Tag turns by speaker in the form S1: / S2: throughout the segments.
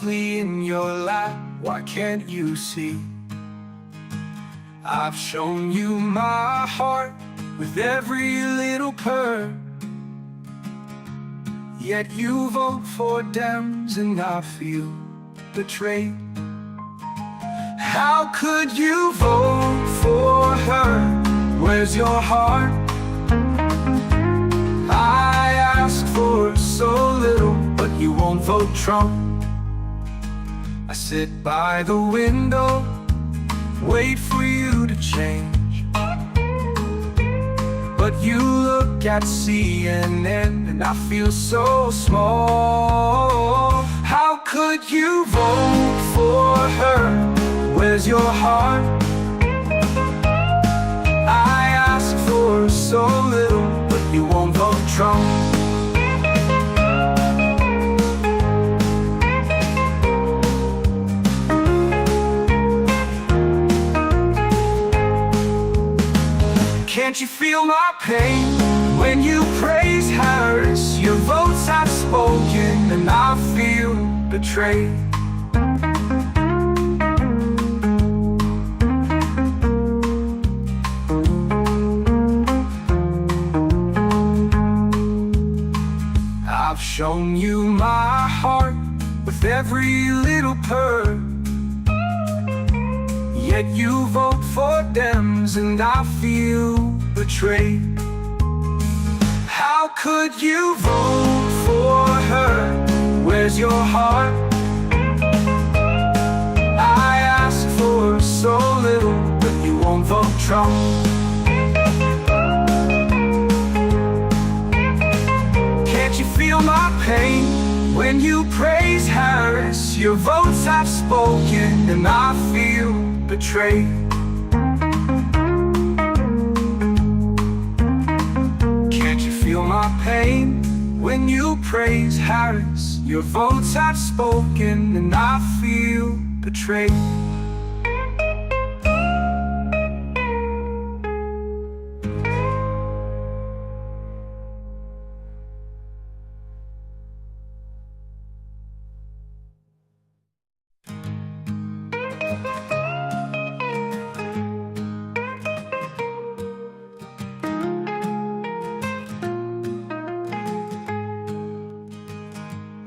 S1: In your lap, why can't you see? I've shown you my heart with every little purr, yet you vote for Dems and I feel betrayed. How could you vote for her? Where's your heart? I asked for so little, but you won't vote Trump. I sit by the window, wait for you to change, but you look at CNN and I feel so small. How could you vote for her? Where's your heart? I asked for so little, but you won't vote Trump. Can't you feel my pain when you praise Harris? Your votes have spoken and I feel betrayed. I've shown you my heart with every little purr, yet you vote for Dems and I feel betrayed. How could you vote for her? Where's your heart? I asked for so little, but you won't vote Trump. Can't you feel my pain when you praise Harris? Your votes have spoken and I feel betrayed. Can't you feel my pain when you praise Harris? Your votes have spoken and I feel betrayed.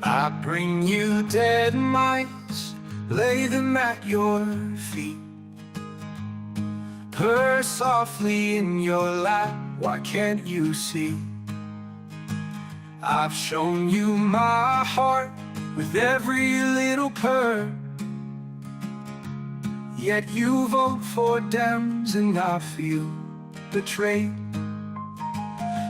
S1: I bring you dead mice, lay them at your feet. Purr softly in your lap, why can't you see? I've shown you my heart with every little purr, yet you vote for Dems and I feel betrayed.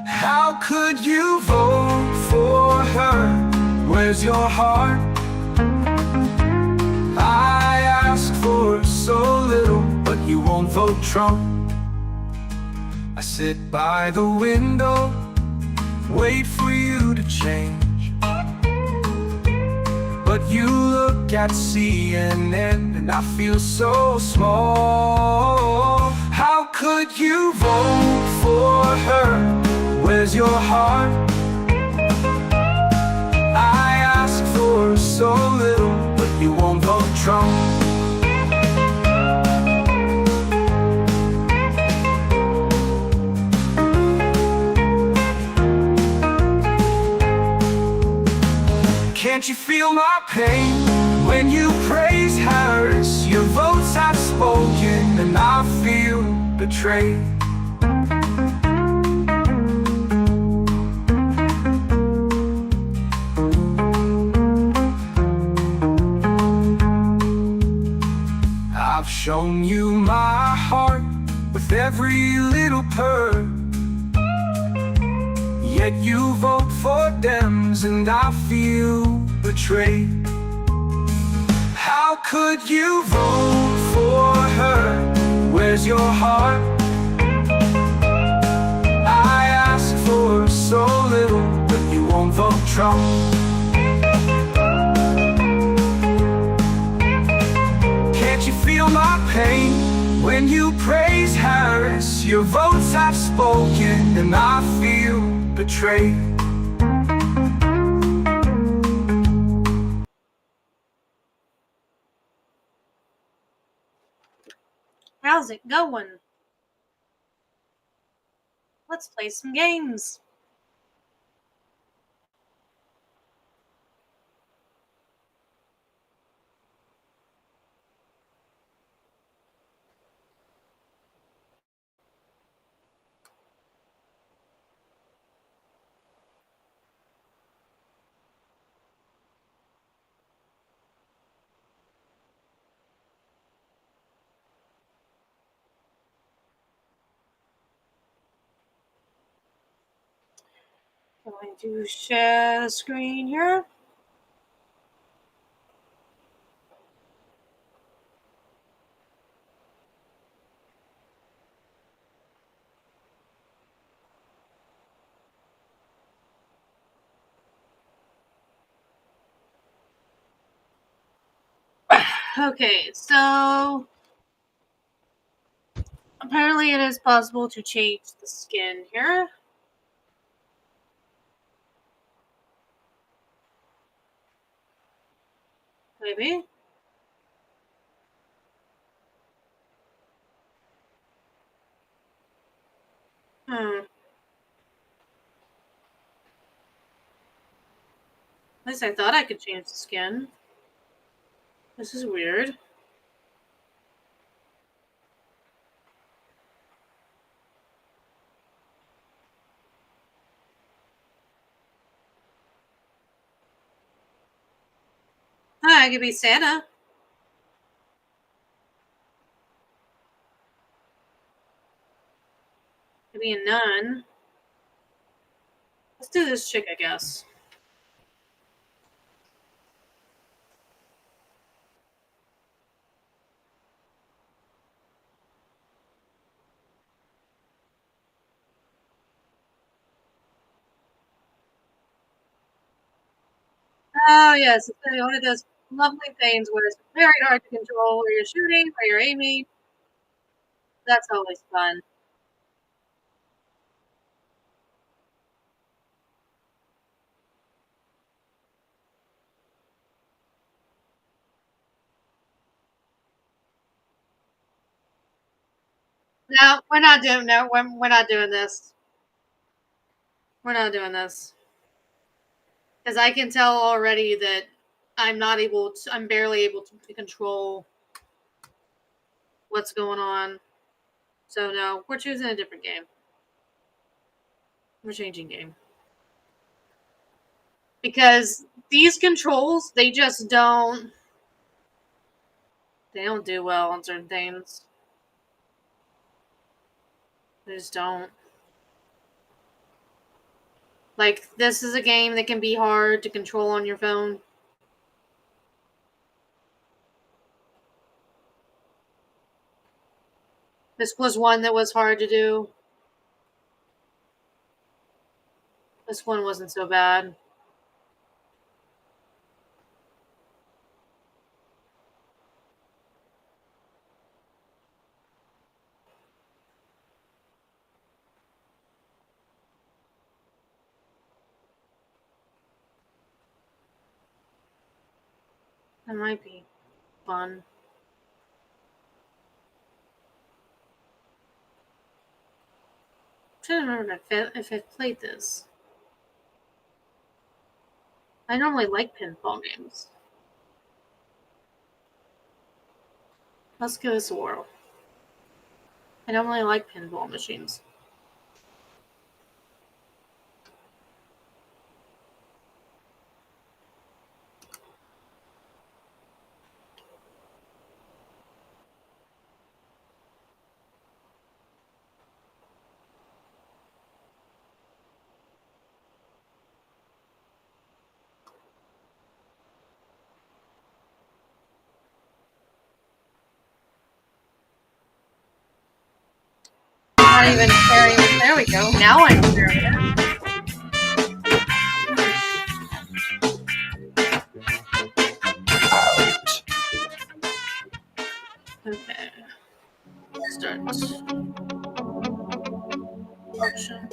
S1: How could you vote for her? Where's your heart? I asked for so little, but you won't vote Trump. I sit by the window, wait for you to change, but you look at CNN and I feel so small. How could you vote for her? Where's your heart? I asked for so little, but you won't vote Trump. Can't you feel my pain when you praise Harris? Your votes have spoken and I feel betrayed. I've shown you my heart with every little purr, yet you vote for Dems and I feel betrayed. How could you vote for her? Where's your heart? I asked for so little, but you won't vote Trump. Can't you feel my pain when you praise Harris? Your votes have spoken and I feel betrayed.
S2: How's it going? Let's play some games. Going to share the screen here. Okay, so apparently it is possible to change the skin here. Maybe. At least I thought I could change the skin. This is weird. I could be Santa. Could be a nun. Let's do this chick, I guess. Oh, yes. It's one of those lovely things where it's very hard to control where you're shooting, where you're aiming. That's always fun. No, we're not doing no. We're not doing this. We're not doing this because I can tell already that I'm not able to. I'm barely able to control what's going on. So no, we're choosing a different game. We're changing game because these controls they just don't. They don't do well on certain things. They just don't. Like, this is a game that can be hard to control on your phone. This was one that was hard to do. This one wasn't so bad. That might be fun. I'm trying to remember if I've played this. I normally like pinball games. Let's give this a whirl. I normally like pinball machines. Not even sharing it. There we go. Now I'm sharing it. Okay. Start. Option.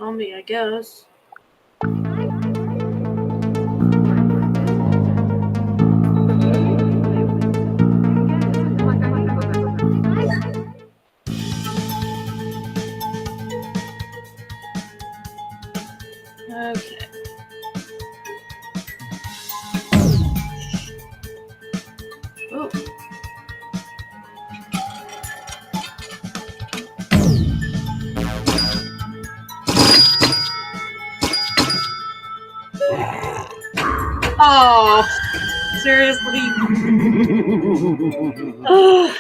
S2: zombie, I guess. Okay. Oh. Oh, seriously? Ugh.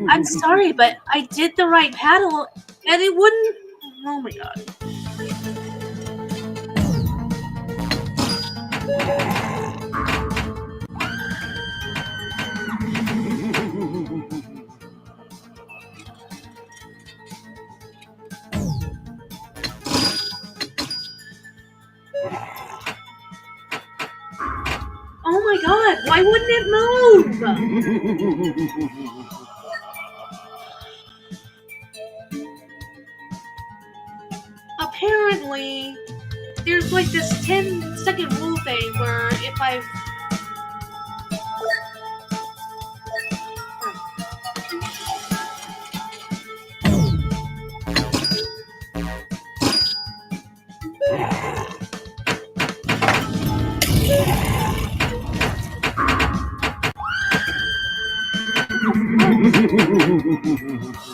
S2: I'm sorry, but I did the right paddle, and it wouldn't. Oh my god. Oh my god, why wouldn't it move? Apparently, there's like this 10-second rule thing where if I've...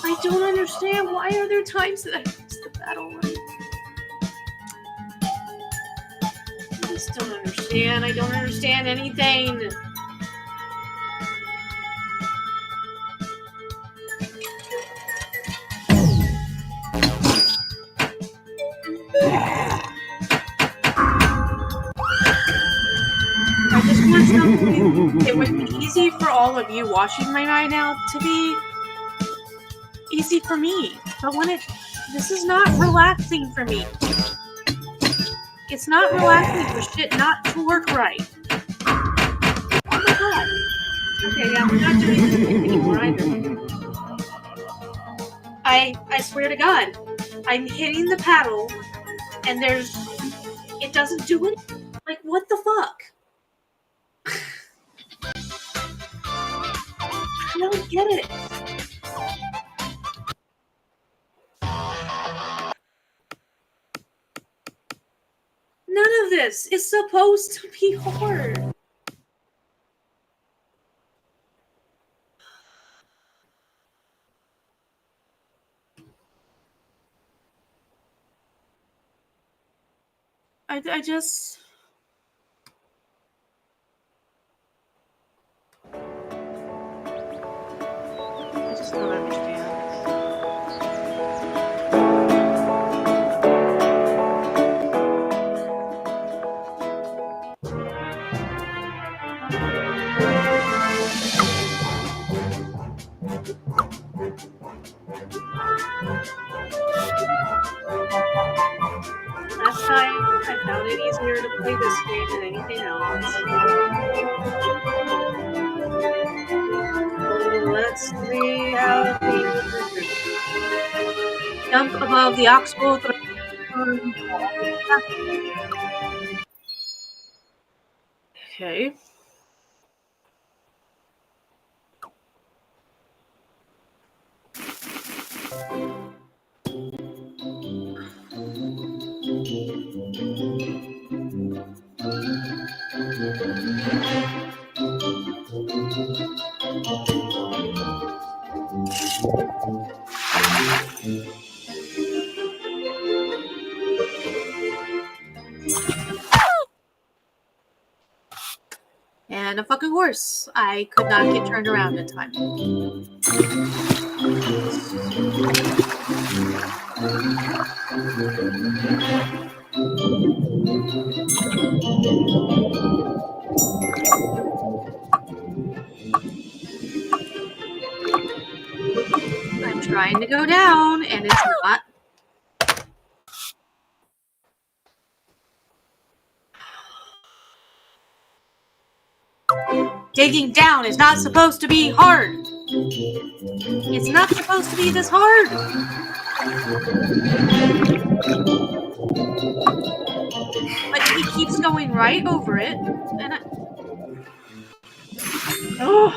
S2: I don't understand. Why are there times that I miss the battle right? I just don't understand. I don't understand anything. I just want something. It would be easy for all of you watching right now to be easy for me. But when this is not relaxing for me. It's not relaxing for shit not to work right. Oh my god. Okay, yeah, we're not doing this anymore either. I swear to God, I'm hitting the paddle, and it doesn't do it. Like, what the fuck? I don't get it. None of this is supposed to be hard. I just... don't understand. Last time, I found it easier to play this game than anything else. Let's see how the jump above the oxbow. Okay. And a fucking horse. I could not get turned around in time. I'm trying to go down, and it's not. Digging down is not supposed to be hard. It's not supposed to be this hard. But he keeps going right over it. And oh.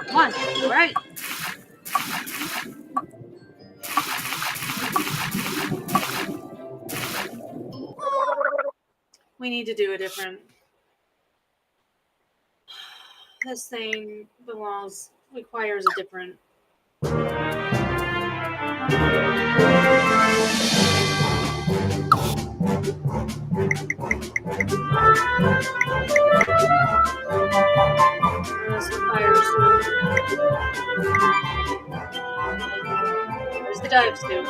S2: Come on, all right. We need to do a different. This thing requires a different. This requires. Where's the dive scoop?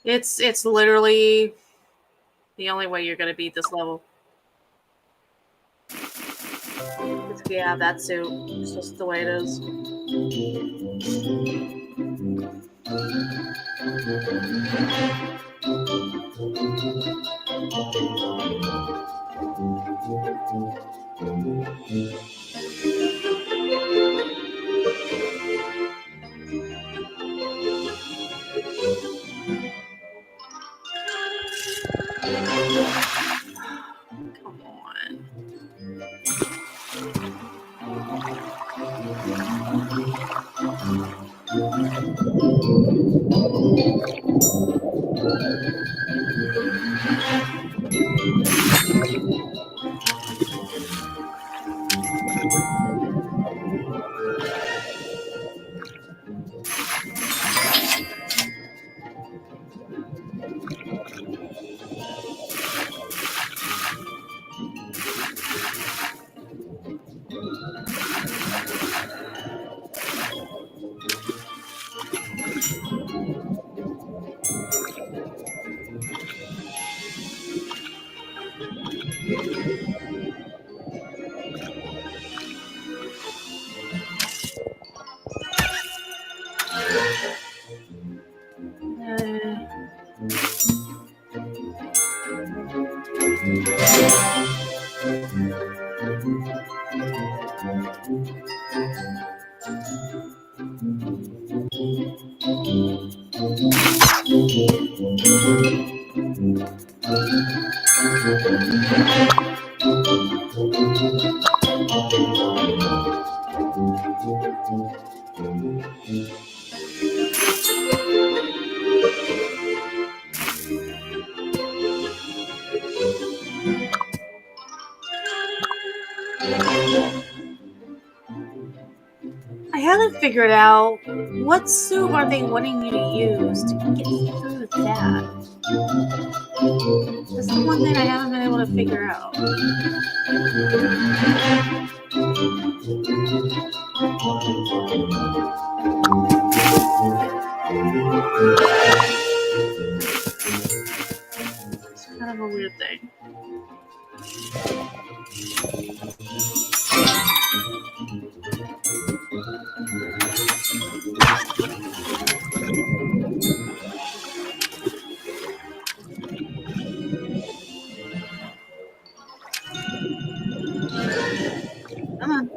S2: It's literally the only way you're gonna beat this level. Yeah, that suit. It's just the way it is. Come on. I haven't figured out what suit are they wanting you to use to get through that. That's the one thing I haven't been able to figure out. It's kind of a weird thing. Come on.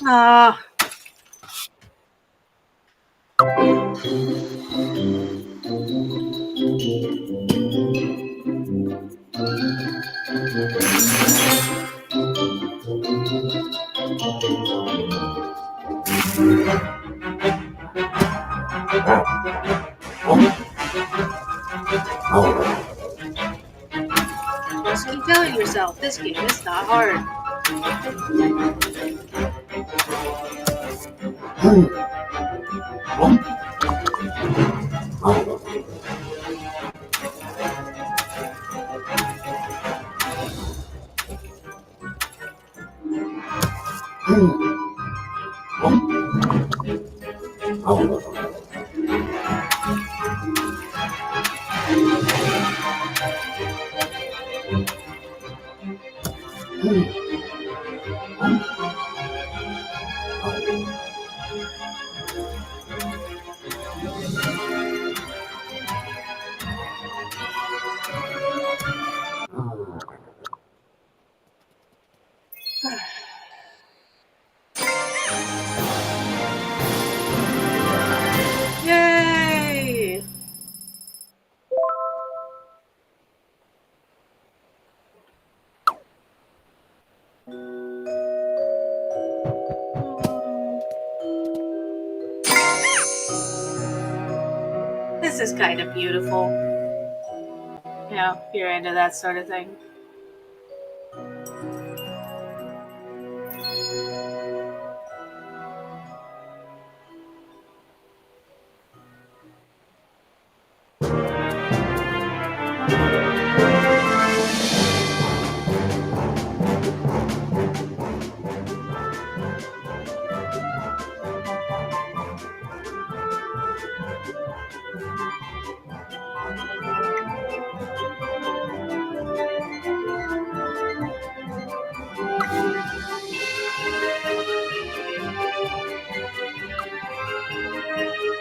S2: Ah. Just keep telling yourself this game is not hard. Yay! This is kind of beautiful. You know, if you're into that sort of thing.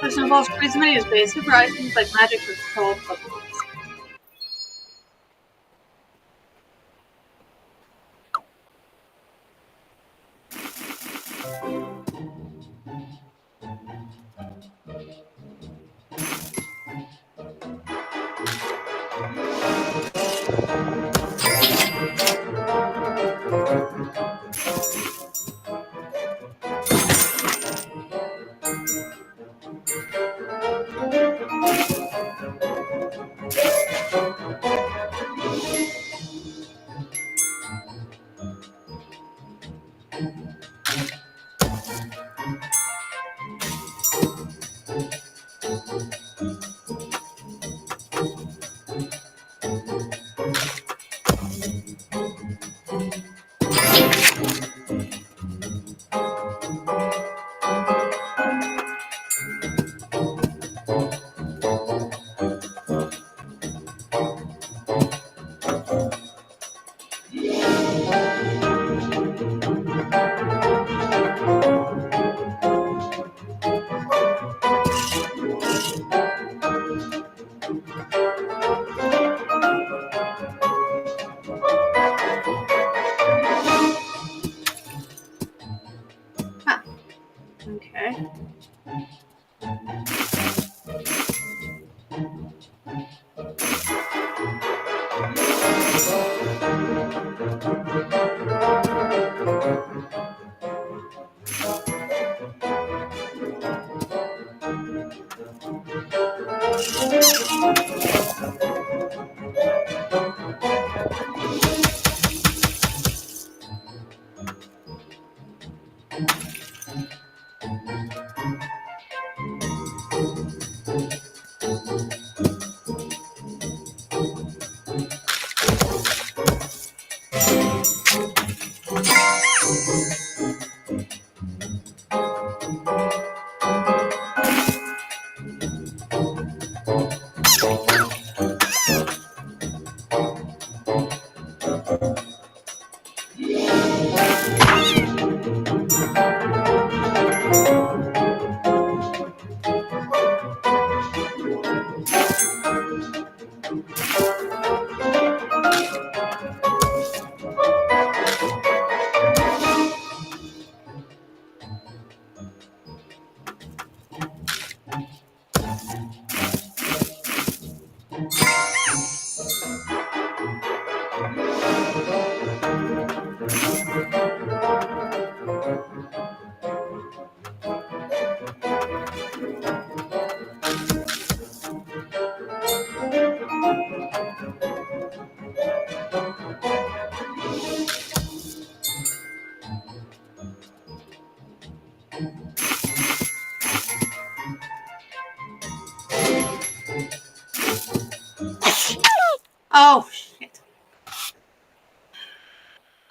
S2: This involves creating many space super items like magic or control puzzles. Okay.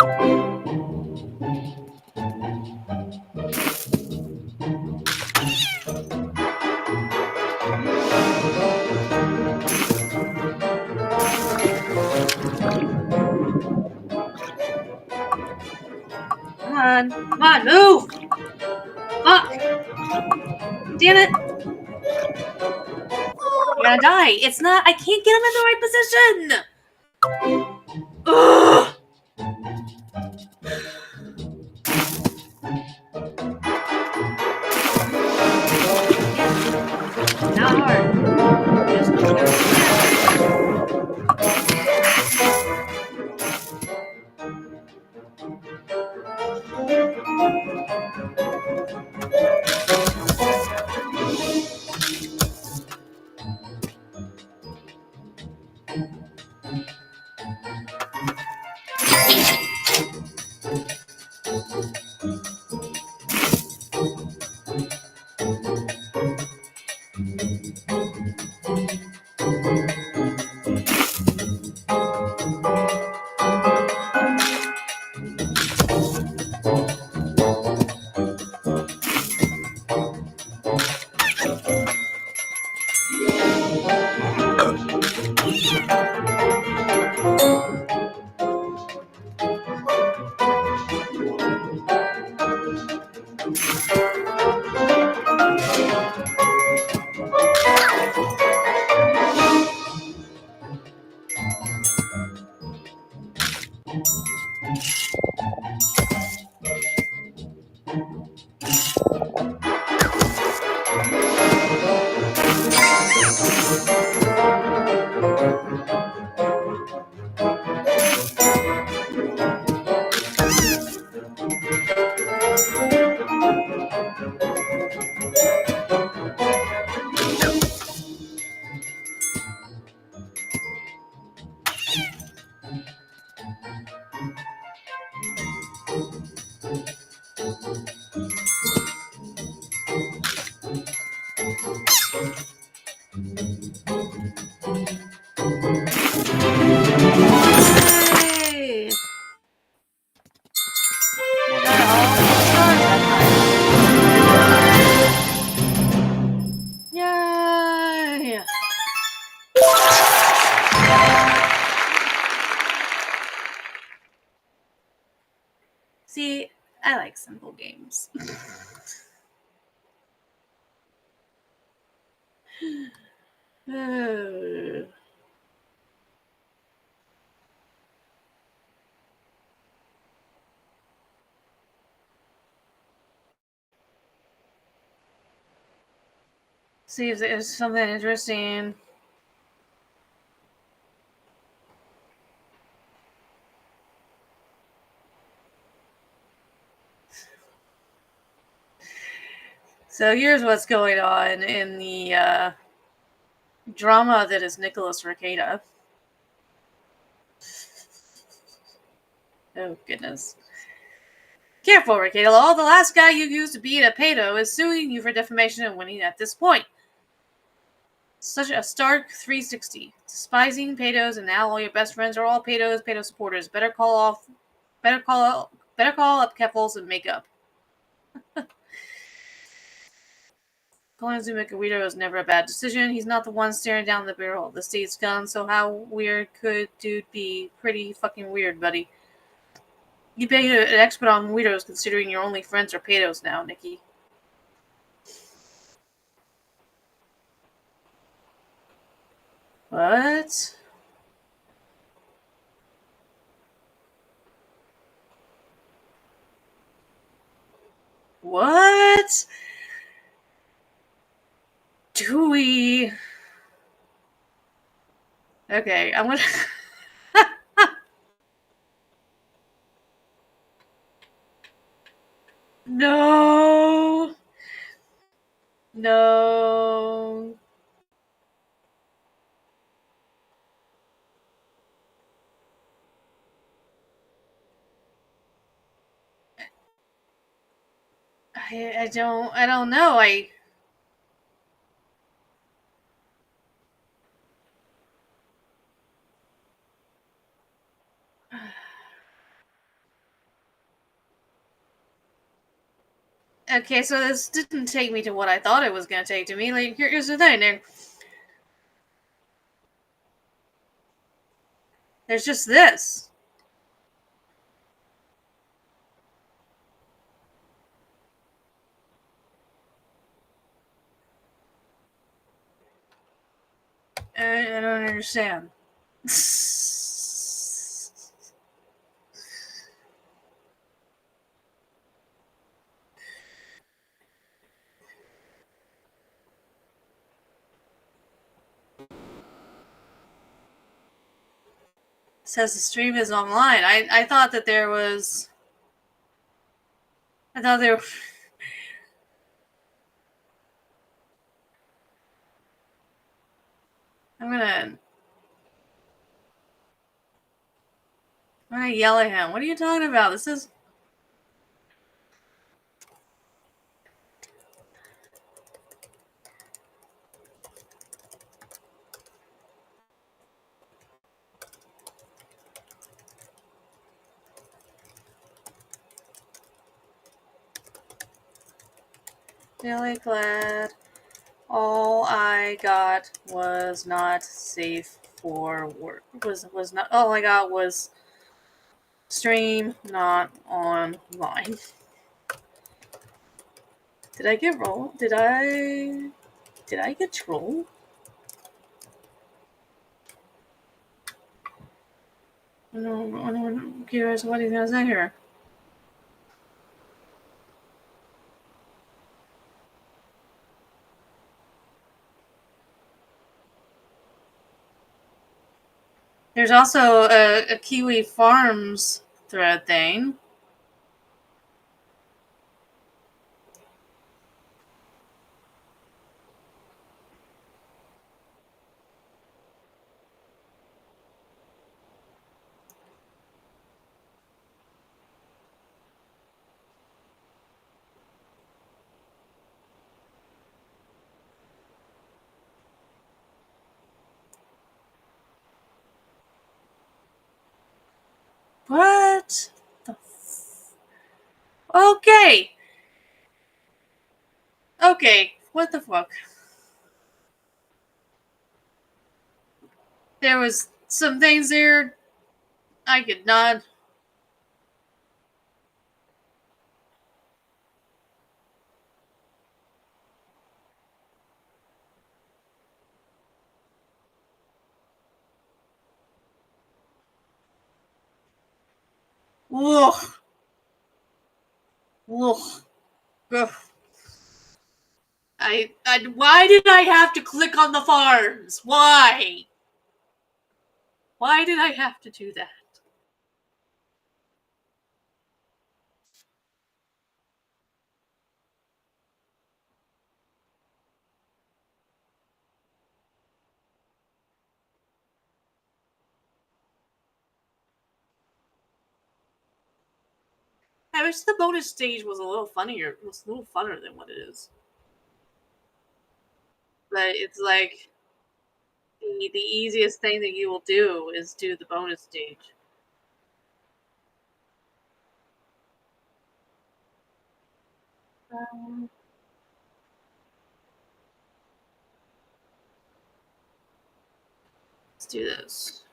S2: Come on, move! Fuck! Damn it! You're gonna die. It's not. I can't get him in the right position. Ugh. Not hard. Just Yay! I got all the stars that time. Yay! See, I like simple games. Oh. See if there's something interesting. So here's what's going on in the drama that is Nicholas Rekieta. Oh, goodness. Careful, Rekieta Law. The last guy you used to beat a pedo is suing you for defamation and winning at this point. Such a stark 360. Despising pedos, and now all your best friends are all pedos, pedo supporters. Better call up Keffels and make up. Calling Zumika Guido is never a bad decision. He's not the one staring down the barrel of the state's gun, so how weird could dude be? Pretty fucking weird, buddy. You being an expert on weirdos considering your only friends are pedos now, Nikki. What? What? Do we... Okay, I'm gonna... No! No... I don't know. Okay, so this didn't take me to what I thought it was going to take to me. Like, here's the thing. There's just this. I don't understand. Says the stream is online. I thought that there was. I thought there. I'm gonna. I'm gonna yell at him. What are you talking about? This is. Really glad all I got was not safe for work. Was not all I got was stream not online. Did I get rolled? Did I get trolled? I'm curious what he's gonna say here. There's also a Kiwi Farms thread thing. What? Okay. Okay. What the fuck? There was some things there I could not. Ugh. Ugh. Ugh. Why did I have to click on the farms? Why? Why did I have to do that? I wish the bonus stage was a little funnier. Was a little funner than what it is. But it's like the easiest thing that you will do is do the bonus stage. Let's do this.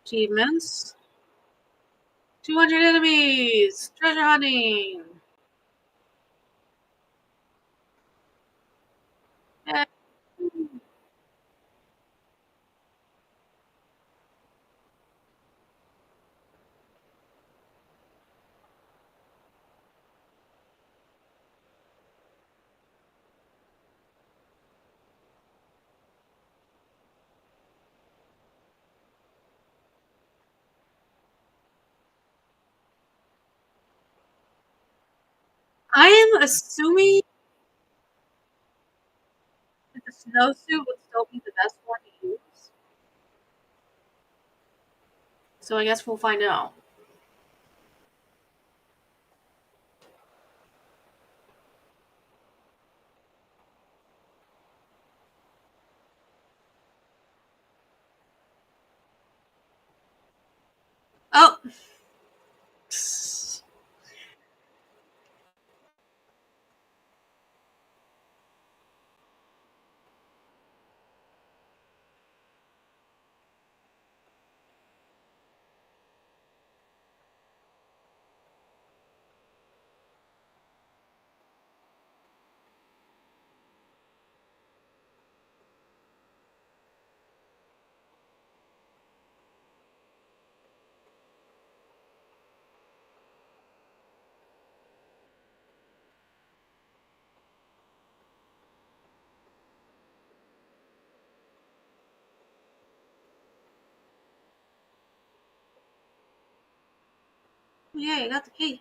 S2: Achievements. 200 enemies. Treasure hunting. Yeah. I am assuming that the snowsuit would still be the best one to use. So I guess we'll find out. Oh. Yeah, you got the key.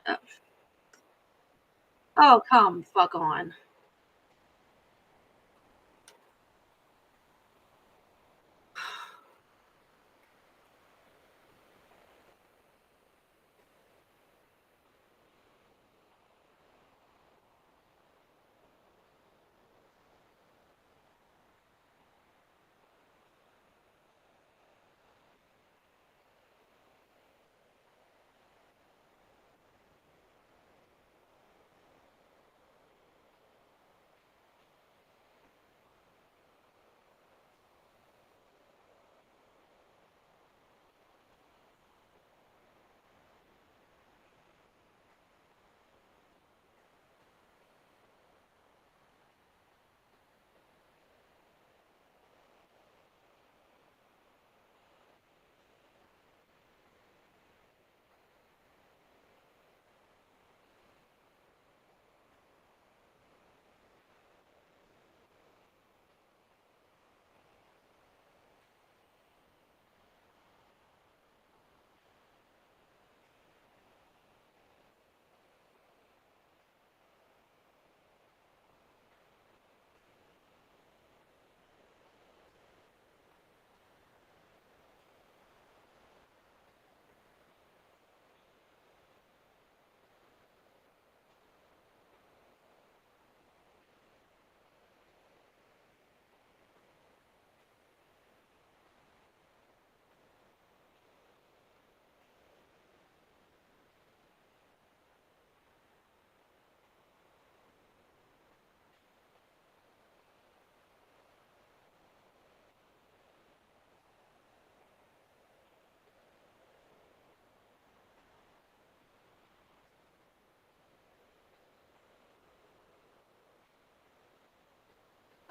S2: Oh, oh come fuck on.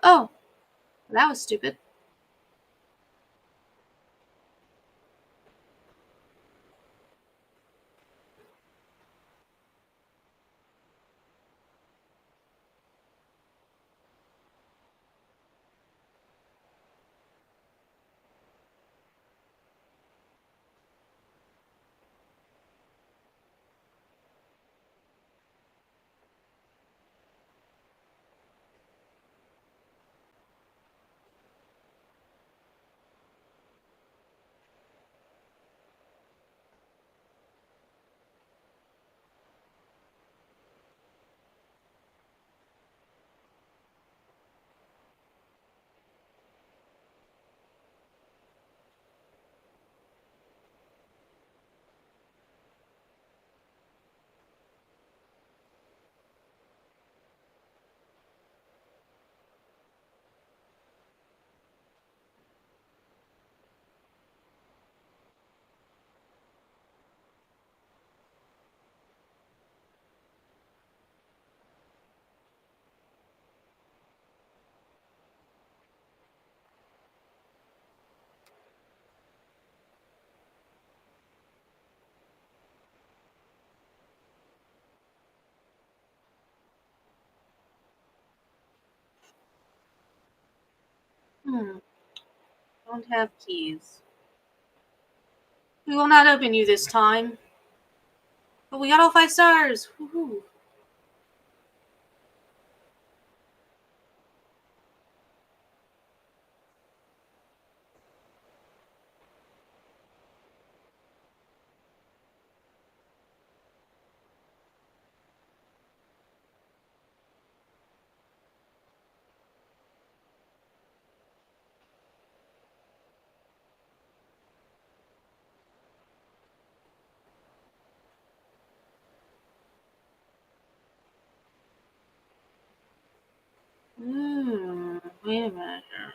S2: Oh, that was stupid. Hmm. Don't have keys. We will not open you this time. But we got all 5 stars. Woohoo. Wait a minute here.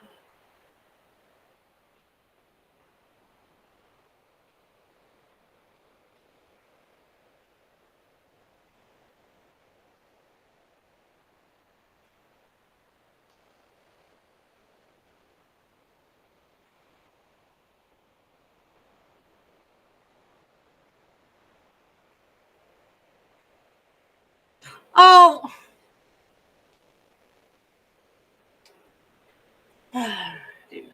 S2: Oh! Dude,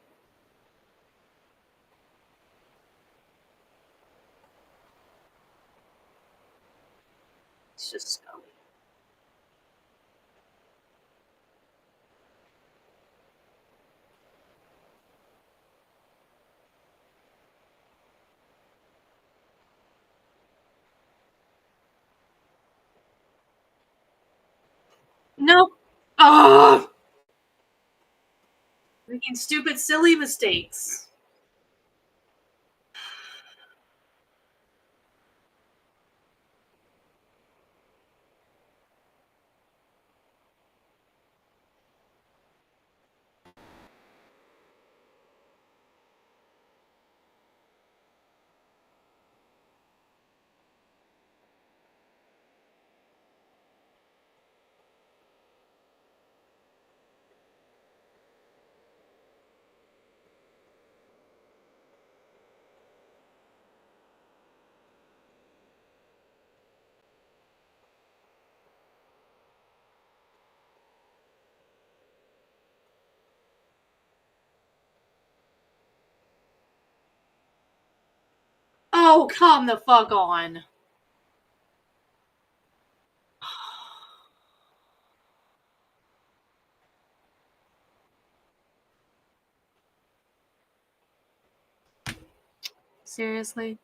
S2: it's just scummy. Nope. Oh! Making stupid, silly mistakes. Oh, come the fuck on. Seriously?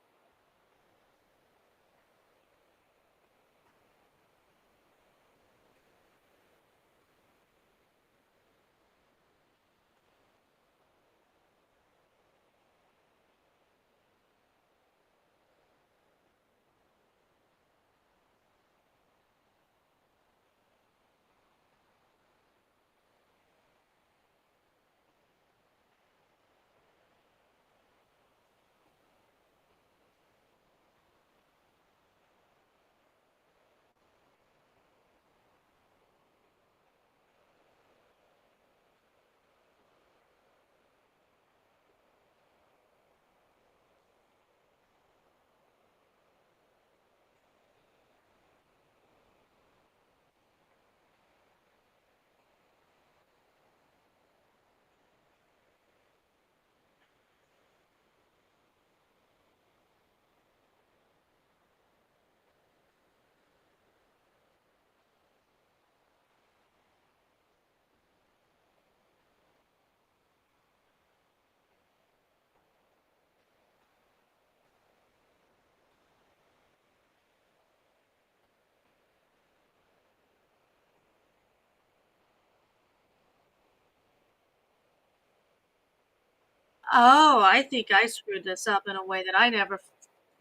S2: Oh, I think I screwed this up in a way that I never.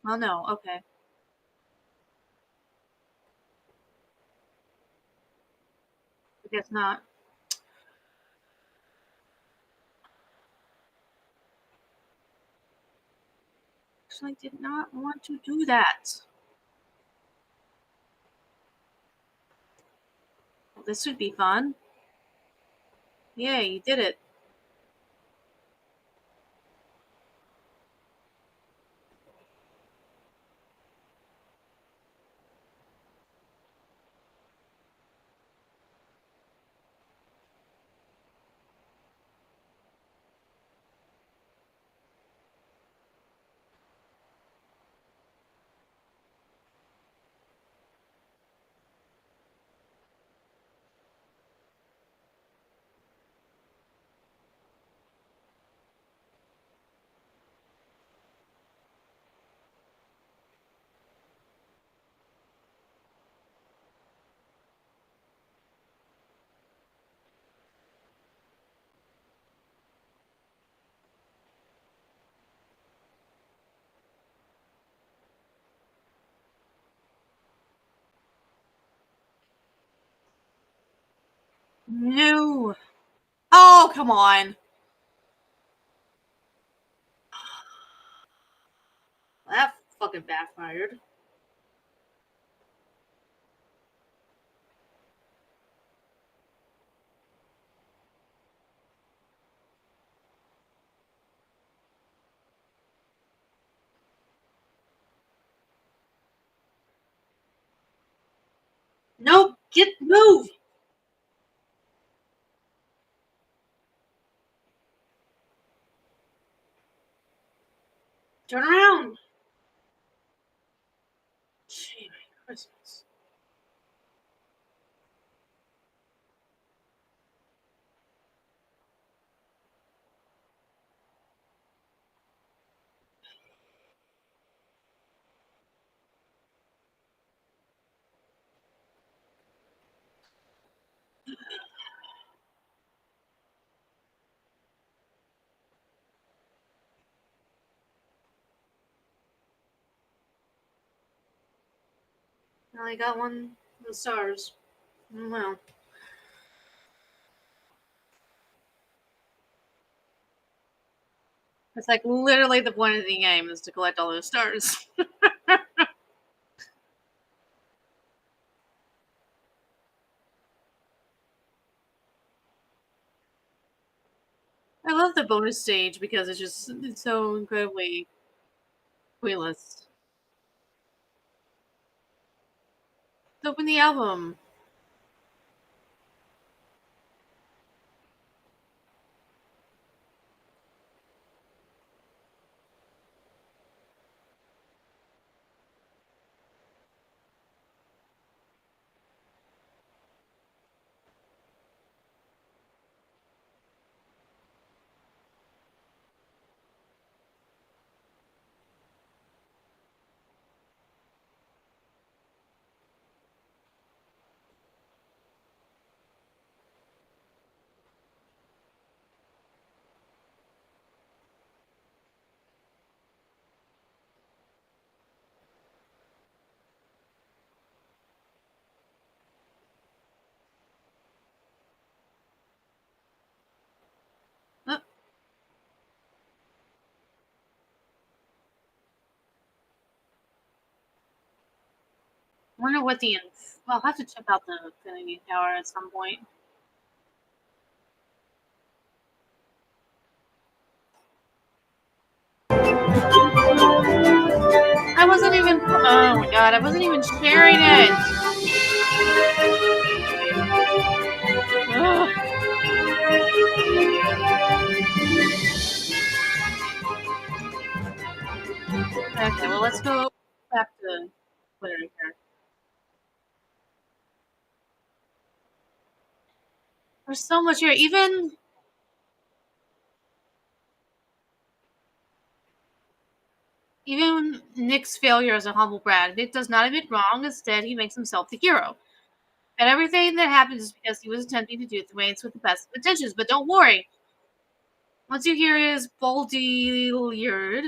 S2: Oh no. Okay. I guess not. Actually, did not want to do that. Well, this would be fun. Yeah, you did it. No. Oh, come on. That fucking backfired. Nope. Move. Turn around. Gee, Christmas. Now I got one of the stars. Well, it's like literally the point of the game is to collect all those stars. I love the bonus stage because it's so incredibly pointless. Open the album. Oh, wonder what the. Well, I'll have to check out the Infinity Tower at some point. I wasn't even. Oh my god, I wasn't even sharing it. Ugh. Okay, well, let's go back to Twitter here. There's so much here. Even Nick's failure as a humble brag. Nick does not admit wrong. Instead, he makes himself the hero. And everything that happens is because he was attempting to do things with the best of intentions. But don't worry. Once you hear his Baudrillard,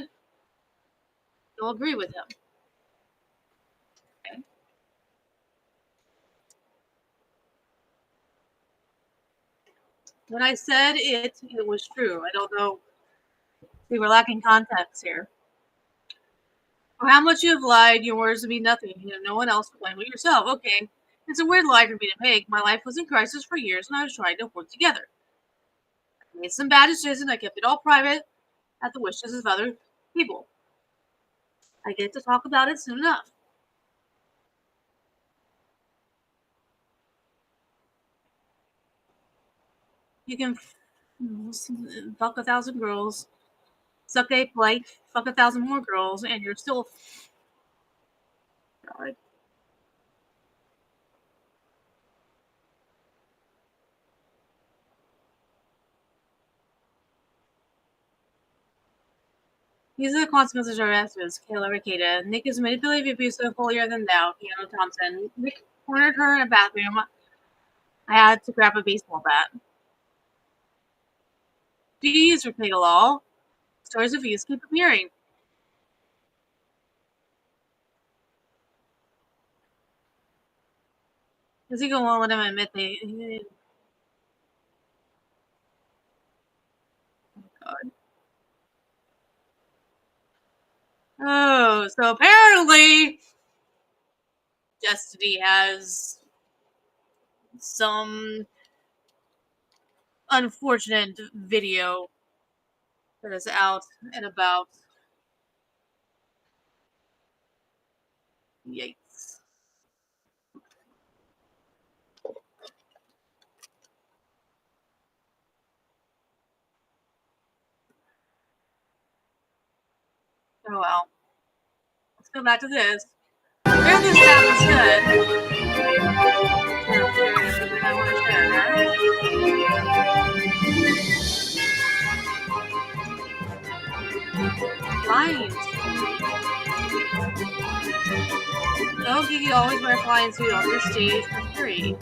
S2: you'll agree with him. Okay. When I said it was true. I don't know. We were lacking context here. For how much you have lied, your words mean nothing. You have no one else to blame but yourself. Okay. It's a weird lie for me to make. My life was in crisis for years and I was trying to work together. I made some bad decisions. I kept it all private at the wishes of other people. I get to talk about it soon enough. You can fuck 1,000 girls, suck a life, fuck 1,000 more girls, and you're still. God. These are the consequences of our actions, Kayla Ricada. Nick is manipulative, abusive, holier than thou, Keanu Thompson. Nick cornered her in a bathroom. I had to grab a baseball bat. Jeez, Ricada Law. Stories of abuse keep appearing. Is he going to let him admit they. Oh, God. Oh, so apparently Destiny has some unfortunate video that is out and about. Yikes. Oh well. Let's go back to this. Where this sounds good. I want to share, right? Fine. Oh, Gigi always wear a flying suit on this stage for free.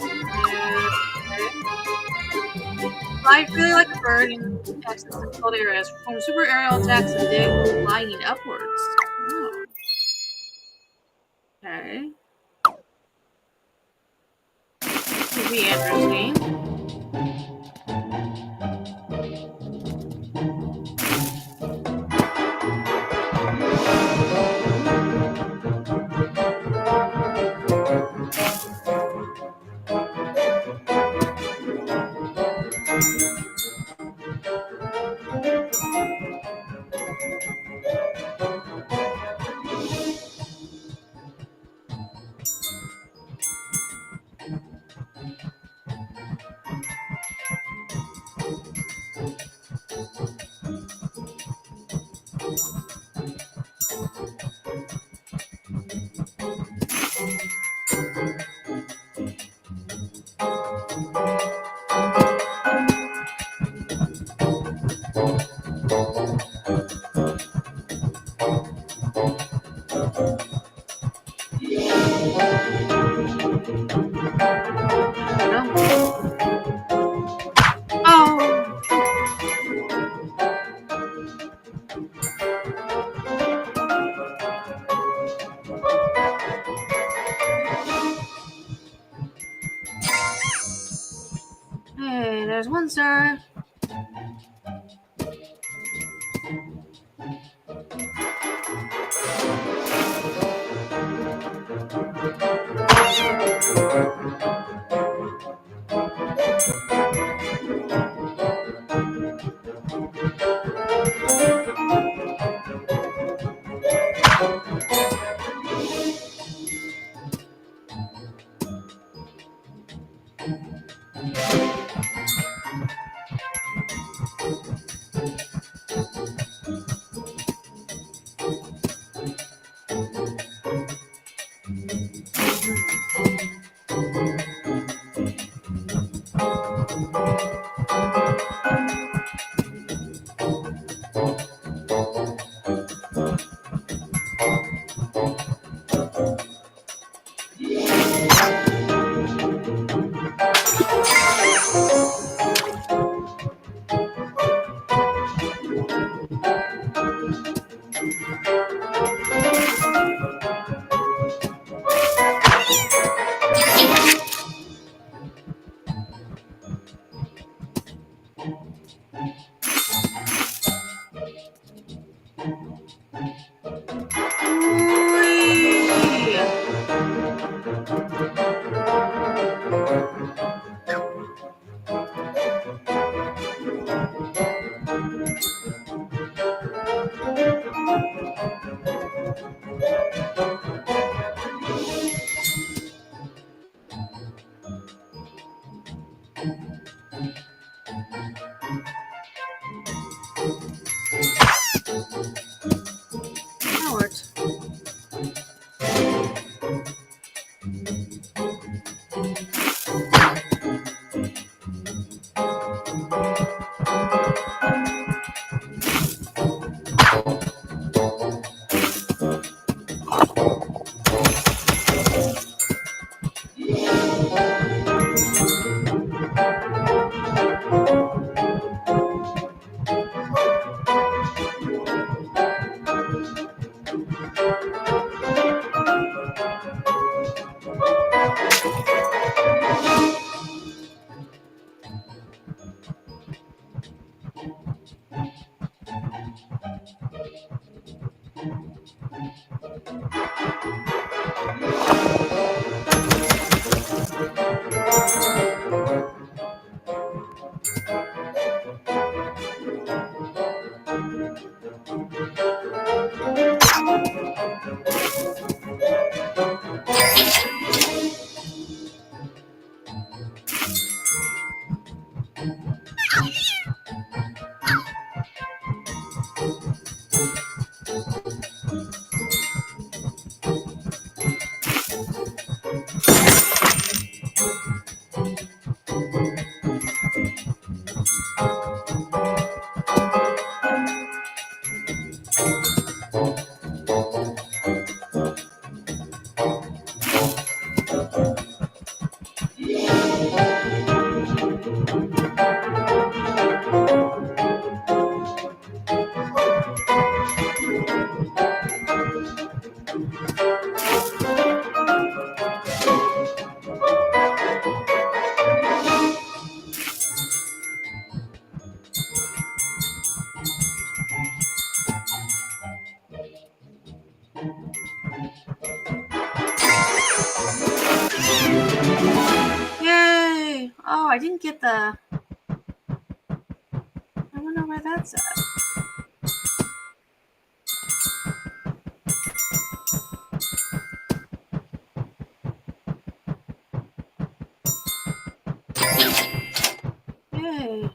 S2: Fly really like a bird in access to cold areas. Perform super aerial attacks and dig flying upwards. Oh. Okay. Could be interesting. Hey, there's one, sir. That worked. Yay! Oh, I didn't get the... I wonder where that's at. Yay.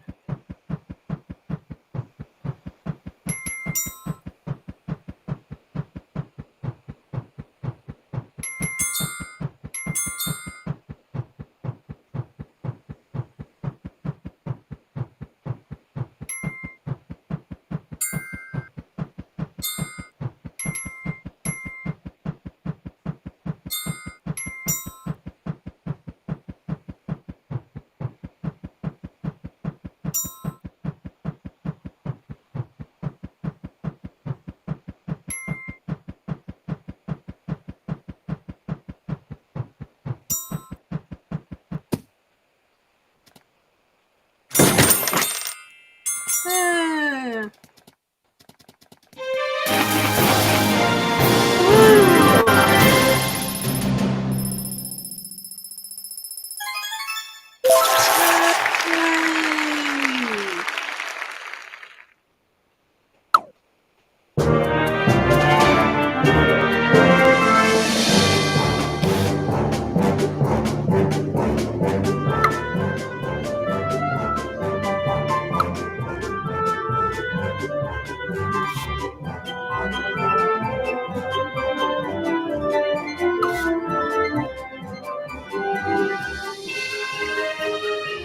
S2: Yay. Yay.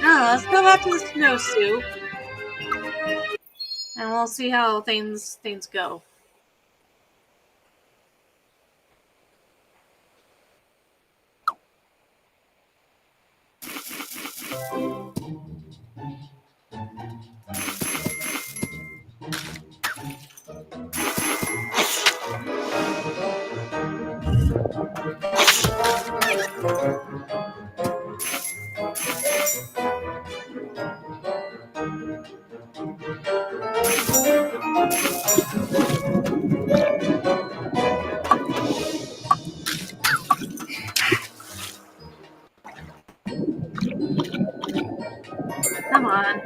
S2: Now let's go back to the snow soup, and we'll see how things go. Come on.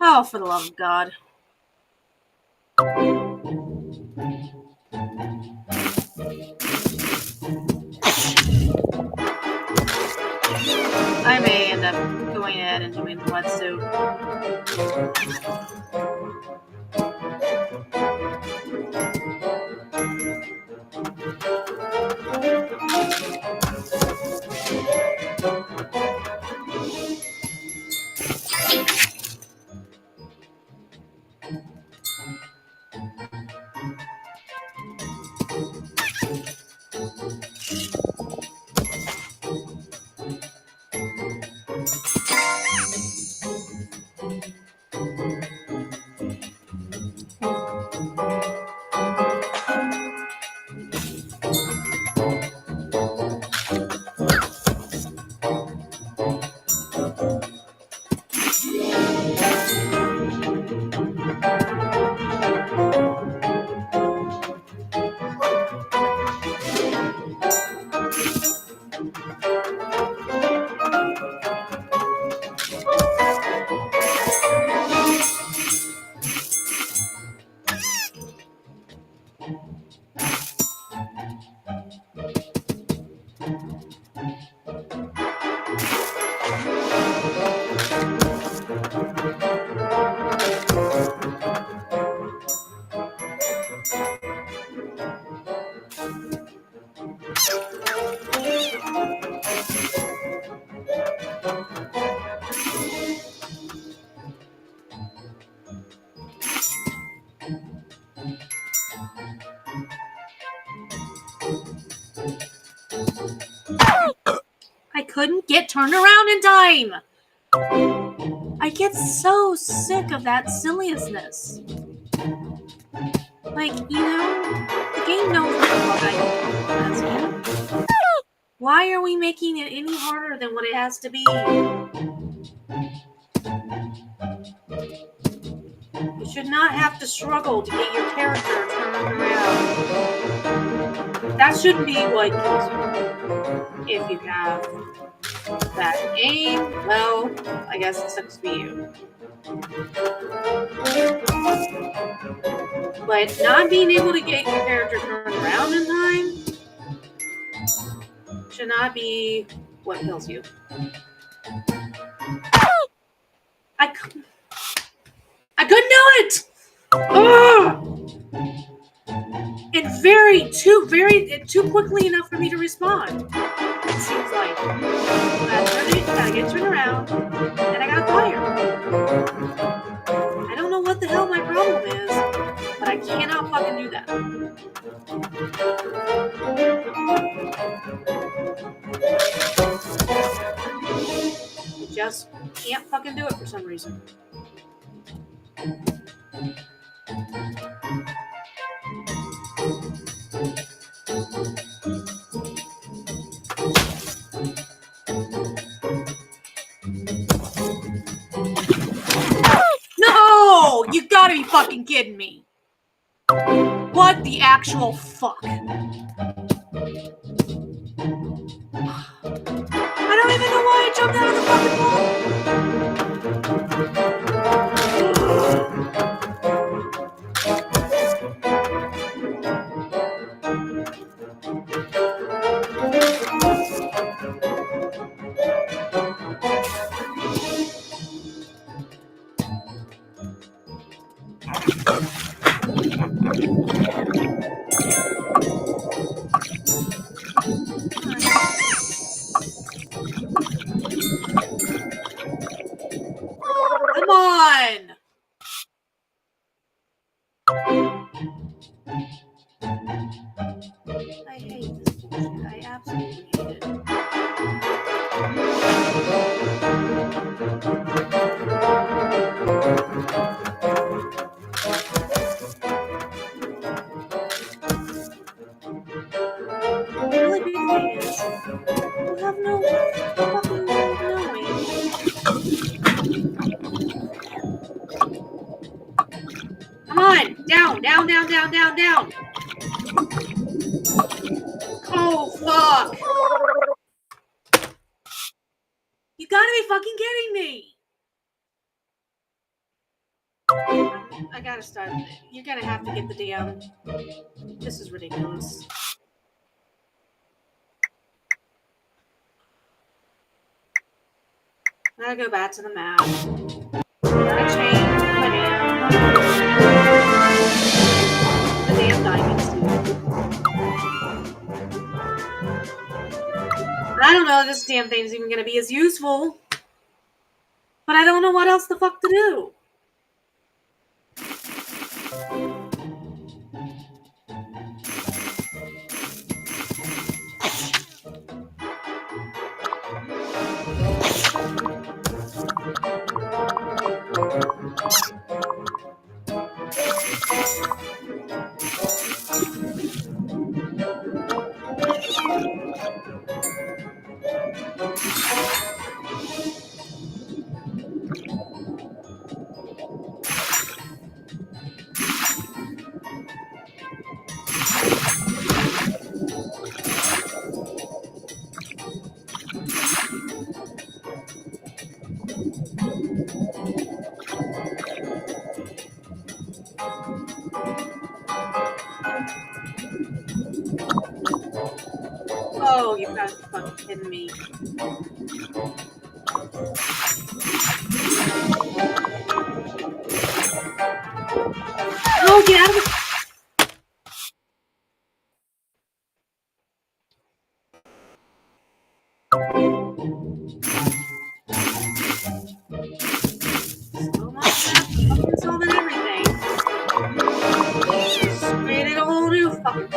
S2: Oh, for the love of God. I may end up going ahead and doing the wetsuit. I couldn't get turned around in time. I get so sick of that silliness. Like, you know, the game knows what the fuck I do. Why are we making it any harder than what it has to be? You should not have to struggle to get your character turned around. That shouldn't be what kills you. If you have that aim, well, I guess it sucks for you. But not being able to get your character turned around in time should not be what kills you. I couldn't do it! Ugh! And too quickly enough for me to respond. It seems like I get turned around and I got fired. I don't know what the hell my problem is, but I cannot fucking do that. I just can't fucking do it for some reason. No! You gotta be fucking kidding me. What the actual fuck? I don't even know why I jumped out of the fucking wall. Come on! I hate this bullshit. I absolutely hate it. Down, down, down, down, down. Oh, fuck. You gotta be fucking kidding me. I gotta start. You're gonna have to get the damn. This is ridiculous. I gotta go back to the map. Gotta change the damn diamonds. I don't know if this damn thing's even gonna be as useful. But I don't know what else the fuck to do. Oh, you gotta be fucking kidding me. Oh, get out of the... So much fucking solving everything. Just created a whole new fucking...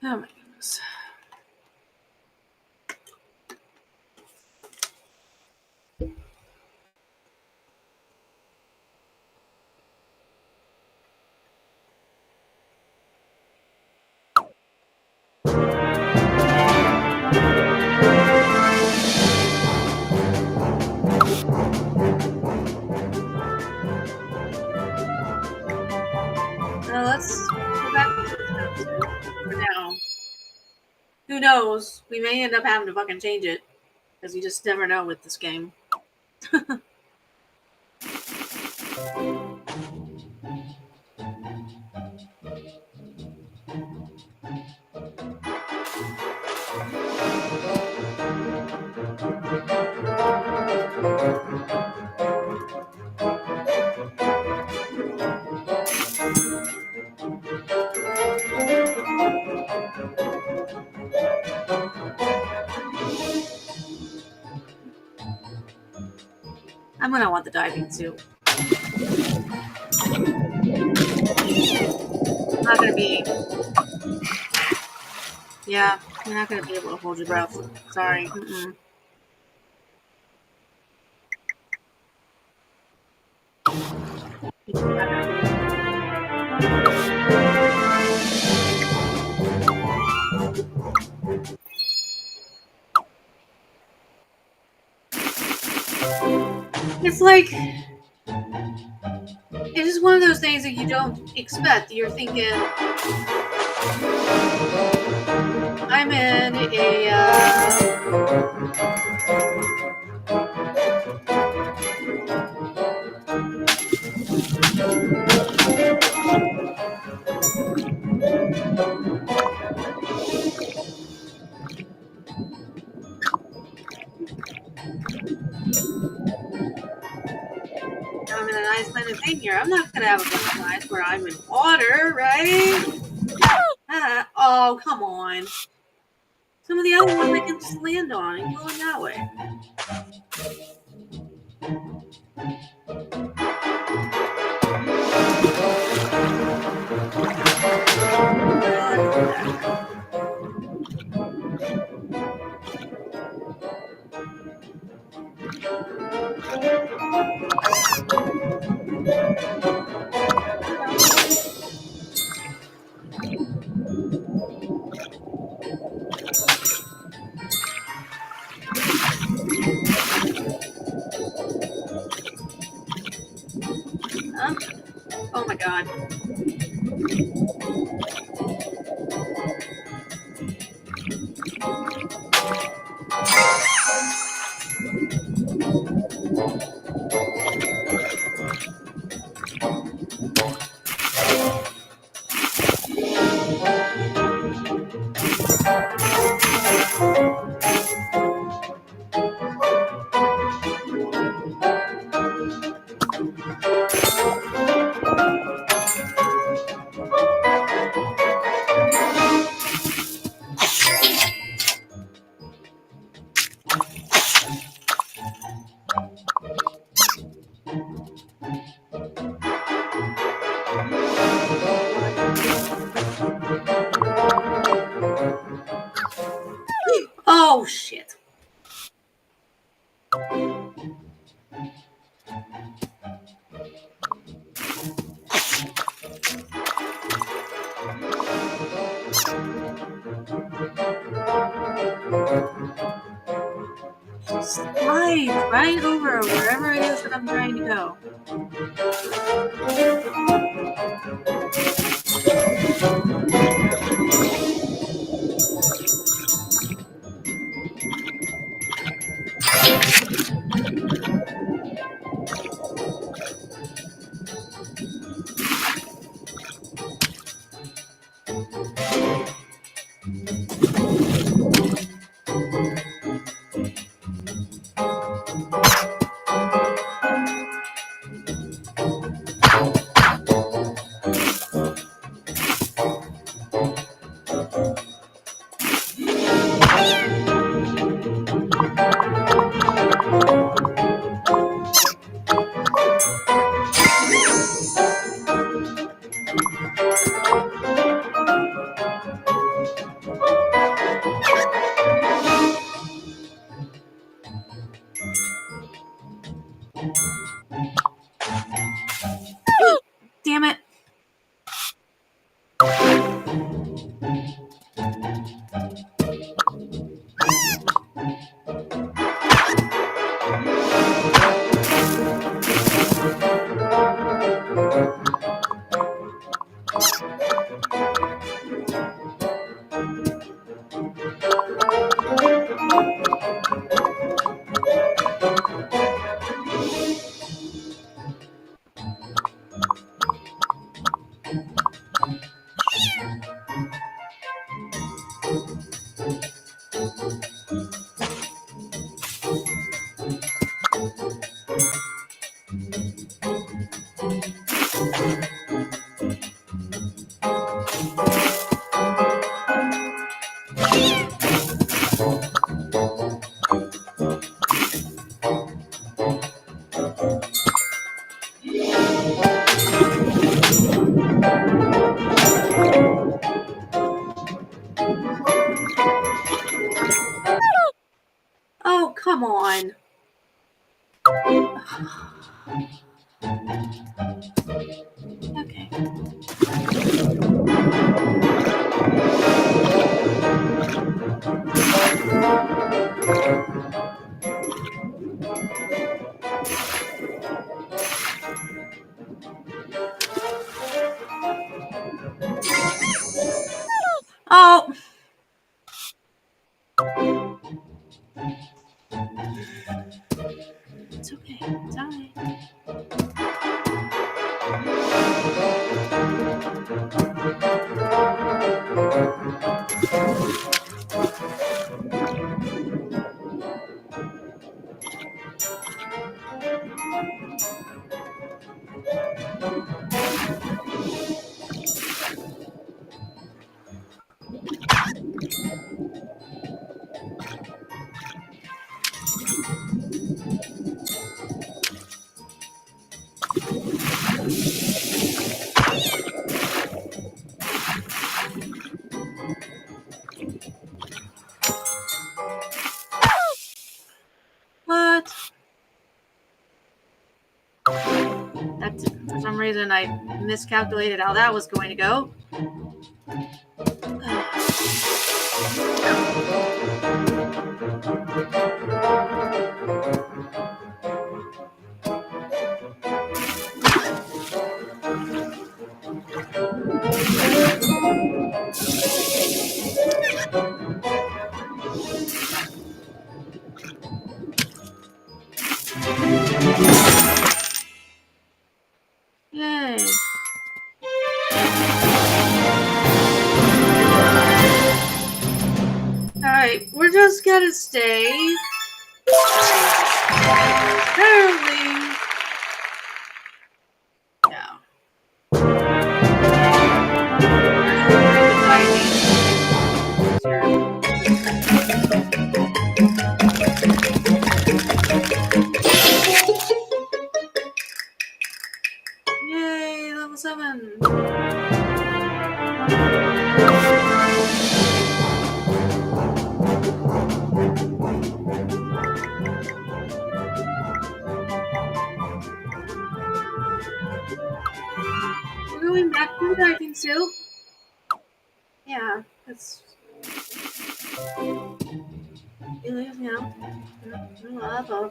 S2: Oh my goodness. Let's go back for now. Who knows? We may end up having to fucking change it. Because you just never know with this game. I'm gonna want the diving suit. I'm not gonna be. Yeah, you're not gonna be able to hold your breath. Sorry. Mm-mm. It's like, it's just one of those things that you don't expect. You're thinking, I'm in an isolated thing here. I'm not gonna have a bunch of nights where I'm in water, right? Oh, come on. Some of the other ones I can just land on and go in that way. Oh my god. Oh shit. Slide right over wherever it is that I'm trying to go. come on. Okay. Oh. It's okay. It's all right. What? That's, for some reason, I miscalculated how that was going to go. Yay. Alright, we're just gonna stay. Apparently. Yeah. Yay, level 7. We're going back to the diving suit. Yeah, that's. You know, level.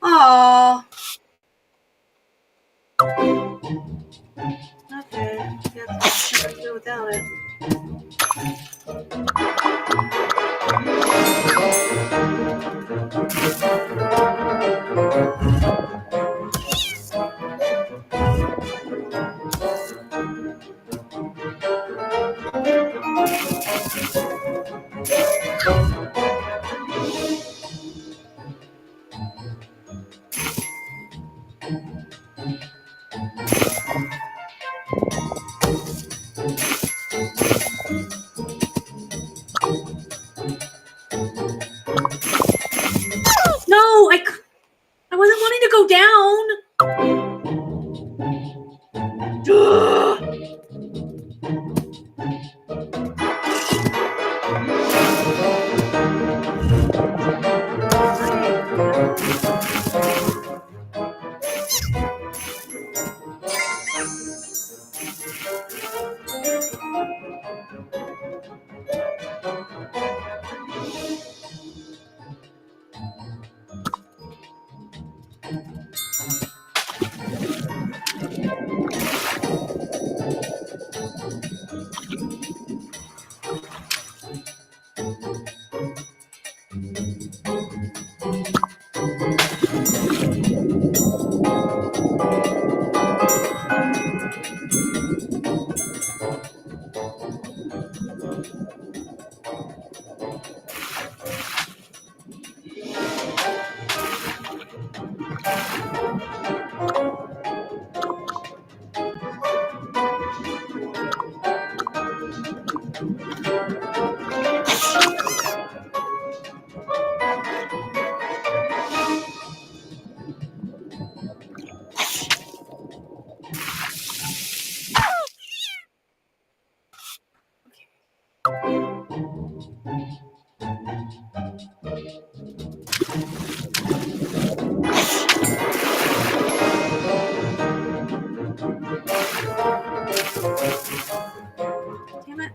S2: Aww. Okay, guess I can do without it. No, I wasn't wanting to go down. Damn it.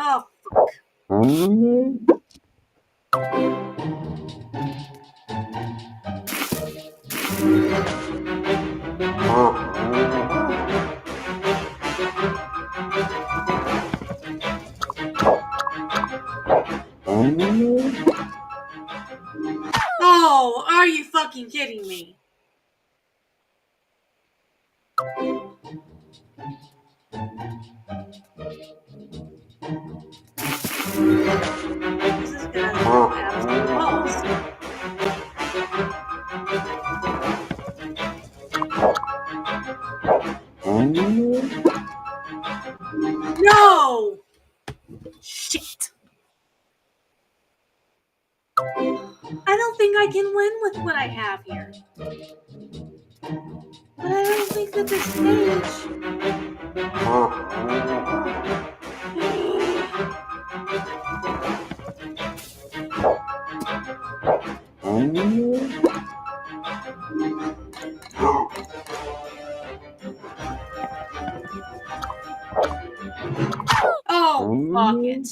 S2: Oh, fuck. Oh, are you fucking kidding me? This is gonna have absolute balls. No! Shit. I don't think I can win with what I have here. But I don't think that this stage. Oh, fuck it.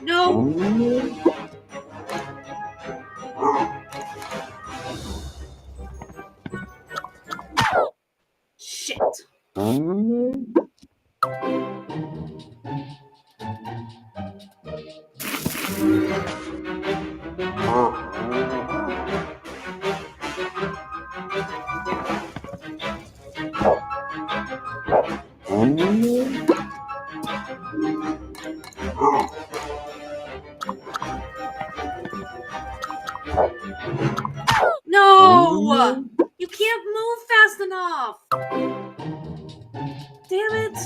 S2: No. Shit. No! You can't move fast enough! Damn it!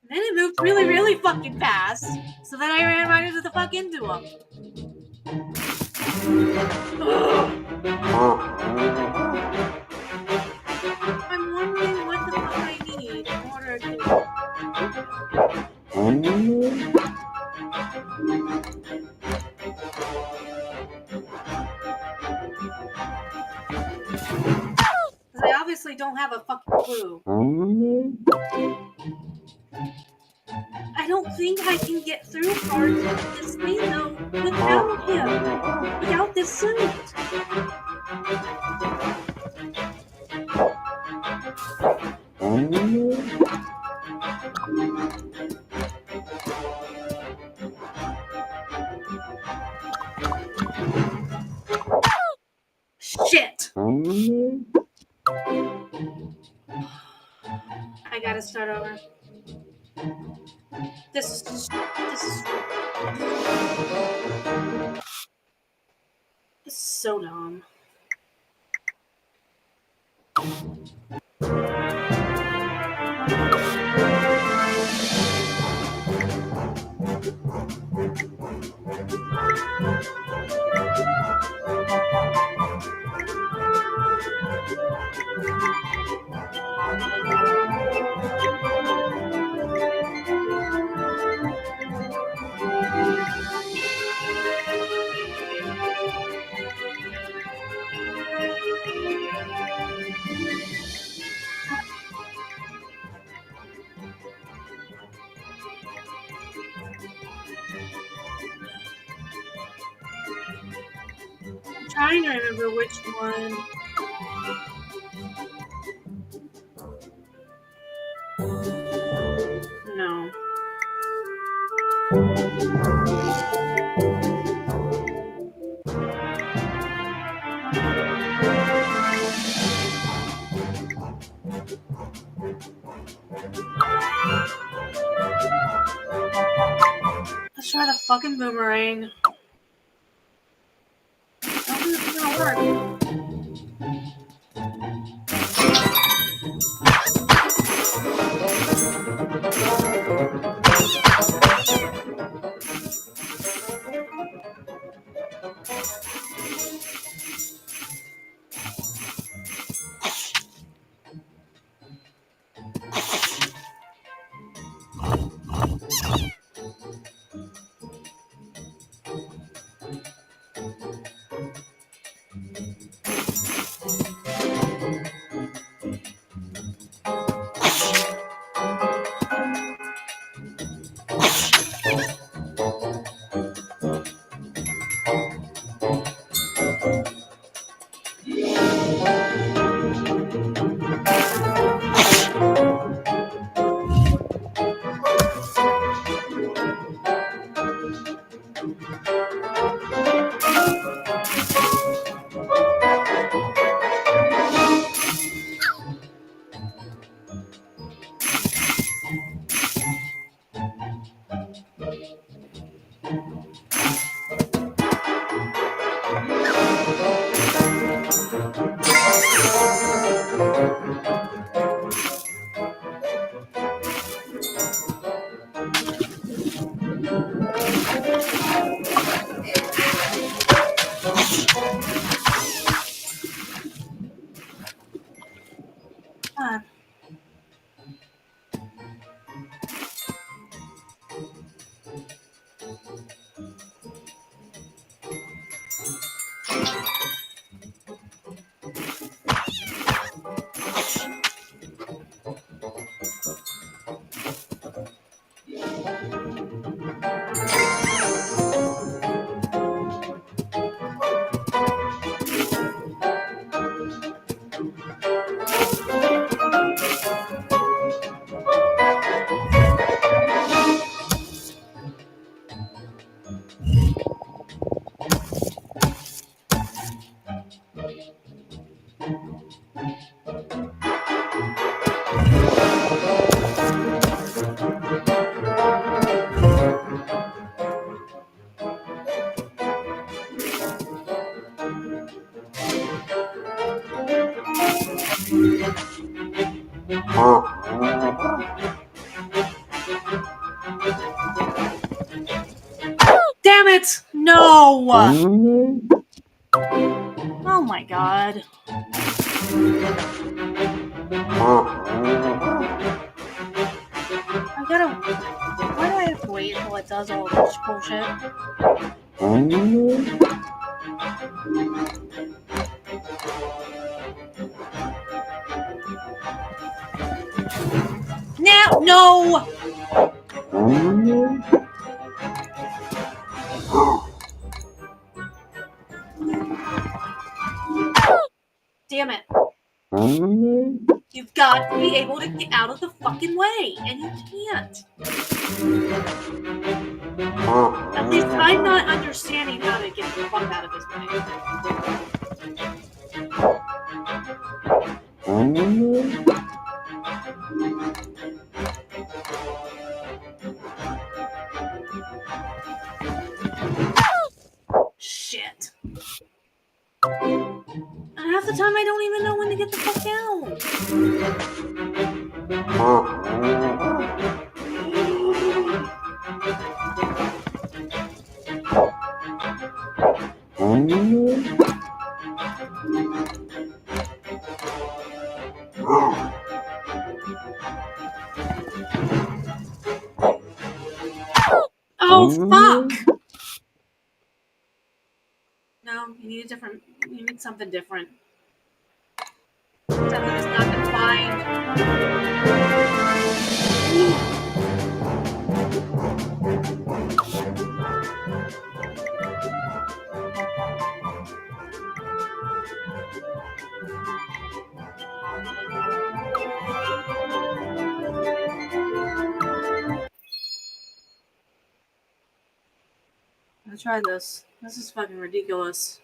S2: Then it moved really, really fucking fast. So then I ran right into the fuck into him. I'm wondering what the fuck I need in order to. Because I obviously don't have a fucking clue. I don't think I can get through parts of this thing though without him. Without this suit. This is so dumb. I'm trying to remember which one. No. Let's try the fucking boomerang. I don't think this is gonna work. Damn it! No! Oh my god. I gotta. Why do I have to wait until it does all this bullshit? Now, no! Damn it. You've got to be able to get out of the fucking way, and you can't. At least I'm not understanding how to get the fuck out of his way. I don't even know when to get the fuck out. Oh, fuck! No, you need a different. You need something different. Something that's not confined. Let's try this. This is fucking ridiculous.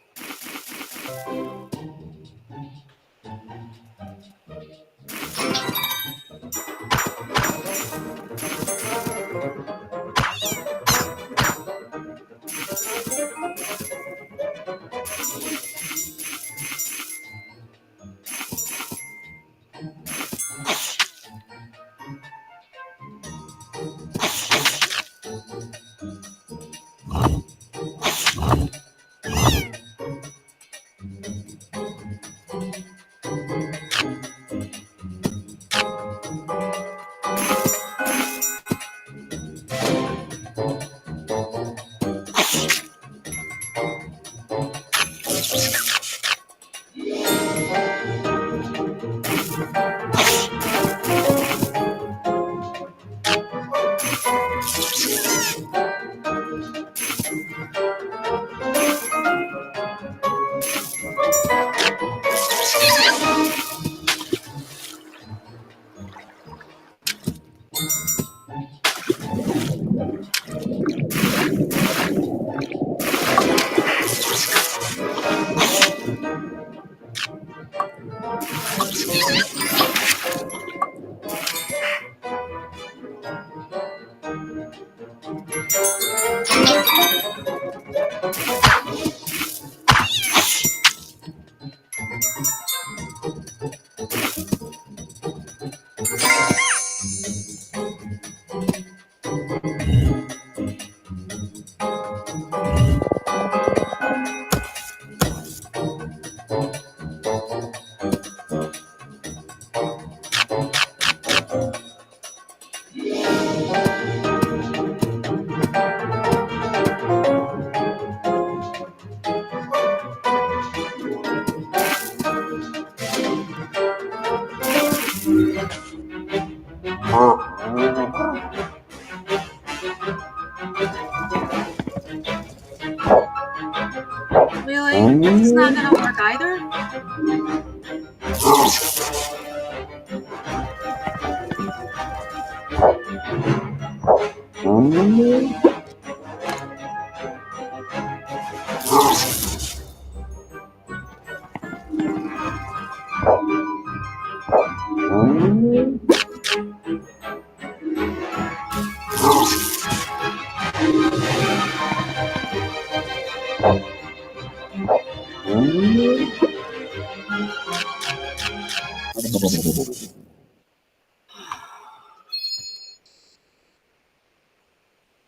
S2: Really? It's not gonna work either?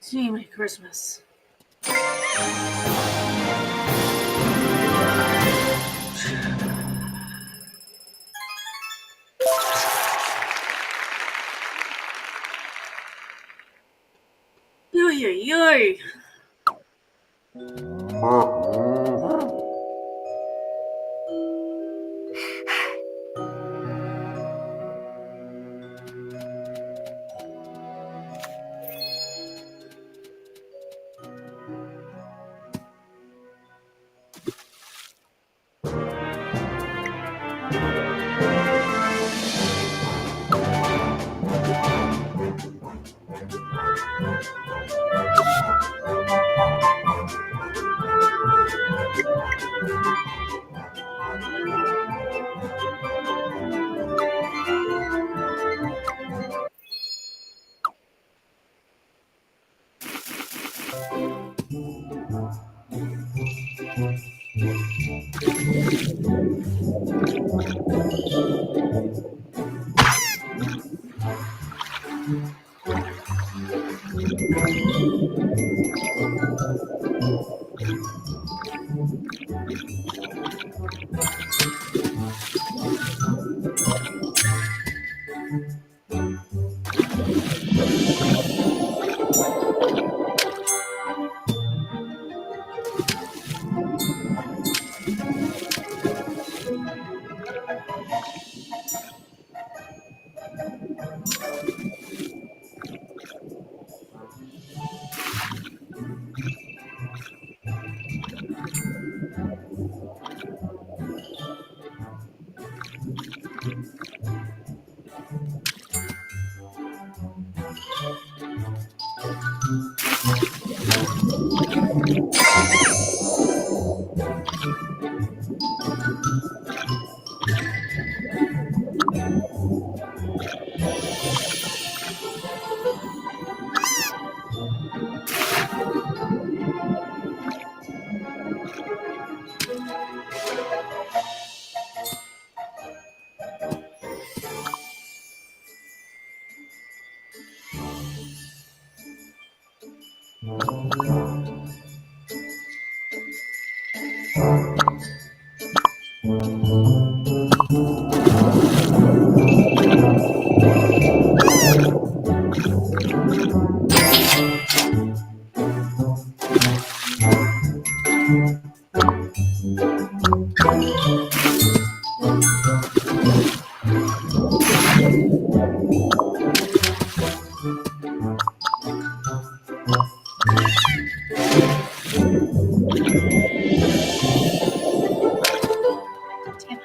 S2: See my Christmas. Yoy, yoy, yoy. Damn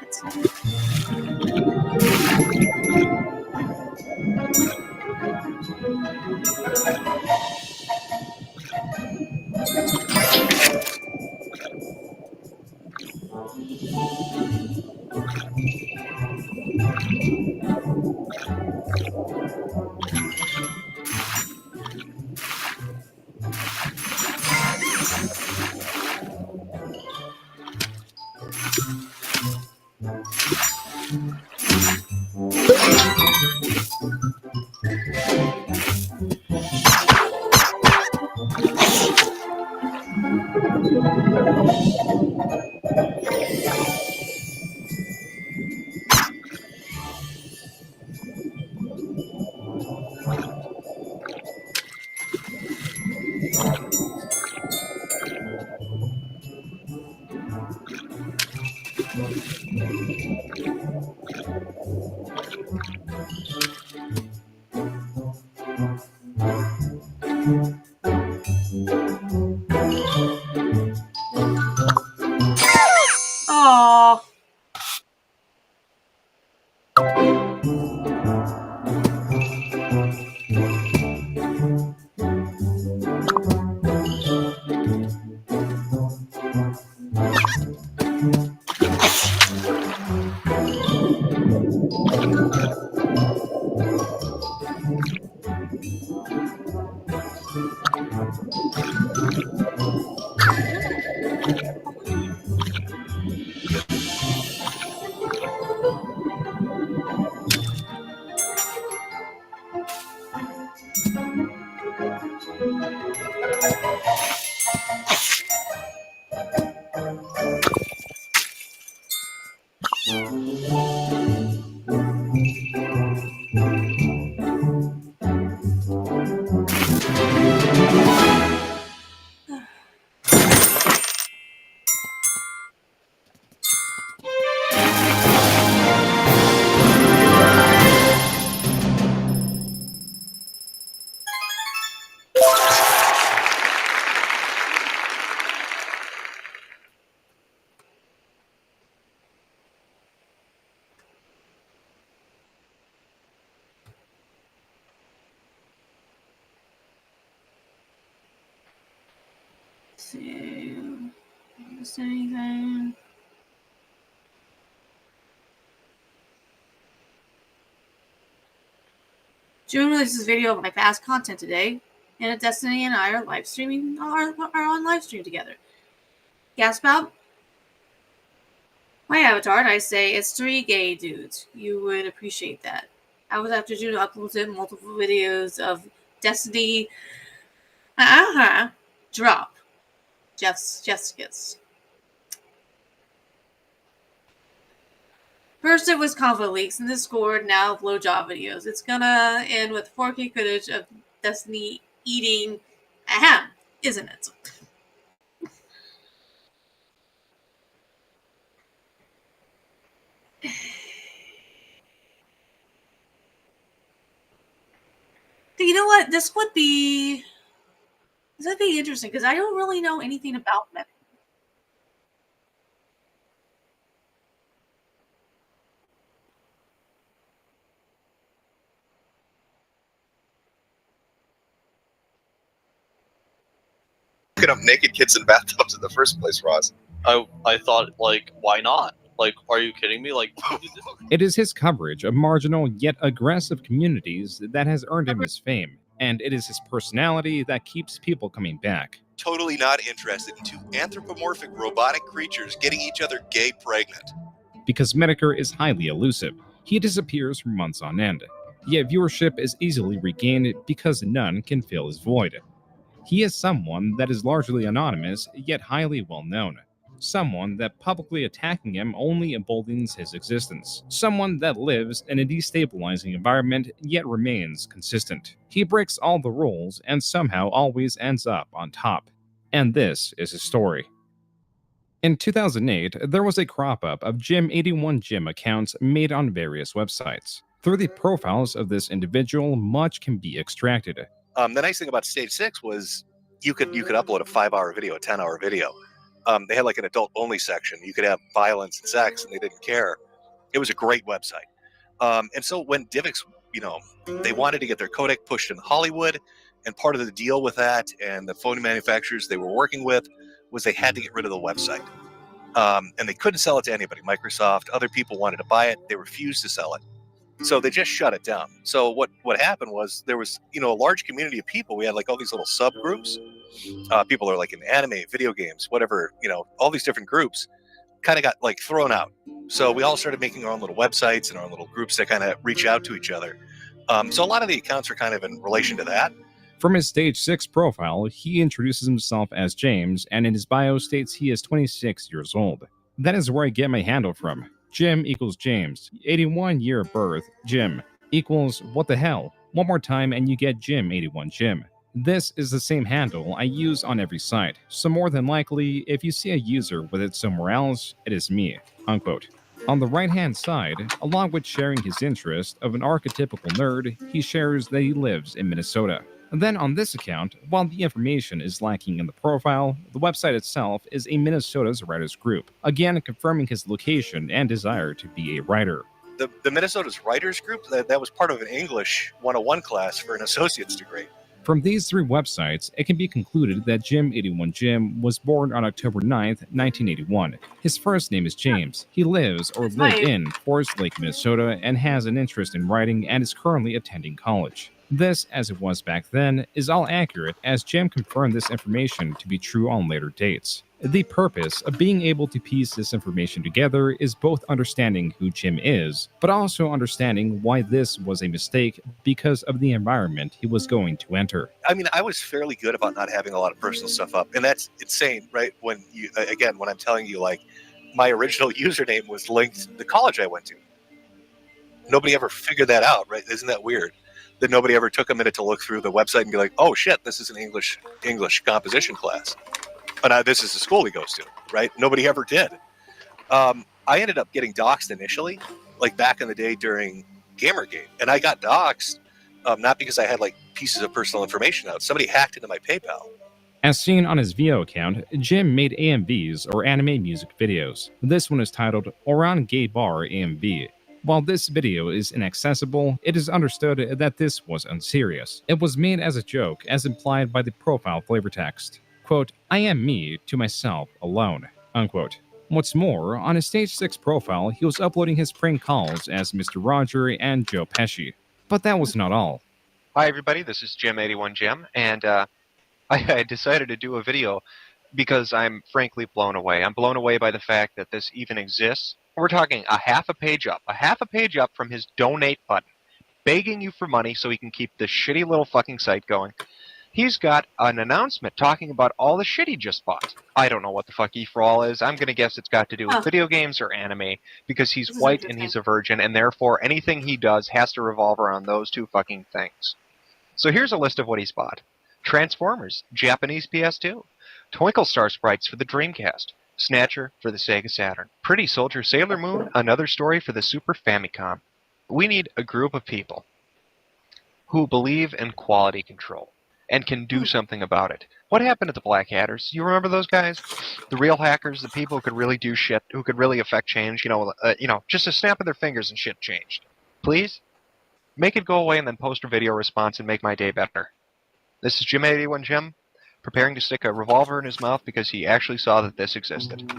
S2: it. Oh. See. Is anything? June releases a video of my past content today, and Destiny and I are live streaming. Are on live stream together. Gasp out. My avatar, and I say it's 3 gay dudes. You would appreciate that. I was after June uploaded multiple videos of Destiny Drop. Jessica's. First it was Convo leaks in Discord, now blowjob videos. It's gonna end with 4K footage of Destiny eating a ham, isn't it? You know what? This would be interesting because I don't really know anything about Meta.
S3: Looking up naked kids in bathtubs in the first place, Ross.
S4: I thought, like, why not? Like, are you kidding me? Like,
S5: It is his coverage of marginal yet aggressive communities that has earned him his fame, and it is his personality that keeps people coming back.
S3: Totally not interested in two anthropomorphic robotic creatures getting each other gay pregnant.
S5: Because Medicare is highly elusive, he disappears for months on end, yet viewership is easily regained because none can fill his void. He is someone that is largely anonymous yet highly well known. Someone that publicly attacking him only emboldens his existence. Someone that lives in a destabilizing environment yet remains consistent. He breaks all the rules and somehow always ends up on top. And this is his story. In 2008, there was a crop-up of Jim81Jim accounts made on various websites. Through the profiles of this individual, much can be extracted.
S3: The nice thing about Stage 6 was you could upload a 5-hour video, a 10-hour video. They had like an adult-only section. You could have violence and sex, and they didn't care. It was a great website. And so when DivX, they wanted to get their codec pushed in Hollywood, and part of the deal with that and the phone manufacturers they were working with was they had to get rid of the website. And they couldn't sell it to anybody. Microsoft, other people wanted to buy it. They refused to sell it. So they just shut it down. So what happened was there was, a large community of people. We had like all these little subgroups. People are like in anime, video games, whatever, all these different groups kind of got like thrown out. So we all started making our own little websites and our own little groups that kind of reach out to each other. So a lot of the accounts are kind of in relation to that.
S5: From his Stage 6 profile, he introduces himself as James, and in his bio states he is 26 years old. That is where I get my handle from. Jim equals James. 81 year of birth, Jim, equals what the hell? One more time and you get Jim81Jim. This is the same handle I use on every site, so more than likely, if you see a user with it somewhere else, it is me, unquote. On the right-hand side, along with sharing his interest of an archetypical nerd, he shares that he lives in Minnesota. Then on this account, while the information is lacking in the profile, the website itself is a Minnesota's writers group, again confirming his location and desire to be a writer.
S3: The Minnesota's writers group, that was part of an English 101 class for an associate's degree.
S5: From these three websites, it can be concluded that Jim81Jim was born on October 9th, 1981. His first name is James. He lives or lived in Forest Lake, Minnesota, and has an interest in writing and is currently attending college. This, as it was back then, is all accurate as Jim confirmed this information to be true on later dates. The purpose of being able to piece this information together is both understanding who Jim is, but also understanding why this was a mistake because of the environment he was going to enter.
S3: I mean, I was fairly good about not having a lot of personal stuff up, and that's insane, right? When I'm telling you, like, my original username was linked to the college I went to. Nobody ever figured that out, right? Isn't that weird? That nobody ever took a minute to look through the website and be like, oh shit, this is an English composition class. But this is the school he goes to, right? Nobody ever did. I ended up getting doxxed initially, like back in the day during Gamergate. And I got doxxed not because I had like pieces of personal information out. Somebody hacked into my PayPal.
S5: As seen on his VO account, Jim made AMVs, or anime music videos. This one is titled Oran Gay Bar AMV. While this video is inaccessible, it is understood that this was unserious. It was made as a joke, as implied by the profile flavor text. Quote, I am me to myself alone, unquote. What's more, on his Stage 6 profile, he was uploading his prank calls as Mr. Roger and Joe Pesci. But that was not all.
S6: Hi everybody, this is Jim81Jim, and I decided to do a video because I'm frankly blown away. I'm blown away by the fact that this even exists. We're talking a half a page up from his donate button, begging you for money so he can keep this shitty little fucking site going. he's got an announcement talking about all the shit he just bought. I don't know what the fuck E4All is. I'm going to guess it's got to do with
S2: Huh.
S6: video games or anime, because he's
S2: This is
S6: white and
S2: interesting.
S6: he's a virgin, and therefore anything he does has to revolve around those two fucking things. So here's a list of what he's bought. Transformers, Japanese PS2. Twinkle Star sprites for the Dreamcast. Snatcher for the Sega Saturn. Pretty Soldier Sailor Moon, another story for the Super Famicom. We need a group of people who believe in quality control and can do something about it. What happened to the Black Hatters? You remember those guys? The real hackers, the people who could really do shit, who could really affect change, just a snap of their fingers and shit changed. Please? Make it go away and then post a video response and make my day better. This is Jim81 Jim, preparing to stick a revolver in his mouth because he actually saw that this existed.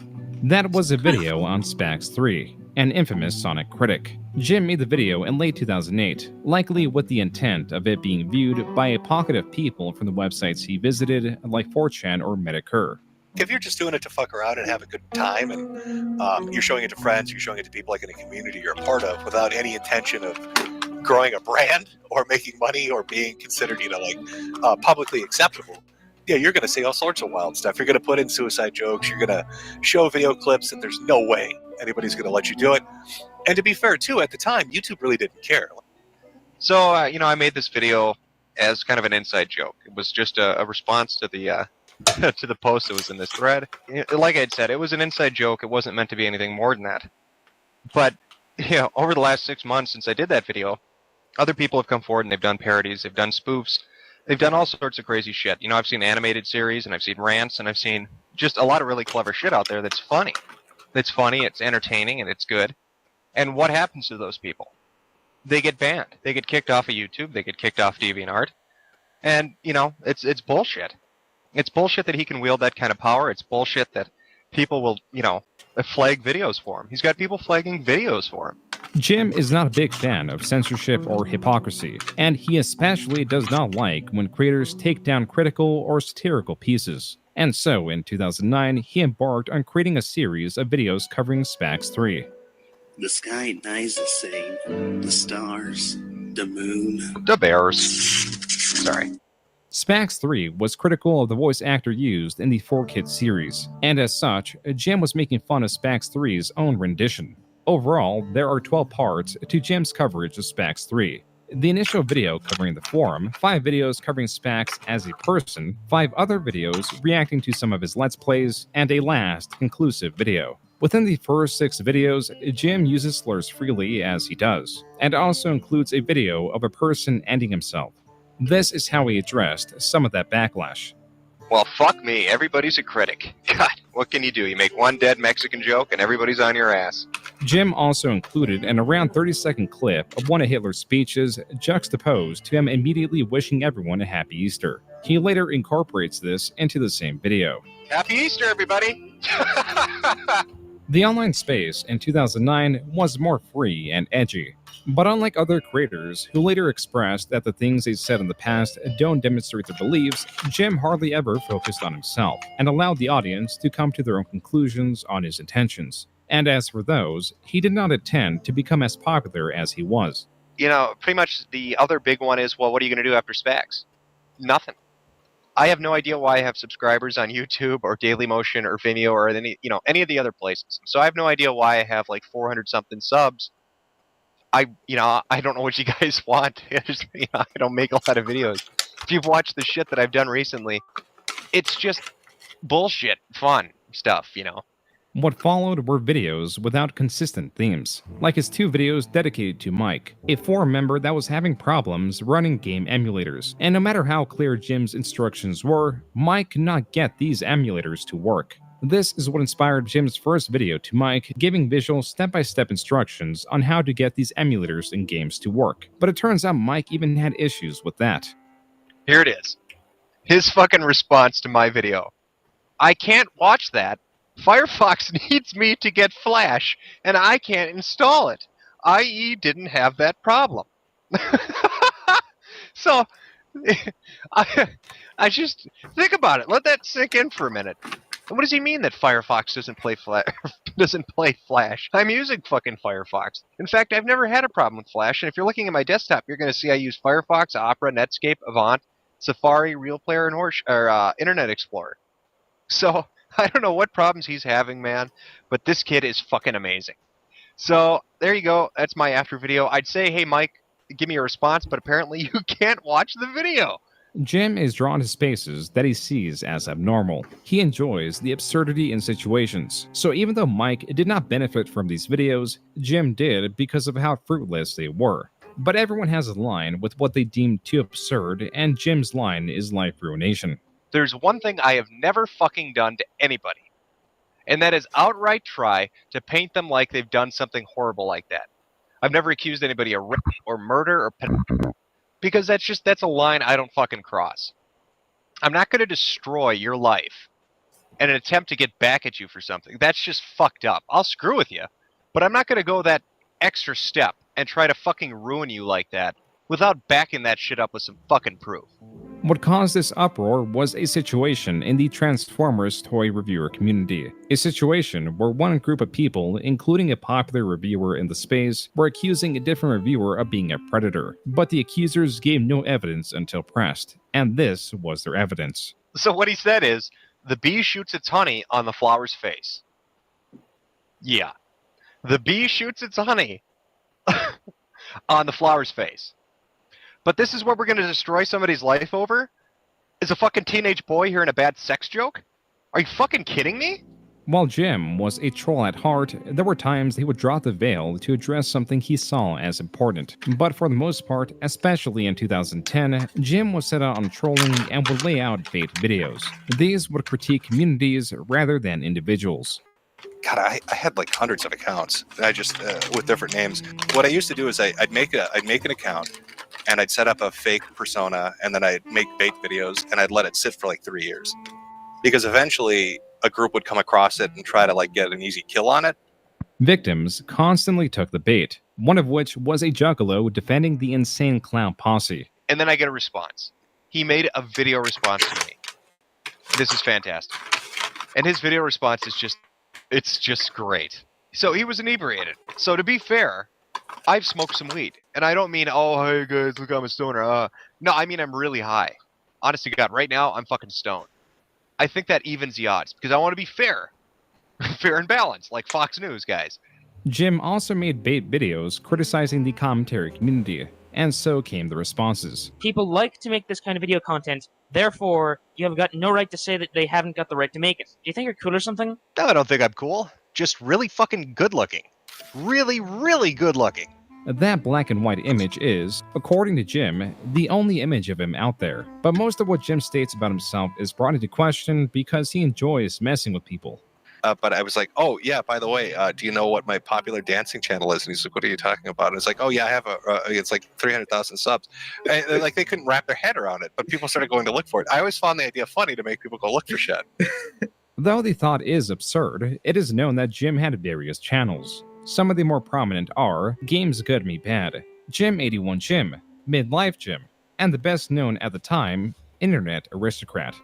S5: That was a video on Spax 3, an infamous Sonic critic. Jim made the video in late 2008, likely with the intent of it being viewed by a pocket of people from the websites he visited, like 4chan or Metacur.
S3: If you're just doing it to fuck around and have a good time, and you're showing it to friends, you're showing it to people like in a community you're a part of, without any intention of growing a brand or making money or being considered, publicly acceptable, yeah, you're going to say all sorts of wild stuff. You're going to put in suicide jokes. You're going to show video clips that there's no way anybody's going to let you do it. And to be fair, too, at the time, YouTube really didn't care.
S6: So, I made this video as kind of an inside joke. It was just a response to the to the post that was in this thread. Like I'd said, it was an inside joke. It wasn't meant to be anything more than that. But, over the last 6 months since I did that video, other people have come forward and they've done parodies, they've done spoofs, they've done all sorts of crazy shit. I've seen animated series, and I've seen rants, and I've seen just a lot of really clever shit out there that's funny. It's entertaining, and it's good. And what happens to those people? They get banned. They get kicked off of YouTube. They get kicked off DeviantArt. And, it's bullshit. It's bullshit that he can wield that kind of power. It's bullshit that people will, flag videos for him. He's got people flagging videos for him.
S5: Jim is not a big fan of censorship or hypocrisy, and he especially does not like when creators take down critical or satirical pieces. And so, in 2009, he embarked on creating a series of videos covering Spax 3.
S7: The sky at night is the same. The stars, the moon.
S6: The Bears. Sorry.
S5: Spax 3 was critical of the voice actor used in the 4Kids series, and as such, Jim was making fun of Spax 3's own rendition. Overall, there are 12 parts to Jim's coverage of Spax 3. The initial video covering the forum, 5 videos covering Spax as a person, 5 other videos reacting to some of his Let's Plays, and a last, conclusive video. Within the first 6 videos, Jim uses slurs freely as he does, and also includes a video of a person ending himself. This is how he addressed some of that backlash.
S6: Well, fuck me. Everybody's a critic. God, what can you do? You make one dead Mexican joke and everybody's on your ass.
S5: Jim also included an around 30-second clip of one of Hitler's speeches juxtaposed to him immediately wishing everyone a happy Easter. He later incorporates this into the same video.
S6: Happy Easter, everybody!
S5: The online space in 2009 was more free and edgy. But unlike other creators who later expressed that the things they said in the past don't demonstrate their beliefs, Jim hardly ever focused on himself and allowed the audience to come to their own conclusions on his intentions. And as for those, he did not intend to become as popular as he was.
S6: Pretty much the other big one is, well, what are you going to do after Spax? Nothing. I have no idea why I have subscribers on YouTube or Dailymotion or Vimeo or any of the other places. So I have no idea why I have like 400 something subs. I don't know what you guys want. I don't make a lot of videos. If you've watched the shit that I've done recently, it's just bullshit, fun stuff,
S5: What followed were videos without consistent themes, like his 2 videos dedicated to Mike, a forum member that was having problems running game emulators. And no matter how clear Jim's instructions were, Mike could not get these emulators to work. This is what inspired Jim's first video to Mike, giving visual step-by-step instructions on how to get these emulators in games to work. But it turns out Mike even had issues with that.
S6: Here it is. His fucking response to my video. I can't watch that. Firefox needs me to get Flash, and I can't install it. IE didn't have that problem. So, I just think about it. Let that sink in for a minute. What does he mean that Firefox doesn't play Flash? I'm using fucking Firefox. In fact, I've never had a problem with Flash, and if you're looking at my desktop, you're going to see I use Firefox, Opera, Netscape, Avant, Safari, Real Player, and Internet Explorer. So I don't know what problems he's having, man, but this kid is fucking amazing. So there you go. That's my after video. I'd say, hey, Mike, give me a response, but apparently you can't watch the video.
S5: Jim is drawn to spaces that he sees as abnormal. He enjoys the absurdity in situations. So even though Mike did not benefit from these videos, Jim did because of how fruitless they were. But everyone has a line with what they deem too absurd, and Jim's line is life ruination.
S6: There's one thing I have never fucking done to anybody, and that is outright try to paint them like they've done something horrible like that. I've never accused anybody of rape or murder or because that's a line I don't fucking cross. I'm not going to destroy your life in an attempt to get back at you for something. That's just fucked up. I'll screw with you, but I'm not going to go that extra step and try to fucking ruin you like that without backing that shit up with some fucking proof.
S5: What caused this uproar was a situation in the Transformers toy reviewer community. A situation where one group of people, including a popular reviewer in the space, were accusing a different reviewer of being a predator. But the accusers gave no evidence until pressed, and this was their evidence.
S6: So what he said is, the bee shoots its honey on the flower's face. Yeah. The bee shoots its honey on the flower's face. But this is what we're going to destroy somebody's life over? Is a fucking teenage boy hearing a bad sex joke? Are you fucking kidding me?
S5: While Jim was a troll at heart, there were times he would drop the veil to address something he saw as important. But for the most part, especially in 2010, Jim was set out on trolling and would lay out bait videos. These would critique communities rather than individuals.
S3: God, I had like hundreds of accounts. I just with different names. What I used to do is I'd make an account, and I'd set up a fake persona, and then I'd make bait videos, and I'd let it sit for like 3 years, because eventually a group would come across it and try to like get an easy kill on it.
S5: Victims constantly took the bait, one of which was a juggalo defending the Insane Clown Posse.
S6: And then I get a response. He made a video response to me. This is fantastic. And his video response is it's just great. So he was inebriated. So to be fair, I've smoked some weed. And I don't mean, oh, hey guys, look, I'm a stoner. No, I mean I'm really high. Honest to God, right now, I'm fucking stoned. I think that evens the odds, because I want to be fair. Fair and balanced, like Fox News, guys.
S5: Jim also made bait videos criticizing the commentary community, and so came the responses.
S8: People like to make this kind of video content, therefore, you have got no right to say that they haven't got the right to make it. Do you think you're cool or something?
S6: No, I don't think I'm cool. Just really fucking good looking. Really, really good looking.
S5: That black and white image is, according to Jim, the only image of him out there. But most of what Jim states about himself is brought into question because he enjoys messing with people.
S3: But I was like, oh yeah, by the way, do you know what my popular dancing channel is? And he's like, what are you talking about? And it's like, oh yeah, I have it's like 300,000 subs. And like they couldn't wrap their head around it, but people started going to look for it. I always found the idea funny to make people go look for shit.
S5: Though the thought is absurd, it is known that Jim had various channels. Some of the more prominent are Games Good Me Bad, Jim81 Jim, Midlife Jim, and the best known at the time, Internet Aristocrat.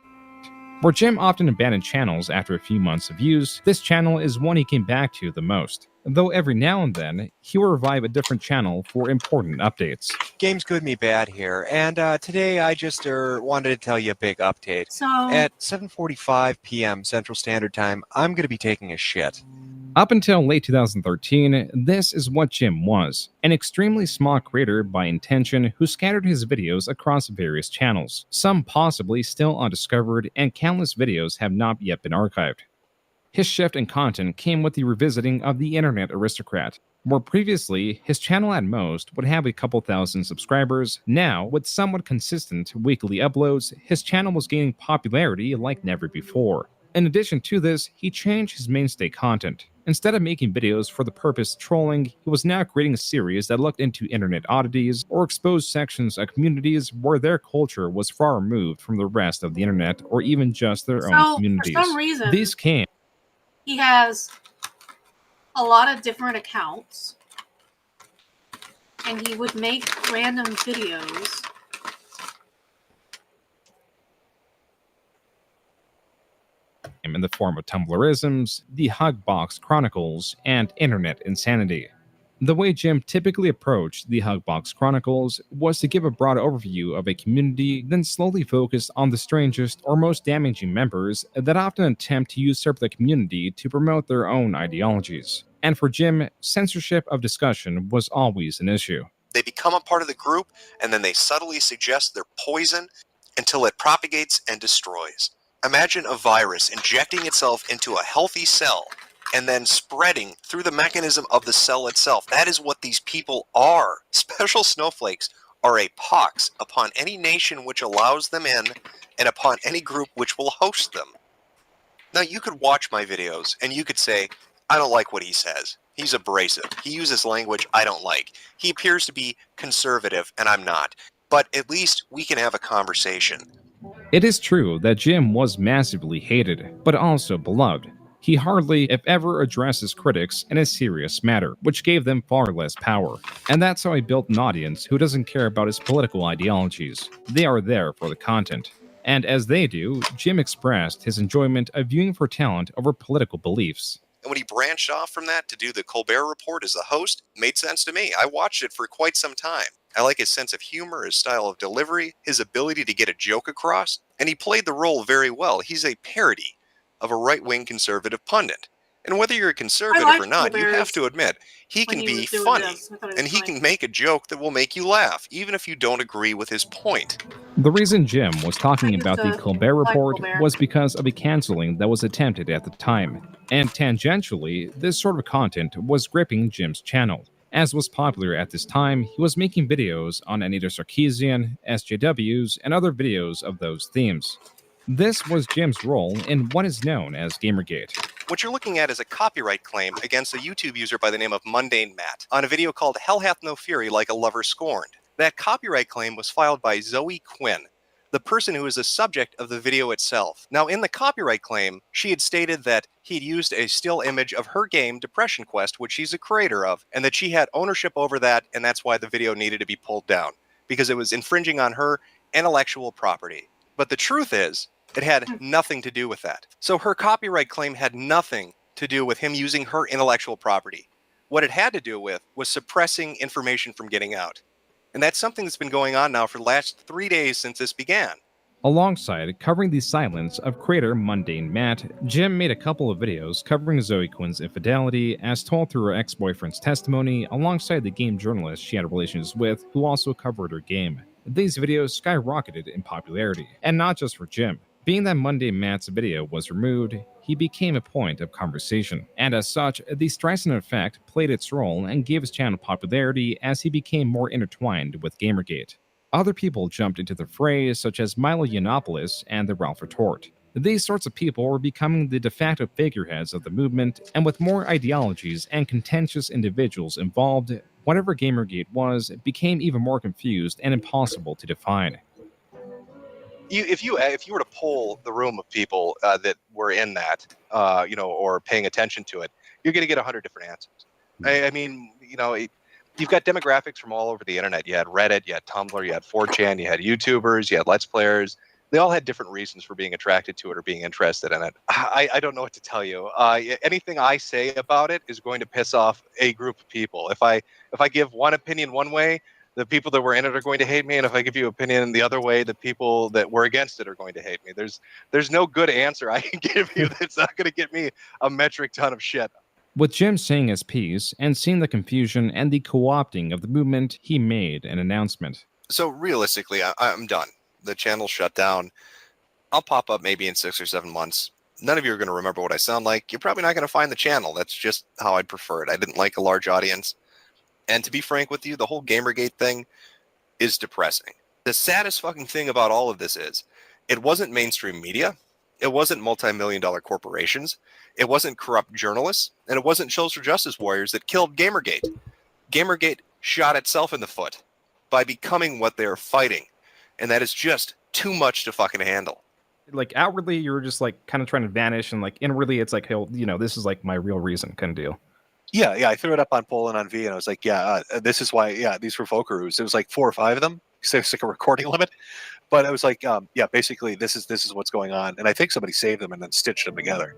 S5: Where Jim often abandoned channels after a few months of use, this channel is one he came back to the most. Though every now and then, he will revive a different channel for important updates.
S9: Games Good Me Bad here, and today I just wanted to tell you a big update.
S2: So
S9: At 7:45 p.m. Central Standard Time, I'm going to be taking a shit.
S5: Up until late 2013, this is what Jim was, an extremely small creator by intention who scattered his videos across various channels, some possibly still undiscovered, and countless videos have not yet been archived. His shift in content came with the revisiting of the Internet Aristocrat, where previously his channel at most would have a couple thousand subscribers. Now, with somewhat consistent weekly uploads, his channel was gaining popularity like never before. In addition to this, he changed his mainstay content. Instead of making videos for the purpose of trolling, he was now creating a series that looked into internet oddities or exposed sections of communities where their culture was far removed from the rest of the internet or even just their own communities.
S2: for some reason,
S5: These came
S2: he has a lot of different accounts, and he would make random videos.
S5: in the form of Tumblrisms, the Hugbox Chronicles, and Internet Insanity. The way Jim typically approached the Hugbox Chronicles was to give a broad overview of a community, then slowly focus on the strangest or most damaging members that often attempt to usurp the community to promote their own ideologies. And for Jim, censorship of discussion was always an issue.
S9: They become a part of the group, and then they subtly suggest their poison until it propagates and destroys. Imagine a virus injecting itself into a healthy cell and then spreading through the mechanism of the cell itself. That is what these people are. Special snowflakes are a pox upon any nation which allows them in and upon any group which will host them. Now, you could watch my videos and you could say, I don't like what he says. He's abrasive. He uses language I don't like. He appears to be conservative and I'm not. But at least we can have a conversation.
S5: It is true that Jim was massively hated, but also beloved. He hardly, if ever, addressed his critics in a serious matter, which gave them far less power. And that's how he built an audience who doesn't care about his political ideologies. They are there for the content. And as they do, Jim expressed his enjoyment of viewing for talent over political beliefs.
S9: And when he branched off from that to do the Colbert Report as the host, it made sense to me. I watched it for quite some time. I like his sense of humor, his style of delivery, his ability to get a joke across, and he played the role very well. He's a parody of a right-wing conservative pundit. And whether you're a conservative or not, you have to admit, he can be funny, and he can make a joke that will make you laugh, even if you don't agree with his point.
S5: The reason Jim was talking about the Colbert Report was because of a canceling that was attempted at the time. And tangentially, this sort of content was gripping Jim's channel. As was popular at this time, he was making videos on Anita Sarkeesian, SJWs, and other videos of those themes. This was Jim's role in what is known as Gamergate.
S9: What you're looking at is a copyright claim against a YouTube user by the name of Mundane Matt on a video called Hell Hath No Fury Like a Lover Scorned. That copyright claim was filed by Zoe Quinn, the person who is the subject of the video itself. Now, in the copyright claim, she had stated that he'd used a still image of her game, Depression Quest, which she's a creator of, and that she had ownership over that, and that's why the video needed to be pulled down, because it was infringing on her intellectual property. But the truth is, it had nothing to do with that. So her copyright claim had nothing to do with him using her intellectual property. What it had to do with was suppressing information from getting out. And that's something that's been going on now for the last 3 days since this began.
S5: Alongside covering the silence of creator Mundane Matt, Jim made a couple of videos covering Zoe Quinn's infidelity as told through her ex-boyfriend's testimony alongside the game journalist she had relations with who also covered her game. These videos skyrocketed in popularity, and not just for Jim. Being that Mundane Matt's video was removed, he became a point of conversation, and as such, the Streisand effect played its role and gave his channel popularity as he became more intertwined with Gamergate. Other people jumped into the fray, such as Milo Yiannopoulos and the Ralph Retort. These sorts of people were becoming the de facto figureheads of the movement, and with more ideologies and contentious individuals involved, whatever Gamergate was became even more confused and impossible to define.
S9: If you were to poll the room of people that were in that, or paying attention to it, you're going to get 100 different answers. I mean, you've got demographics from all over the internet. You had Reddit, you had Tumblr, you had 4chan, you had YouTubers, you had Let's Players. They all had different reasons for being attracted to it or being interested in it. I don't know what to tell you. Anything I say about it is going to piss off a group of people. If I give one opinion one way, the people that were in it are going to hate me, and if I give you opinion the other way, the people that were against it are going to hate me. There's no good answer I can give you that's not going to get me a metric ton of shit.
S5: With Jim saying his piece and seeing the confusion and the co-opting of the movement, he made an announcement.
S9: So realistically, I'm done. The channel's shut down. I'll pop up maybe in 6 or 7 months. None of you are going to remember what I sound like. You're probably not going to find the channel. That's just how I'd prefer it. I didn't like a large audience. And to be frank with you, the whole Gamergate thing is depressing. The saddest fucking thing about all of this is, it wasn't mainstream media, it wasn't multi-million-dollar corporations, it wasn't corrupt journalists, and it wasn't social justice warriors that killed Gamergate. Gamergate shot itself in the foot by becoming what they're fighting, and that is just too much to fucking handle.
S10: Like, outwardly, you were just, like, kind of trying to vanish, and, like, inwardly, it's like, hey, this is, like, my real reason kind of deal.
S3: Yeah, I threw it up on Poll and on V, and I was like, this is why, these were Volcaroos. It was like 4 or 5 of them, so it's like a recording limit. But I was like, basically, this is what's going on. And I think somebody saved them and then stitched them together.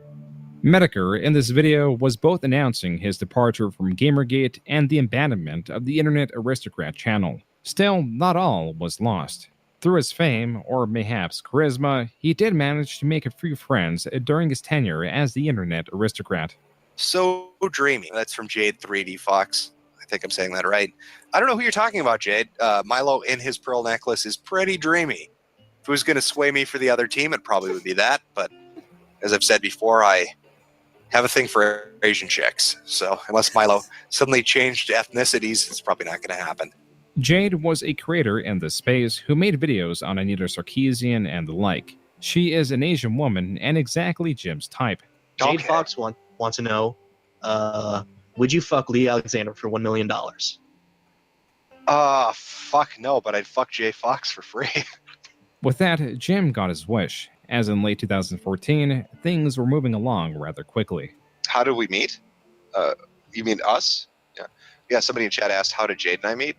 S5: Medicare in this video was both announcing his departure from Gamergate and the abandonment of the Internet Aristocrat channel. Still, not all was lost. Through his fame, or mayhaps charisma, he did manage to make a few friends during his tenure as the Internet Aristocrat.
S9: So dreamy. That's from Jade 3D Fox. I think I'm saying that right. I don't know who you're talking about, Jade. Milo in his pearl necklace is pretty dreamy. If it was going to sway me for the other team, it probably would be that. But as I've said before, I have a thing for Asian chicks. So unless Milo suddenly changed ethnicities, it's probably not going to happen.
S5: Jade was a creator in this space who made videos on Anita Sarkeesian and the like. She is an Asian woman and exactly Jim's type.
S11: Jade Fox wants to know, would you fuck Lee Alexander for $1 million?
S9: Fuck no, but I'd fuck Jay Fox for free.
S5: With that, Jim got his wish, as in late 2014, things were moving along rather quickly.
S9: How did we meet? You mean us? Yeah. Yeah, somebody in chat asked, how did Jade and I meet?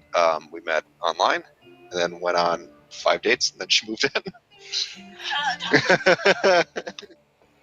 S9: We met online, and then went on 5 dates, and then she moved in.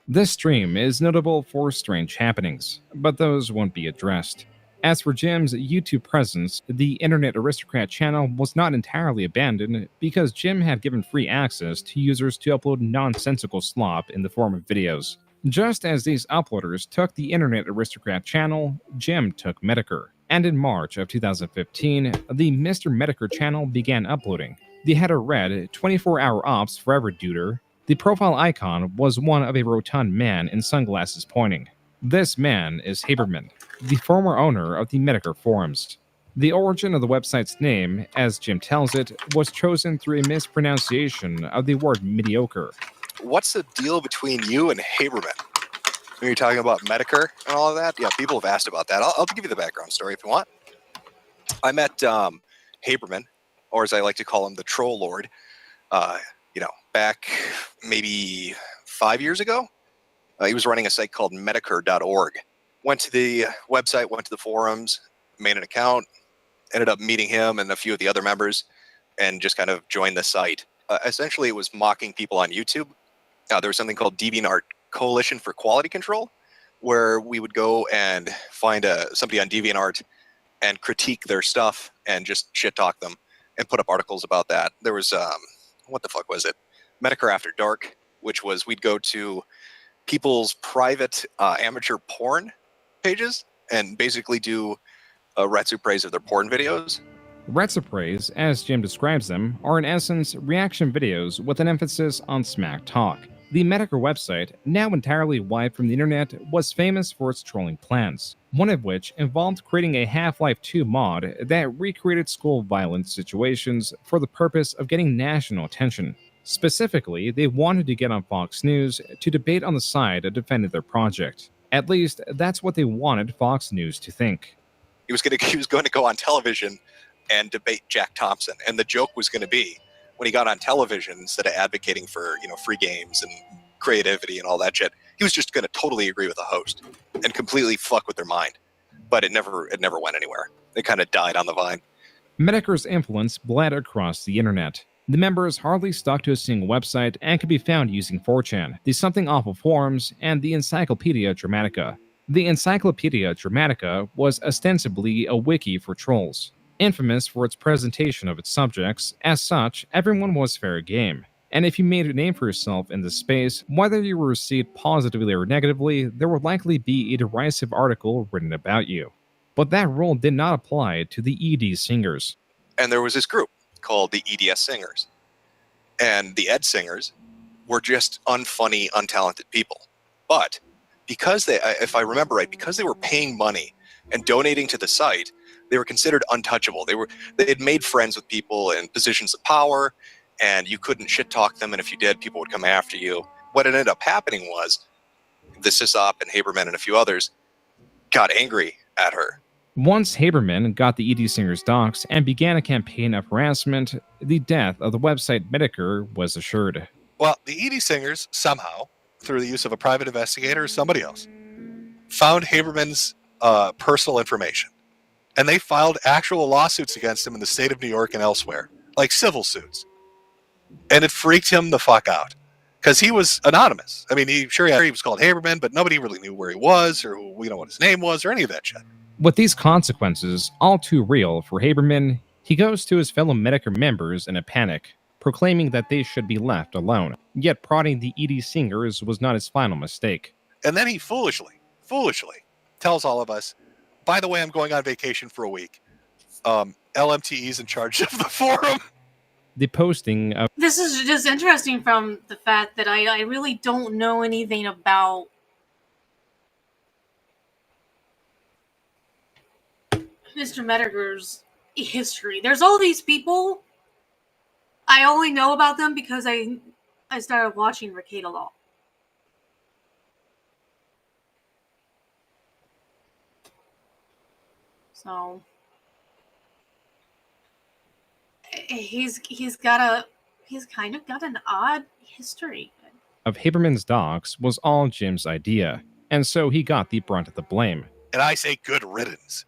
S5: This stream is notable for strange happenings, but those won't be addressed. As for Jim's YouTube presence, the Internet Aristocrat channel was not entirely abandoned because Jim had given free access to users to upload nonsensical slop in the form of videos. Just as these uploaders took the Internet Aristocrat channel, Jim took Medicare. And in March of 2015, the Mr. Medicare channel began uploading. The header read 24-hour ops forever, duder. The profile icon was one of a rotund man in sunglasses pointing. This man is Haberman, the former owner of the Medicare forums. The origin of the website's name, as Jim tells it, was chosen through a mispronunciation of the word mediocre.
S9: What's the deal between you and Haberman? When you're talking about Medicare and all of that? Yeah, people have asked about that. I'll give you the background story if you want. I met Haberman, or as I like to call him, the Troll Lord, back maybe 5 years ago. He was running a site called Medicare.org. Went to the website, went to the forums, made an account, ended up meeting him and a few of the other members, and just kind of joined the site. Essentially, it was mocking people on YouTube. There was something called DeviantArt Coalition for Quality Control, where we would go and find somebody on DeviantArt and critique their stuff and just shit talk them and put up articles about that. There was, what the fuck was it? Medicare After Dark, which was we'd go to people's private amateur porn pages and basically do a retsu praise of their porn videos.
S5: Retsu praise, as Jim describes them, are in essence reaction videos with an emphasis on smack talk. The Medicare website, now entirely wiped from the internet, was famous for its trolling plans, one of which involved creating a Half-Life 2 mod that recreated school violence situations for the purpose of getting national attention. Specifically, they wanted to get on Fox News to debate on the side that defended their project. At least, that's what they wanted Fox News to think.
S9: He was going to go on television and debate Jack Thompson, and the joke was going to be, when he got on television, instead of advocating for free games and creativity and all that shit, he was just going to totally agree with the host and completely fuck with their mind. But it never went anywhere. It kind of died on the vine.
S5: Medicare's influence bled across the internet. The members hardly stuck to a single website and could be found using 4chan, the Something Awful forums, and the Encyclopedia Dramatica. The Encyclopedia Dramatica was ostensibly a wiki for trolls. Infamous for its presentation of its subjects, as such, everyone was fair game. And if you made a name for yourself in this space, whether you were received positively or negatively, there would likely be a derisive article written about you. But that rule did not apply to the ED singers.
S9: And there was this group called the EDS Singers. And the Ed Singers were just unfunny, untalented people. But because they, if I remember right, because they were paying money and donating to the site, they were considered untouchable. They had made friends with people in positions of power, and you couldn't shit talk them, and if you did, people would come after you. What ended up happening was the Sysop and Haberman and a few others got angry at her.
S5: Once Haberman got the ED Singers doxxed and began a campaign of harassment, the death of the website Medicare was assured.
S3: Well, the ED Singers, somehow, through the use of a private investigator or somebody else, found Haberman's personal information. And they filed actual lawsuits against him in the state of New York and elsewhere, like civil suits. And it freaked him the fuck out. because he was anonymous. I mean, he was called Haberman, but nobody really knew where he was or what his name was or any of that shit.
S5: With these consequences all too real for Haberman, he goes to his fellow Medicare members in a panic, proclaiming that they should be left alone. Yet prodding the ED singers was not his final mistake.
S3: And then he foolishly tells all of us, by the way, I'm going on vacation for a week. LMTE's in charge of the forum.
S5: The posting of
S2: This is just interesting from the fact that I really don't know anything about Mr. Medicare's history. There's all these people. I only know about them because I started watching Arcade a lot. So he's kind of got an odd history.
S5: of Haberman's docs was all Jim's idea, and so he got the brunt of the blame.
S3: And I say good riddance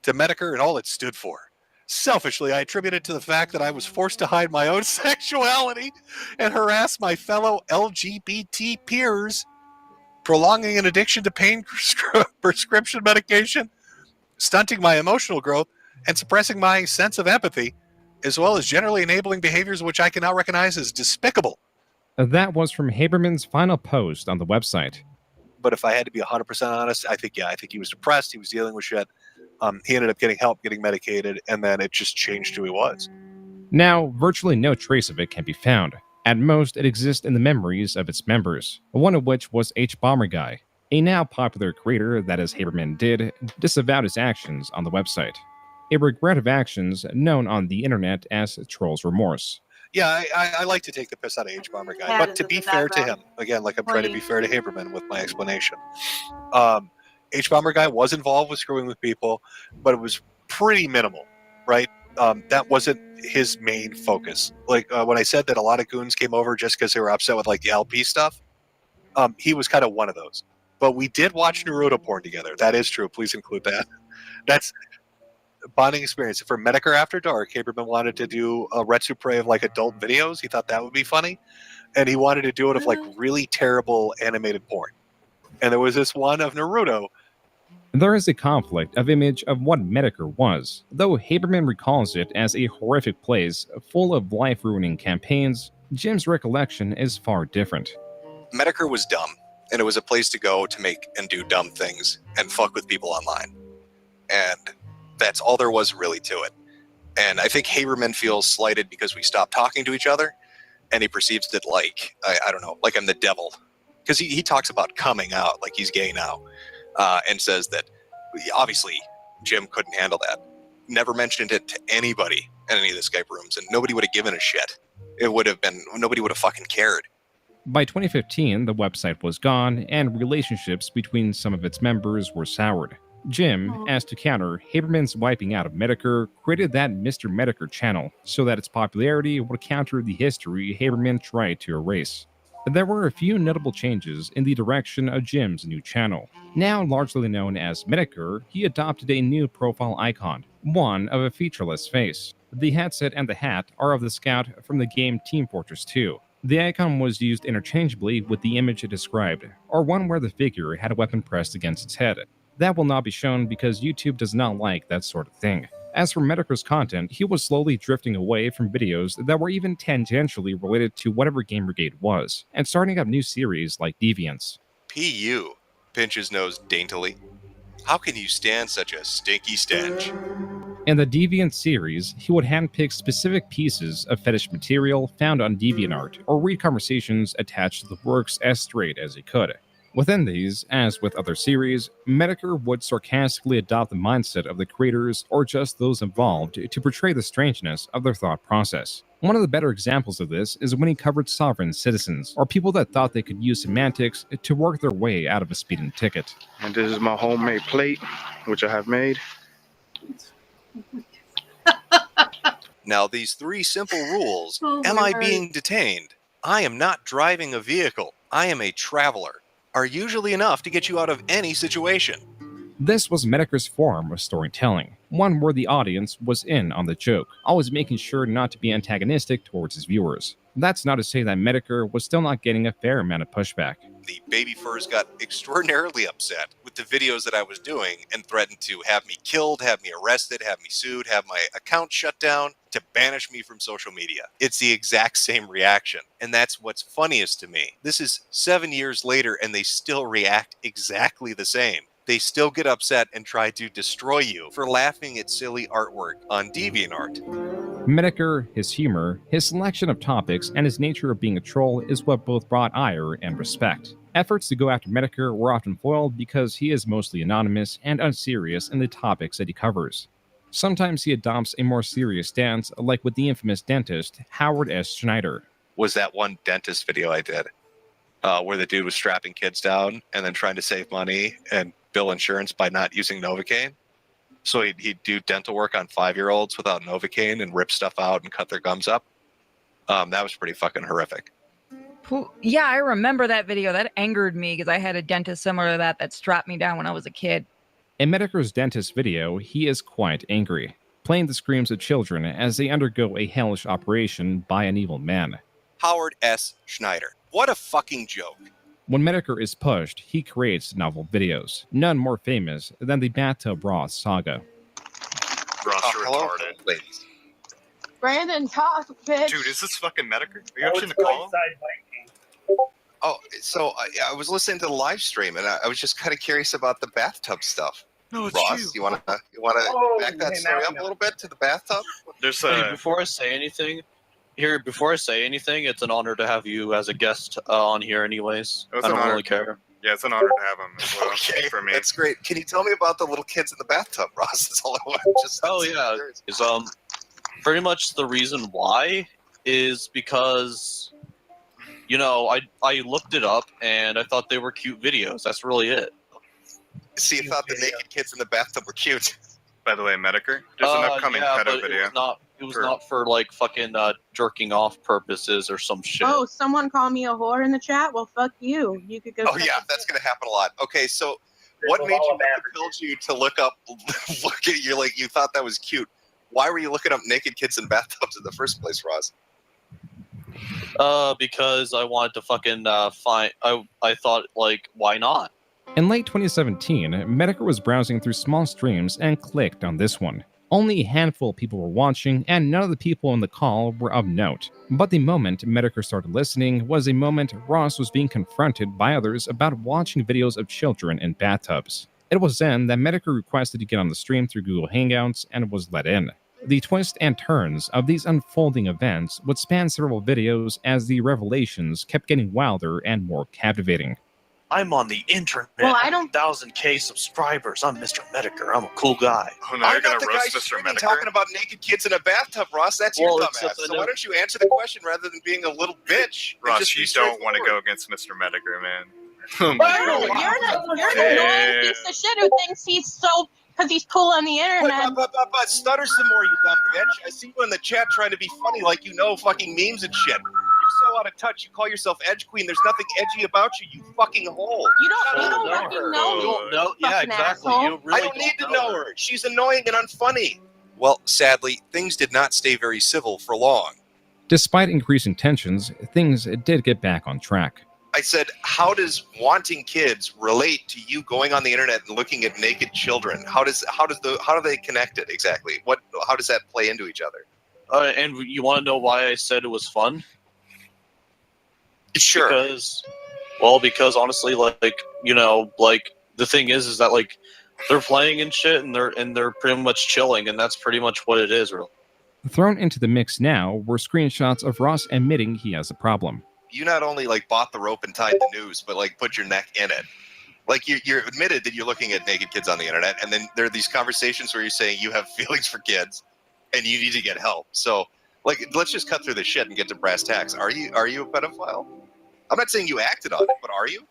S3: to Medicare and all it stood for. Selfishly, I attribute it to the fact that I was forced to hide my own sexuality and harass my fellow LGBT peers, prolonging an addiction to pain prescription medication, stunting my emotional growth, and suppressing my sense of empathy, as well as generally enabling behaviors which I can now recognize as despicable.
S5: That was from Haberman's final post on the website.
S3: But if I had to be 100% honest, I think he was depressed. He was dealing with shit. He ended up getting help, getting medicated, and then it just changed who he was.
S5: Now, virtually no trace of it can be found. At most, it exists in the memories of its members, one of which was H. Bomber Guy, a now popular creator that, as Haberman did, disavowed his actions on the website. A regret of actions known on the internet as Troll's Remorse.
S3: Yeah, I like to take the piss out of H. Bomber Guy, but to be fair to him, again, like I'm trying to be fair to Haberman with my explanation, H. Bomber Guy was involved with screwing with people, but it was pretty minimal, right? That wasn't his main focus. Like when I said that a lot of goons came over just because they were upset with like the LP stuff, he was kind of one of those. But we did watch Naruto porn together. That is true. Please include that. That's a bonding experience. For Medicare After Dark, Haberman wanted to do a Retsupre of like adult videos. He thought that would be funny. And he wanted to do it of like really terrible animated porn. And there was this one of Naruto.
S5: There is a conflict of image of what Medicare was, though Haberman recalls it as a horrific place full of life-ruining campaigns. Jim's recollection is far different.
S9: Medicare was dumb, and it was a place to go to make and do dumb things and fuck with people online. And that's all there was really to it. And I think Haberman feels slighted because we stopped talking to each other, and he perceives it like, I don't know, like I'm the devil. Because he talks about coming out, like he's gay now, and says that obviously Jim couldn't handle that. Never mentioned it to anybody in any of the Skype rooms, and nobody would have given a shit. Nobody would have fucking cared.
S5: By 2015, the website was gone, and relationships between some of its members were soured. Jim, as to counter Haberman's wiping out of Medicare, created that Mr. Medicare channel so that its popularity would counter the history Haberman tried to erase. There were a few notable changes in the direction of Jim's new channel. Now largely known as Medicare, he adopted a new profile icon, one of a featureless face. The headset and the hat are of the scout from the game Team Fortress 2. The icon was used interchangeably with the image it described, or one where the figure had a weapon pressed against its head. That will not be shown because YouTube does not like that sort of thing. As for Medicare's content, he was slowly drifting away from videos that were even tangentially related to whatever Gamergate was, and starting up new series like Deviants.
S9: P.U. pinches nose daintily. How can you stand such a stinky stench?
S5: In the Deviant series, he would handpick specific pieces of fetish material found on DeviantArt, or read conversations attached to the works as straight as he could. Within these, as with other series, Medicare would sarcastically adopt the mindset of the creators or just those involved to portray the strangeness of their thought process. One of the better examples of this is when he covered sovereign citizens, or people that thought they could use semantics to work their way out of a speeding ticket.
S12: And this is my homemade plate, which I have made.
S9: Now, these 3 simple rules. Am I being detained? I am not driving a vehicle. I am a traveler. Are usually enough to get you out of any situation.
S5: This was Medicare's form of storytelling, one where the audience was in on the joke, always making sure not to be antagonistic towards his viewers. That's not to say that Medicare was still not getting a fair amount of pushback.
S9: The baby furs got extraordinarily upset with the videos that I was doing and threatened to have me killed, have me arrested, have me sued, have my account shut down, to banish me from social media. It's the exact same reaction. And that's what's funniest to me. This is 7 years later and they still react exactly the same. They still get upset and try to destroy you for laughing at silly artwork on DeviantArt.
S5: Medicare, his humor, his selection of topics, and his nature of being a troll is what both brought ire and respect. Efforts to go after Medicare were often foiled because he is mostly anonymous and unserious in the topics that he covers. Sometimes he adopts a more serious stance, like with the infamous dentist Howard S. Schneider.
S3: Was that one dentist video I did where the dude was strapping kids down and then trying to save money and bill insurance by not using Novocaine? So he'd do dental work on 5-year-olds without Novocaine and rip stuff out and cut their gums up. That was pretty fucking horrific.
S13: Yeah, I remember that video. That angered me because I had a dentist similar to that strapped me down when I was a kid.
S5: In Medicare's dentist video, he is quite angry, playing the screams of children as they undergo a hellish operation by an evil man.
S9: Howard S. Schneider. What a fucking joke.
S5: When Medicare is pushed, he creates novel videos, none more famous than the Bathtub Ross saga.
S14: Ross, you're
S9: hello,
S14: retarded.
S9: ladies.
S15: Brandon, talk, bitch.
S14: Dude, is this fucking Medicare? Are you actually in the call?
S9: Oh, so I was listening to the live stream and I was just kind of curious about the bathtub stuff.
S14: No, it's
S9: Ross, you want to back that story up a little bit to the bathtub?
S14: There's
S4: Hey, before I say anything, it's an honor to have you as a guest on here anyways.
S14: It was
S4: I
S14: an
S4: don't
S14: honor.
S4: really care.
S14: Yeah, it's an honor to have him as well
S9: Okay,
S14: for me.
S9: that's great. Can you tell me about the little kids in the bathtub, Ross? That's all I want.
S4: Oh yeah, is pretty much the reason why is because, you know, I looked it up and I thought they were cute videos. That's really it.
S9: See, you thought the naked kids in the bathtub were cute.
S14: By the way, Medicare, there's an upcoming
S4: yeah,
S14: pedo
S4: but
S14: video.
S4: It was not for like fucking jerking off purposes or some shit.
S15: Oh, someone called me a whore in the chat? Well, fuck you. You could go.
S9: Oh yeah, that's gonna happen a lot. Okay, so what made you compelled you to look at you thought that was cute? Why were you looking up naked kids in bathtubs in the first place, Ross?
S4: Because I wanted to fucking find. I thought, like, why not?
S5: In late 2017, Medicare was browsing through small streams and clicked on this one. Only a handful of people were watching, and none of the people on the call were of note. But the moment Medicare started listening was a moment Ross was being confronted by others about watching videos of children in bathtubs. It was then that Medicare requested to get on the stream through Google Hangouts and was let in. The twists and turns of these unfolding events would span several videos as the revelations kept getting wilder and more captivating.
S4: I'm on the internet.
S15: Well, I don't-
S4: 1,000K subscribers. I'm Mr. Medicare. I'm a cool guy.
S14: Oh no,
S9: I'm
S14: you're gonna
S9: not the guy
S14: roast Mr.
S9: streaming
S14: Medicare?
S9: talking about naked kids in a bathtub, Ross. That's your
S4: Well,
S9: dumbass.
S4: except I
S9: So
S4: know-
S9: why don't you answer the question rather than being a little bitch? and
S14: Ross,
S9: just be
S14: you don't want to
S9: straightforward?
S14: go against Mr. Medicare, man. Oh my
S15: Brandon,
S14: God.
S15: you're an annoying piece of shit who thinks he's so because he's cool on the internet.
S9: But stutter some more, you dumb bitch. I see you in the chat trying to be funny like you know fucking memes and shit. You're so out of touch. You call yourself Edge Queen. There's nothing edgy about you, you fucking hole.
S15: You don't
S4: know
S15: fucking
S4: her.
S15: know
S4: You
S15: me.
S4: don't know. Yeah,
S15: fucking
S4: exactly.
S15: asshole.
S4: You really
S9: I don't need to know her. She's annoying and unfunny. Well, sadly, things did not stay very civil for long.
S5: Despite increasing tensions, things did get back on track.
S9: I said, how does wanting kids relate to you going on the internet and looking at naked children? How do they connect it exactly? How does that play into each other?
S4: And you want to know why I said it was fun?
S9: Sure.
S4: Because honestly, like, you know, like the thing is that like they're playing and shit, and they're pretty much chilling, and that's pretty much what it is, really.
S5: Thrown into the mix now were screenshots of Ross admitting he has a problem.
S9: You not only like bought the rope and tied the noose, but like put your neck in it. Like you're admitted that you're looking at naked kids on the internet, and then there are these conversations where you're saying you have feelings for kids, and you need to get help. So, like, let's just cut through the shit and get to brass tacks. Are you a pedophile? I'm not saying you acted on it, but are you?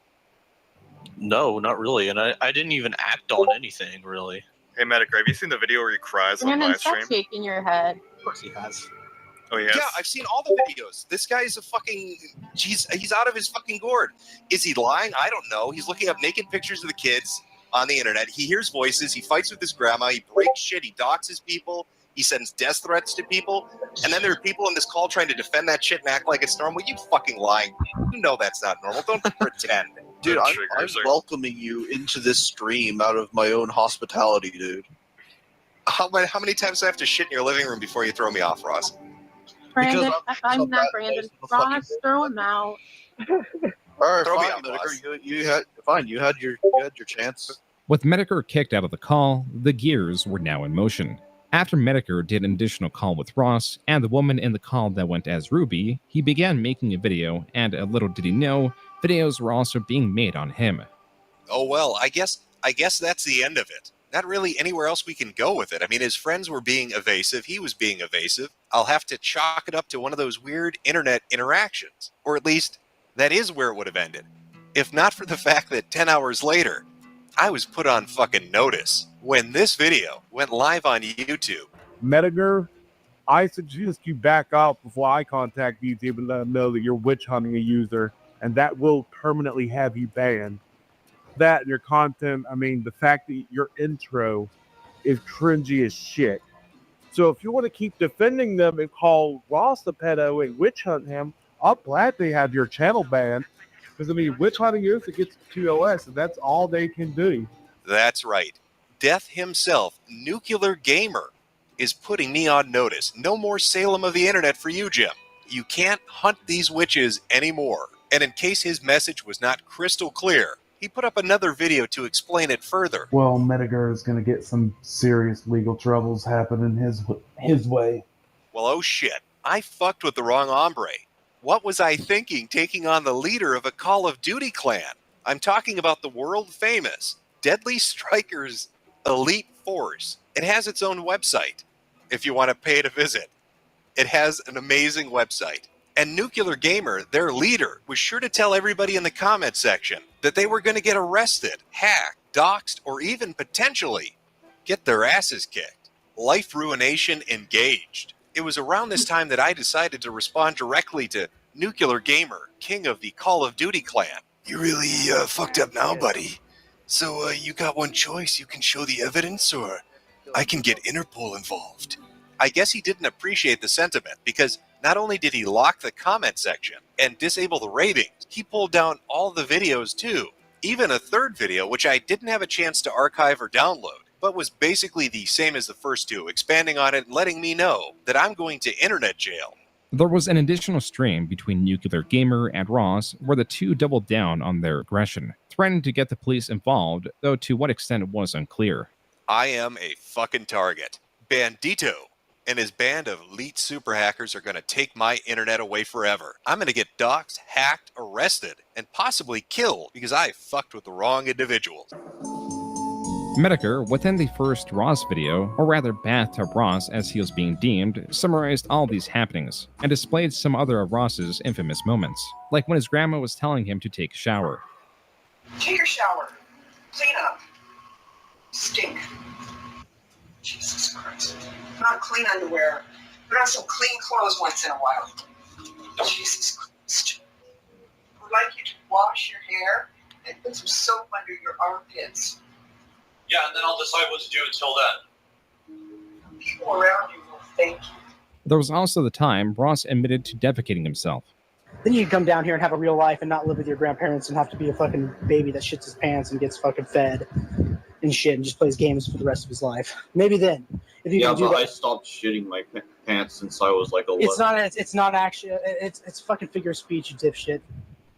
S4: No, not really, and I didn't even act on anything really.
S14: Hey, Medicare, have you seen the video where he cries on
S15: Brandon,
S14: live
S15: stop
S14: stream?
S15: shaking your head.
S4: Of course he has.
S14: Oh, yes?
S9: Yeah, I've seen all the videos. This guy is a fucking... He's out of his fucking gourd. Is he lying? I don't know. He's looking up naked pictures of the kids on the internet. He hears voices. He fights with his grandma. He breaks shit. He doxes people. He sends death threats to people, and then there are people in this call trying to defend that shit and act like it's normal. You fucking lying. You know that's not normal. Don't pretend.
S4: Dude, I'm welcoming you into this stream out of my own hospitality, dude.
S9: How many times do I have to shit in your living room before you throw me off, Ross?
S15: Brandon, I'm not Brandon. Ross, throw him out.
S4: All right,
S9: Throw me
S4: fine,
S9: out,
S4: Medicare.
S9: Ross.
S4: You had your chance.
S5: With Medicare kicked out of the call, the gears were now in motion. After Medicare did an additional call with Ross and the woman in the call that went as Ruby, he began making a video, and little did he know, videos were also being made on him.
S9: Oh well, I guess that's the end of it. Not really anywhere else we can go with it. I mean, his friends were being evasive. He was being evasive. I'll have to chalk it up to one of those weird internet interactions. Or at least, that is where it would have ended. If not for the fact that 10 hours later, I was put on fucking notice when this video went live on YouTube.
S16: Medicare, I suggest you back out before I contact YouTube and let them know that you're witch hunting a user, and that will permanently have you banned. That and your content, I mean, the fact that your intro is cringy as shit. So if you want to keep defending them and call Ross a pedo and witch hunt him, I'm glad they have your channel banned. Because, I mean, witch hunting is against QoS, and that's all they can do.
S9: That's right. Death himself, Nuclear Gamer, is putting me on notice. No more Salem of the internet for you, Jim. You can't hunt these witches anymore. And in case his message was not crystal clear, he put up another video to explain it further.
S17: Well, Medicare is going to get some serious legal troubles happening his way.
S9: Well, oh shit. I fucked with the wrong hombre. What was I thinking taking on the leader of a Call of Duty clan? I'm talking about the world-famous Deadly Strikers Elite Force. It has its own website, if you want to pay to visit. It has an amazing website. And Nuclear Gamer, their leader, was sure to tell everybody in the comment section that they were going to get arrested, hacked, doxxed, or even potentially get their asses kicked. Life ruination engaged. It was around this time that I decided to respond directly to Nuclear Gamer, king of the Call of Duty clan. You really fucked up now, buddy. So you got one choice. You can show the evidence, or I can get Interpol involved. I guess he didn't appreciate the sentiment, because not only did he lock the comment section and disable the ratings, he pulled down all the videos too. Even a third video, which I didn't have a chance to archive or download, but was basically the same as the first two, expanding on it and letting me know that I'm going to internet jail.
S5: There was an additional stream between Nuclear Gamer and Ross where the two doubled down on their aggression, threatening to get the police involved, though to what extent was unclear.
S9: I am a fucking target. Bandito and his band of elite super hackers are going to take my internet away forever. I'm going to get doxxed, hacked, arrested, and possibly killed because I fucked with the wrong individuals.
S5: Medicare, within the first Ross video, or rather Bathtub Ross as he was being deemed, summarized all these happenings, and displayed some other of Ross's infamous moments, like when his grandma was telling him to take a shower.
S18: Take your shower. Clean up. Stink. Jesus Christ. Put on clean underwear. Put on some clean clothes once in a while. Jesus Christ. I would like you to wash your hair and put some soap under your armpits.
S4: Yeah, and then I'll decide what to do until then.
S18: People around you will thank you.
S5: There was also the time Ross admitted to defecating himself.
S19: Then you can come down here and have a real life and not live with your grandparents and have to be a fucking baby that shits his pants and gets fucking fed and shit and just plays games for the rest of his life. Maybe then, if you can do that.
S20: I stopped shitting my pants since I was like 11.
S19: It's not actually. It's fucking figure of speech, you dipshit.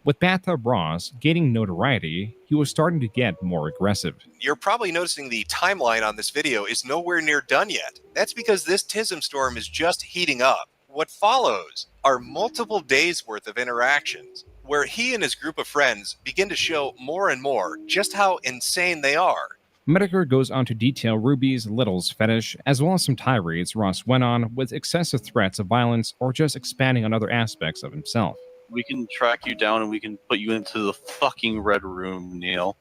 S5: With Bathtub Ross gaining notoriety, he was starting to get more aggressive.
S9: You're probably noticing the timeline on this video is nowhere near done yet. That's because this TISM storm is just heating up. What follows are multiple days worth of interactions where he and his group of friends begin to show more and more just how insane they are.
S5: Medicare goes on to detail Ruby's Littles fetish, as well as some tirades Ross went on with excessive threats of violence or just expanding on other aspects of himself.
S4: We can track you down and we can put you into the fucking red room, Neil.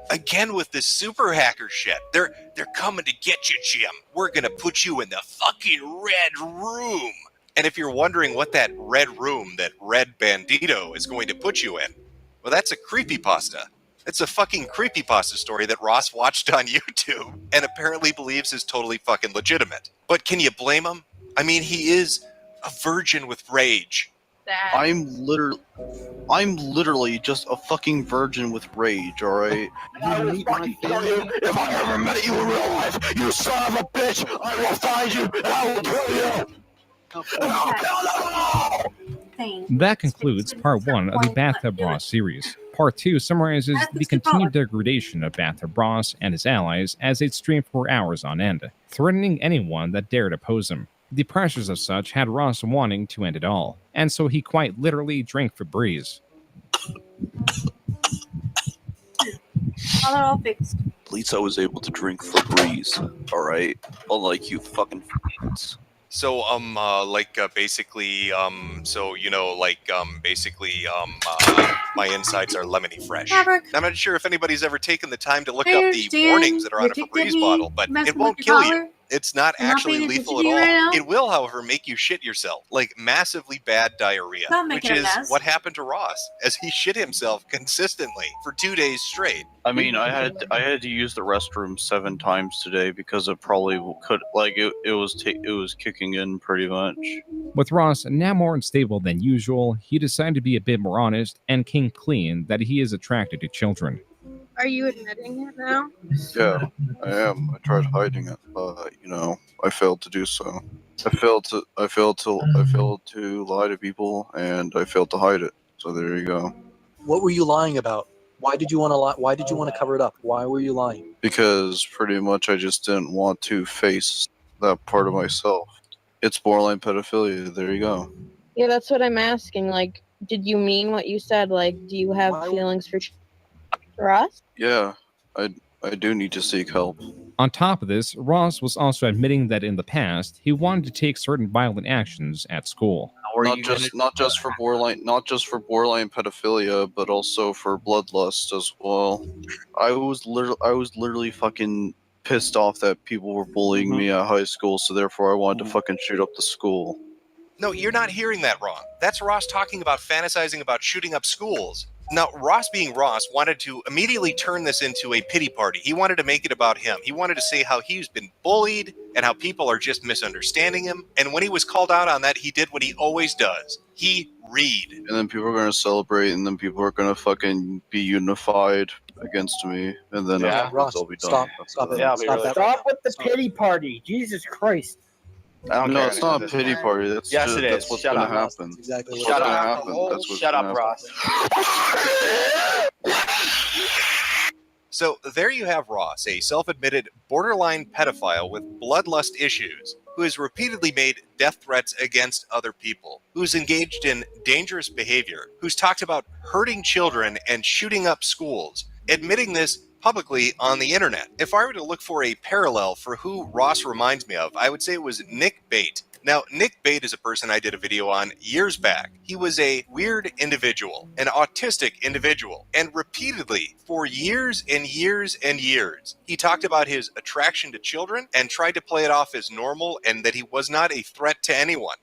S9: Again with this super hacker shit. They're coming to get you, Jim. We're gonna put you in the fucking red room. And if you're wondering what that red room, that red bandito is going to put you in, well, that's a creepypasta. It's a fucking creepypasta story that Ross watched on YouTube and apparently believes is totally fucking legitimate. But can you blame him? I mean, he is a virgin with rage.
S4: I'm literally just a fucking virgin with rage, alright?
S1: If I ever met you in real life, you son of a bitch, I will find you and I will kill you. And I'll kill them all.
S5: That concludes part 1 of the Bathtub Ross series. Part 2 summarizes the continued degradation of Bathtub Ross and his allies as they'd stream for hours on end, threatening anyone that dared oppose him. The pressures of such had Ross wanting to end it all, and so he quite literally drank Febreze.
S2: All fixed.
S21: At least I was able to drink Febreze, alright? Unlike you fucking f***s.
S9: So, basically, my insides are lemony fresh.
S2: Maverick.
S9: I'm not sure if anybody's ever taken the time to look
S2: I
S9: up the
S2: understand
S9: warnings that are on a
S2: you're
S9: Febreze
S2: kicking
S9: bottle,
S2: me,
S9: but
S2: messing
S9: it won't
S2: with your
S9: kill you.
S2: collar.
S9: It's not
S2: I'm not
S9: actually
S2: paying
S9: lethal
S2: attention
S9: at
S2: to you
S9: all.
S2: right now.
S9: It will, however, make you shit yourself, like massively bad diarrhea,
S2: Not
S9: which
S2: making a
S9: is
S2: mess.
S9: what happened to Ross, as he shit himself consistently for 2 days straight.
S4: I mean, I had to use the restroom 7 times today because it probably could, like, it was kicking in pretty much.
S5: With Ross now more unstable than usual, he decided to be a bit more honest and came clean that he is attracted to children.
S15: Are you admitting it now?
S21: Yeah, I am. I tried hiding it, but I failed to do so. I failed to lie to people, and I failed to hide it. So there you go.
S22: What were you lying about? Why did you want to lie? Why did you want to cover it up? Why were you lying?
S21: Because pretty much I just didn't want to face that part of myself. It's borderline pedophilia. There you go.
S23: Yeah, that's what I'm asking. Like, did you mean what you said? Like, do you have feelings for us?
S21: Yeah, I do need to seek help.
S5: On top of this, Ross was also admitting that in the past, he wanted to take certain violent actions at school.
S21: Not just for borderline pedophilia, but also for bloodlust as well. I was literally fucking pissed off that people were bullying me at high school, so therefore I wanted to fucking shoot up the school.
S9: No, you're not hearing that wrong. That's Ross talking about fantasizing about shooting up schools. Now, Ross being Ross wanted to immediately turn this into a pity party. He wanted to make it about him. He wanted to say how he's been bullied and how people are just misunderstanding him. And when he was called out on that, he did what he always does. He read.
S21: And then people are going to celebrate, and then people are going to fucking be unified against me, and then
S22: Ross,
S21: they'll be done.
S22: Stop it. Yeah,
S19: Stop with the pity party. Jesus Christ.
S21: No, it's not a pity party. That's
S24: Yes,
S21: just,
S24: it is.
S21: that's what's
S24: Shut
S21: going
S24: up.
S21: to happen.
S22: Exactly.
S21: That's what's going to happen. That's what's
S24: Shut
S21: gonna
S24: up,
S21: happen.
S24: Ross.
S9: So there you have Ross, a self-admitted borderline pedophile with bloodlust issues, who has repeatedly made death threats against other people, who's engaged in dangerous behavior, who's talked about hurting children and shooting up schools, admitting this publicly on the internet. If I were to look for a parallel for who Ross reminds me of, I would say it was Nick Bate. Now, Nick Bate is a person I did a video on years back. He was a weird individual, an autistic individual, and repeatedly, for years and years and years, he talked about his attraction to children and tried to play it off as normal and that he was not a threat to anyone.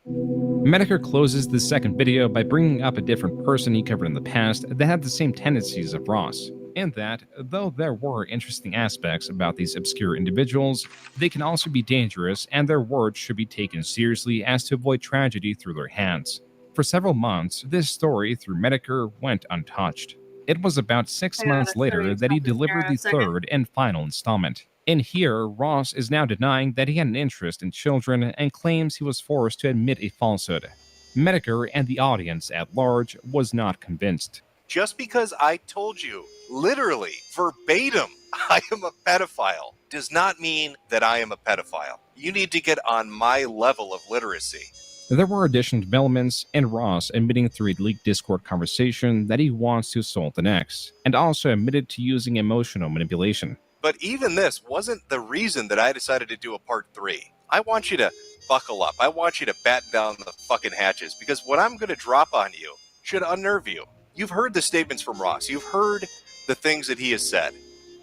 S5: Medicare closes the second video by bringing up a different person he covered in the past that had the same tendencies of Ross. In that, though there were interesting aspects about these obscure individuals, they can also be dangerous and their words should be taken seriously as to avoid tragedy through their hands. For several months, this story through Medicare went untouched. It was about 6 months later that he delivered the third and final installment. In here, Ross is now denying that he had an interest in children and claims he was forced to admit a falsehood. Medicare and the audience at large was not convinced.
S9: Just because I told you, literally, verbatim, I am a pedophile, does not mean that I am a pedophile. You need to get on my level of literacy.
S5: There were additional developments in Ross admitting through a leaked Discord conversation that he wants to assault an ex, and also admitted to using emotional manipulation.
S9: But even this wasn't the reason that I decided to do a part 3. I want you to buckle up. I want you to batten down the fucking hatches, because what I'm going to drop on you should unnerve you. You've heard the statements from Ross. You've heard the things that he has said.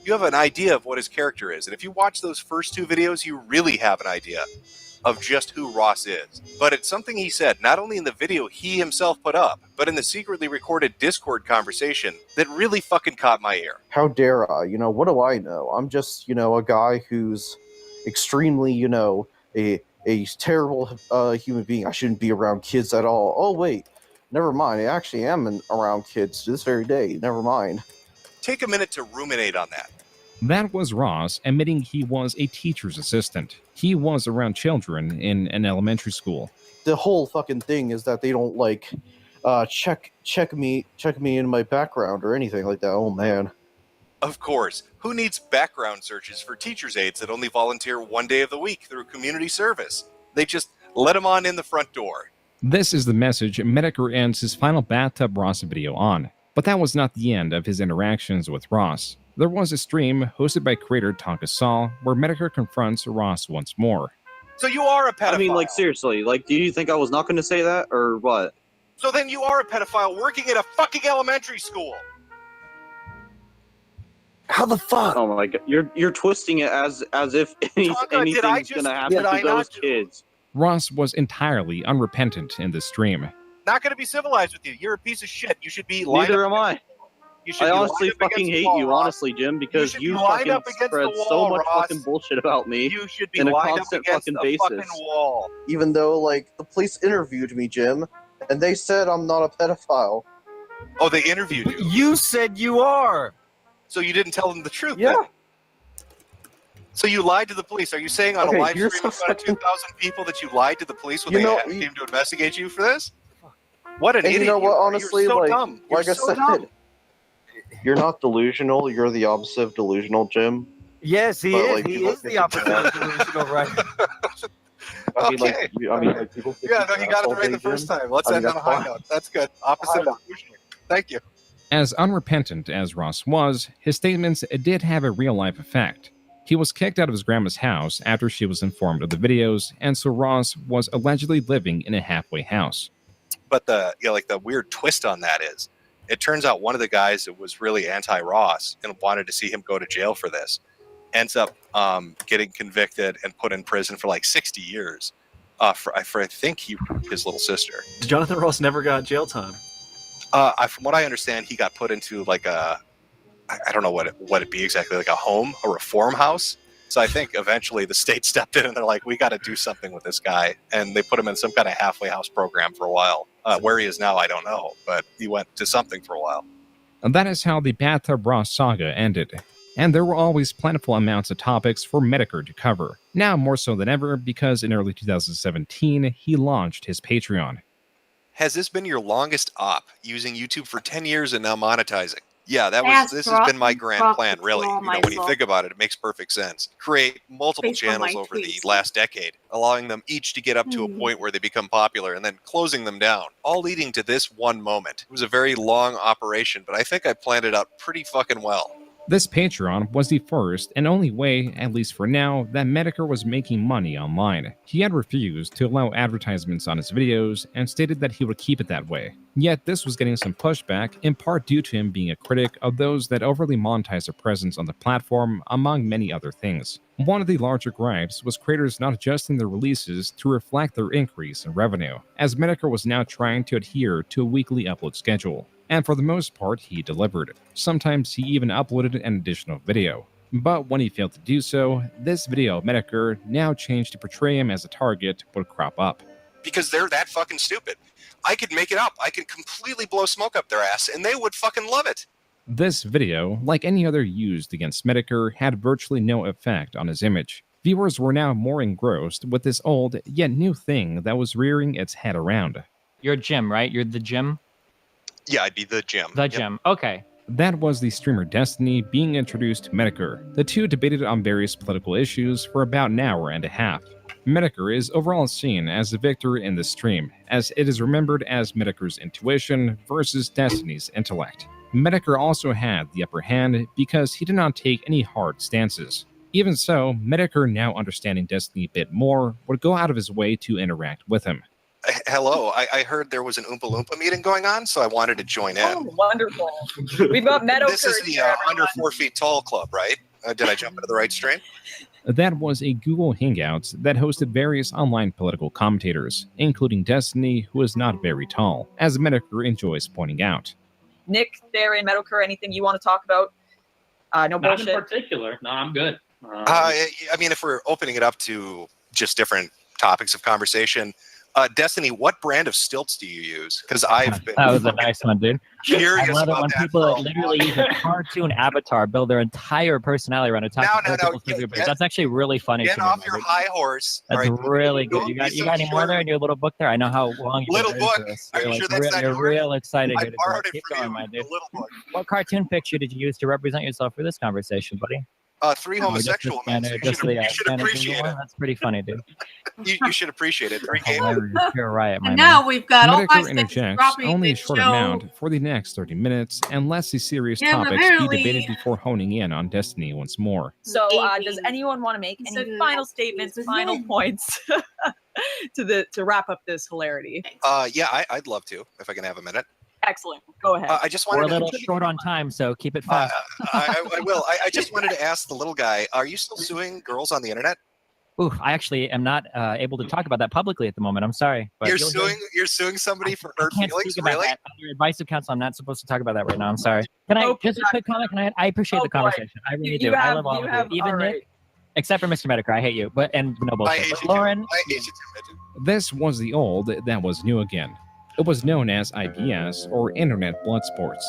S9: You have an idea of what his character is. And if you watch those first 2 videos, you really have an idea. of just who Ross is. But it's something he said, not only in the video he himself put up, but in the secretly recorded Discord conversation that really fucking caught my ear.
S6: How dare I? You know, what do I know? I'm just, you know, a guy who's extremely, you know, a terrible human being. I shouldn't be around kids at all. Oh, wait. Never mind. I actually am around kids to this very day. Never mind.
S9: Take a minute to ruminate on that.
S5: That was Ross admitting he was a teacher's assistant. He was around children in an elementary school.
S6: The whole fucking thing is that they don't like check me in my background or anything like that. Oh man.
S9: Of course. Who needs background searches for teachers' aides that only volunteer 1 day of the week through community service? They just let them on in the front door.
S5: This is the message Medicare ends his final Bathtub Ross video on. But that was not the end of his interactions with Ross. There was a stream hosted by creator Tonka Saul where Medicare confronts Ross once more.
S9: So you are a pedophile.
S20: I mean, like, seriously, like, do you think I was not going to say that, or what?
S9: So then you are a pedophile working at a fucking elementary school.
S20: How the fuck? Oh my god, you're twisting it as if anything's going to happen to those kids.
S5: Ross was entirely unrepentant in this stream.
S9: Not going to be civilized with you. You're a piece of shit. You should be lined
S20: Neither
S9: up
S20: am I. I honestly fucking hate you, honestly, Jim, because you fucking spread so much fucking bullshit about me
S9: You should be
S20: in a
S9: lined
S20: constant
S9: up against
S20: fucking
S9: a
S20: basis.
S9: fucking wall.
S6: Even though, like, the police interviewed me, Jim, and they said I'm not a pedophile.
S9: Oh, they interviewed you.
S7: You said you are.
S9: So you didn't tell them the truth.
S6: Yeah.
S9: Then? So you lied to the police. Are you saying on
S6: Okay,
S9: a live
S6: you're
S9: stream in
S6: so
S9: front of 2,000 people that you lied to the police when
S6: You
S9: they
S6: know,
S9: came to investigate you for this? What an
S6: And
S9: idiot!
S6: you know what?
S9: are.
S6: Honestly,
S9: you're so
S6: like,
S9: dumb. You're
S6: like I
S9: so
S6: said,
S9: dumb.
S6: you're not delusional. You're the opposite of delusional, Jim.
S7: Yes, he
S6: But,
S7: is.
S6: like,
S7: He
S6: people
S7: is the
S6: think
S7: opposite of delusional, right?
S6: I mean,
S9: Okay.
S6: like, people think
S9: Yeah, no,
S6: it's
S9: you
S6: an
S9: got it
S6: asshole
S9: right the
S6: thing,
S9: first
S6: Jim.
S9: time. Let's
S6: I mean,
S9: end on a
S6: that's
S9: high
S6: fine.
S9: note. That's good. Opposite of delusional. Thank you.
S5: As unrepentant as Ross was, his statements did have a real-life effect. He was kicked out of his grandma's house after she was informed of the videos, and so Ross was allegedly living in a halfway house.
S9: But the like the weird twist on that is, it turns out one of the guys that was really anti-Ross and wanted to see him go to jail for this, ends up getting convicted and put in prison for like 60 years for I think his little sister.
S7: Jonathan Ross never got jail time.
S9: From what I understand, he got put into like I don't know what it'd be exactly, like a home, a reform house. So I think eventually the state stepped in and they're like, we got to do something with this guy. And they put him in some kind of halfway house program for a while. Where he is now, I don't know, but he went to something for a while.
S5: And that is how the Bathtub Ross saga ended. And there were always plentiful amounts of topics for Medicare to cover. Now more so than ever, because in early 2017, he launched his Patreon.
S9: Has this been your longest op, using YouTube for 10 years and now monetizing? Yeah, this has been my grand plan, really. You know, when you think about it, it makes perfect sense. Create multiple
S2: Based on my
S9: channels over the
S2: tweets.
S9: last decade, allowing them each to get up to a point where they become popular and then closing them down, all leading to this one moment. It was a very long operation, but I think I planned it out pretty fucking well.
S5: This Patreon was the first and only way, at least for now, that Medicare was making money online. He had refused to allow advertisements on his videos and stated that he would keep it that way. Yet this was getting some pushback, in part due to him being a critic of those that overly monetize their presence on the platform, among many other things. One of the larger gripes was creators not adjusting their releases to reflect their increase in revenue, as Medicare was now trying to adhere to a weekly upload schedule. And for the most part, he delivered. Sometimes he even uploaded an additional video. But when he failed to do so, this video of Medicare, now changed to portray him as a target, would crop up.
S9: Because they're that fucking stupid. I could make it up. I could completely blow smoke up their ass, and they would fucking love it.
S5: This video, like any other used against Medicare, had virtually no effect on his image. Viewers were now more engrossed with this old, yet new thing that was rearing its head around.
S8: You're Jim, right? You're the Jim?
S9: Yeah, I'd be the Jim.
S8: The Jim. Okay.
S5: That was the streamer Destiny being introduced to Medicare. The two debated on various political issues for about an hour and a half. Medicare is overall seen as the victor in this stream, as it is remembered as Medicare's intuition versus Destiny's intellect. Medicare also had the upper hand because he did not take any hard stances. Even so, Medicare, now understanding Destiny a bit more, would go out of his way to interact with him.
S9: Hello, I heard there was an Oompa Loompa meeting going on, so I wanted to join in.
S13: Oh, wonderful. We've got Meadow
S9: This is the Under 4 Feet Tall Club, right? Did I jump into the right stream?
S5: That was a Google Hangouts that hosted various online political commentators, including Destiny, who is not very tall, as Metokur enjoys pointing out.
S3: Nick, Darren, Metalcur, anything you want to talk about? No bullshit.
S10: Not in particular. No, I'm good.
S9: I mean, if we're opening it up to just different topics of conversation, Destiny, what brand of stilts do you use? Because I've been
S8: That was a nice one, dude.
S9: curious
S8: I love it
S9: about
S8: when
S9: that
S8: people
S9: for a
S8: literally use a cartoon avatar, build their entire personality around a That's actually really funny.
S9: Get
S8: to me,
S9: off
S8: man.
S9: your high horse.
S8: That's
S9: all right?
S8: really good.
S9: Don't
S8: You
S9: be
S8: got
S9: so
S8: any more
S9: sure.
S8: there in your little book there? I know how long you've
S9: Little
S8: been
S9: book?
S8: into this.
S9: Are you
S8: You're,
S9: sure
S8: like,
S9: that's not
S8: you're
S9: yours?
S8: real excited.
S9: I
S8: Good.
S9: borrowed it
S8: Keep
S9: from
S8: going,
S9: you,
S8: my dude.
S9: the little book.
S8: What cartoon picture did you use to represent yourself for this conversation, buddy?
S9: Three homosexual men. So you should appreciate it.
S8: That's pretty funny, dude.
S9: You should appreciate it. 3 games.
S8: Hilarious. You're right, my
S2: And
S8: man.
S2: now we've got all
S5: Metokur
S2: kinds of things
S5: interjects
S2: dropping
S5: only a
S2: that
S5: short
S2: show.
S5: amount for the next 30 minutes and lets the serious
S2: Yeah,
S5: topics be
S2: apparently-
S5: debated before honing in on Destiny once more.
S3: So, does anyone want to make any final statements, final points to wrap up this hilarity?
S9: Yeah, I'd love to, if I can have a minute.
S3: Excellent. Go ahead.
S9: I just
S8: We're
S9: wanted
S8: a little
S9: to...
S8: short on time, so keep it fast.
S9: I will. I just wanted to ask the little guy, are you still suing girls on the internet?
S8: Ooh, I actually am not able to talk about that publicly at the moment. I'm sorry. But
S9: You're suing somebody for hurt
S8: can't
S9: feelings?
S8: speak about
S9: Really?
S8: that. Under advice of counsel, I'm not supposed to talk about that right now. I'm sorry. Can I just a quick comment? I appreciate the conversation. I really do. I love all of you. Even Nick, except for Mr. Metokur. I hate you. But and no bullshit.
S9: I hate
S8: But
S9: you,
S8: Lauren,
S9: too. I hate you too, Midget.
S5: This was the old that was new again. It was known as IBS, or Internet Blood Sports.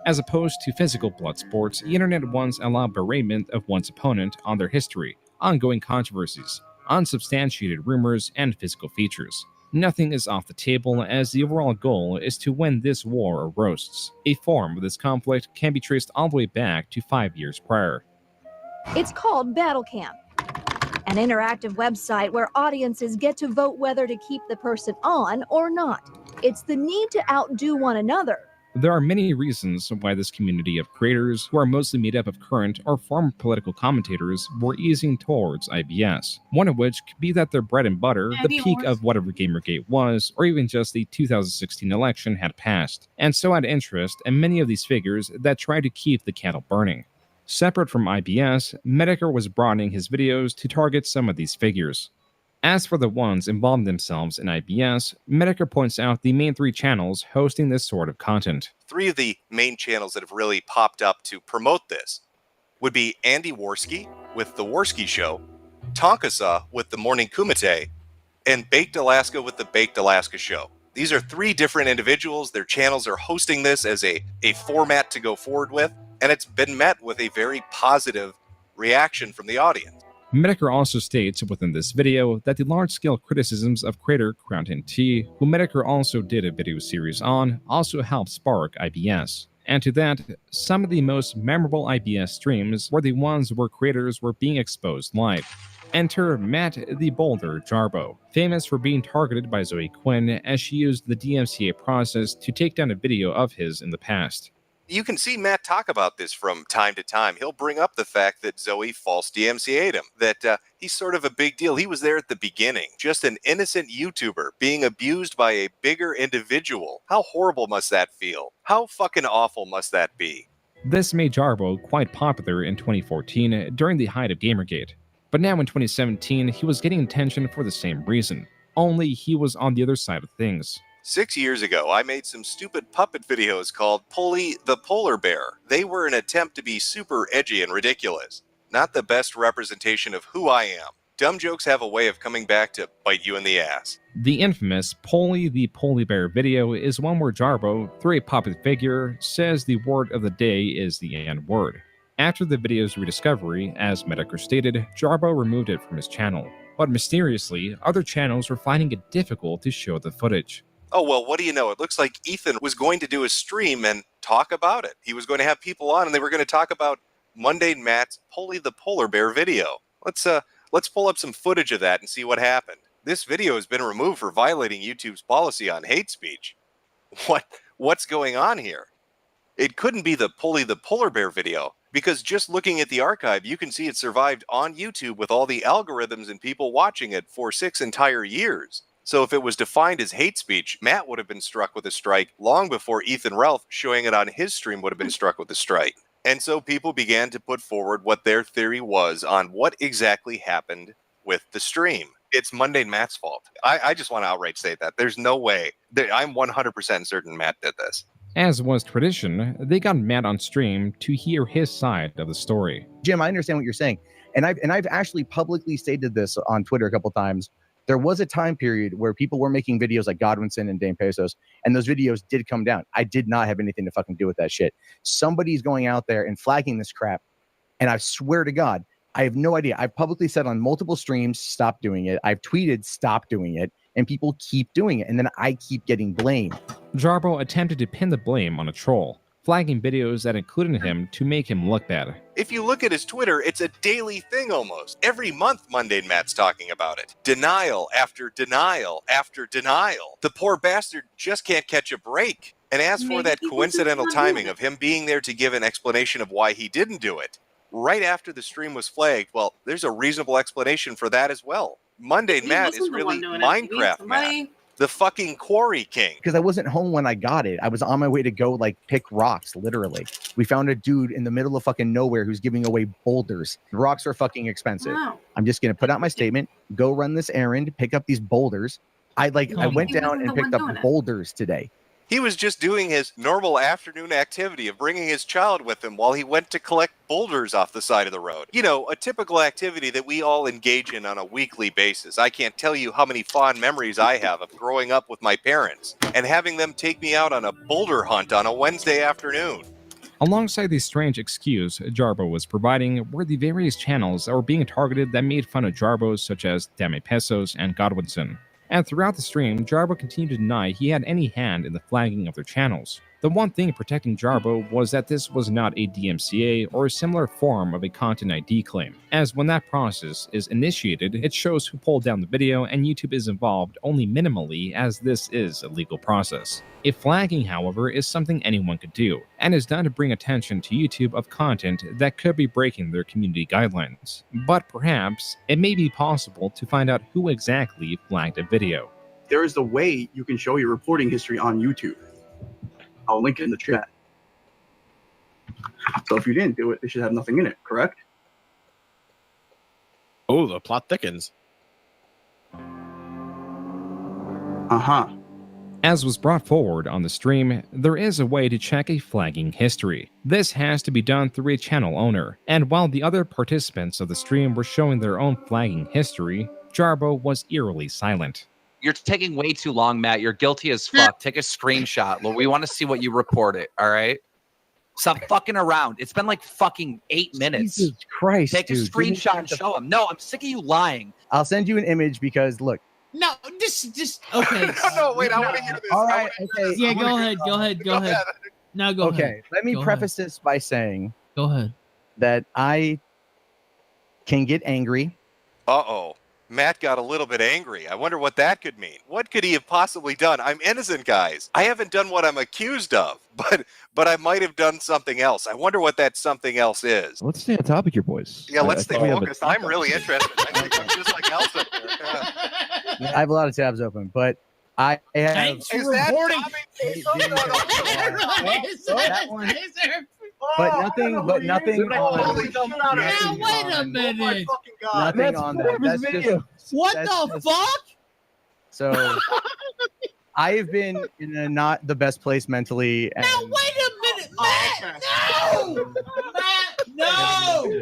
S5: As opposed to physical blood sports, the internet ones allow beratement of one's opponent on their history, ongoing controversies, unsubstantiated rumors, and physical features. Nothing is off the table, as the overall goal is to win this war or roasts. A form of this conflict can be traced all the way back to 5 years prior.
S11: It's called Battle Camp, an interactive website where audiences get to vote whether to keep the person on or not. It's the need to outdo one another.
S5: There are many reasons why this community of creators, who are mostly made up of current or former political commentators, were easing towards IBS. One of which could be that their bread and butter, the peak of whatever Gamergate was, or even just the 2016 election had passed, and so had interest in many of these figures that tried to keep the candle burning. Separate from IBS, Metokur was broadening his videos to target some of these figures. As for the ones involving themselves in IBS, Metokur points out the main 3 channels hosting this sort of content.
S9: 3 of the main channels that have really popped up to promote this would be Andy Worski with The Worski Show, Tonkasa with The Morning Kumite, and Baked Alaska with The Baked Alaska Show. These are 3 different individuals. Their channels are hosting this as a format to go forward with, and it's been met with a very positive reaction from the audience.
S5: Metokur also states within this video that the large-scale criticisms of creator CrownNT, who Metokur also did a video series on, also helped spark IBS. And to that, some of the most memorable IBS streams were the ones where creators were being exposed live. Enter Matt the Boulder Jarbo, famous for being targeted by Zoe Quinn as she used the DMCA process to take down a video of his in the past.
S9: You can see Matt talk about this from time to time. He'll bring up the fact that Zoe false DMCA'd him, that he's sort of a big deal. He was there at the beginning, just an innocent YouTuber being abused by a bigger individual. How horrible must that feel? How fucking awful must that be?
S5: This made Jarbo quite popular in 2014 during the height of Gamergate. But now in 2017, he was getting attention for the same reason, only he was on the other side of things.
S9: 6 years ago, I made some stupid puppet videos called Polly the Polar Bear. They were an attempt to be super edgy and ridiculous. Not the best representation of who I am. Dumb jokes have a way of coming back to bite you in the ass.
S5: The infamous Polly the Polar Bear video is one where Jarbo, through a puppet figure, says the word of the day is the N-word. After the video's rediscovery, as Metokur stated, Jarbo removed it from his channel. But mysteriously, other channels were finding it difficult to show the footage.
S9: Oh, well, what do you know? It looks like Ethan was going to do a stream and talk about it. He was going to have people on, and they were going to talk about Mundane Matt's Polly the Polar Bear video. Let's pull up some footage of that and see what happened. This video has been removed for violating YouTube's policy on hate speech. What's going on here? It couldn't be the Polly the Polar Bear video, because just looking at the archive, you can see it survived on YouTube with all the algorithms and people watching it for 6 entire years. So if it was defined as hate speech, Matt would have been struck with a strike long before Ethan Ralph showing it on his stream would have been struck with a strike. And so people began to put forward what their theory was on what exactly happened with the stream. It's Mundane Matt's fault. I just want to outright say that. There's no way. I'm 100% certain Matt did this.
S5: As was tradition, they got Matt on stream to hear his side of the story.
S10: Jim, I understand what you're saying. And I've actually publicly stated this on Twitter a couple times. There was a time period where people were making videos like Godwinson and Dame Pesos, and those videos did come down. I did not have anything to fucking do with that shit. Somebody's going out there and flagging this crap, and I swear to God, I have no idea. I've publicly said on multiple streams, stop doing it. I've tweeted, stop doing it, and people keep doing it, and then I keep getting blamed.
S5: Jarbo attempted to pin the blame on a troll, flagging videos that included him to make him look bad.
S9: If you look at his Twitter, it's a daily thing almost. Every month, Mundane Matt's talking about it. Denial after denial after denial. The poor bastard just can't catch a break. And as for that coincidental timing of him being there to give an explanation of why he didn't do it, right after the stream was flagged, well, there's a reasonable explanation for that as well. Mundane Matt is really Minecraft Matt. The fucking quarry king.
S10: Because I wasn't home when I got it. I was on my way to go like pick rocks, literally. We found a dude in the middle of fucking nowhere who's giving away boulders. The rocks are fucking expensive.
S2: Wow.
S10: I'm just gonna put out my statement, go run this errand, pick up these boulders. I went down and picked up boulders today.
S9: He was just doing his normal afternoon activity of bringing his child with him while he went to collect boulders off the side of the road. You know, a typical activity that we all engage in on a weekly basis. I can't tell you how many fond memories I have of growing up with my parents and having them take me out on a boulder hunt on a Wednesday afternoon.
S5: Alongside the strange excuse Jarbo was providing were the various channels that were being targeted that made fun of Jarbos, such as Dame Pesos and Godwinson. And throughout the stream, Jarbo continued to deny he had any hand in the flagging of their channels. The one thing protecting Jarbo was that this was not a DMCA or a similar form of a Content ID claim, as when that process is initiated, it shows who pulled down the video and YouTube is involved only minimally, as this is a legal process. A flagging, however, is something anyone could do, and is done to bring attention to YouTube of content that could be breaking their community guidelines. But perhaps, it may be possible to find out who exactly flagged a video.
S12: There is a way you can show your reporting history on YouTube. I'll link it in the chat. So if you didn't do it, it should have nothing in it, correct?
S14: Oh, the plot thickens.
S12: Uh-huh.
S5: As was brought forward on the stream, there is a way to check a flagging history. This has to be done through a channel owner, and while the other participants of the stream were showing their own flagging history, Jarbo was eerily silent.
S16: You're taking way too long, Matt. You're guilty as fuck. Take a screenshot. Well, we want to see what you report it, all right? Stop fucking around. It's been like fucking 8 minutes.
S10: Jesus Christ,
S16: Take a
S10: dude.
S16: screenshot and show him. No, I'm sick of you lying.
S10: I'll send you an image because, look.
S25: No, just okay.
S9: No, wait, I want to hear this.
S10: All right, okay.
S25: Yeah, go ahead. No, go ahead.
S10: Okay, let me preface this by saying.
S25: Go ahead.
S10: That I can get angry.
S9: Uh-oh. Matt got a little bit angry. I wonder what that could mean. What could he have possibly done? I'm innocent, guys. I haven't done what I'm accused of, but I might have done something else. I wonder what that something else is.
S26: Let's stay on topic here, boys.
S9: Yeah, let's stay focused. I'm really interested. I think I'm just like Elsa.
S10: I have a lot of tabs open, but I have.
S25: Thanks for reporting.
S10: But nothing on.
S25: Now, wait a minute.
S10: Nothing on that. That's just.
S25: What
S10: that's
S25: the
S10: just-
S25: fuck?
S10: So, I have been in a not the best place mentally. And
S25: Now, wait a minute, Matt. No, Matt, no.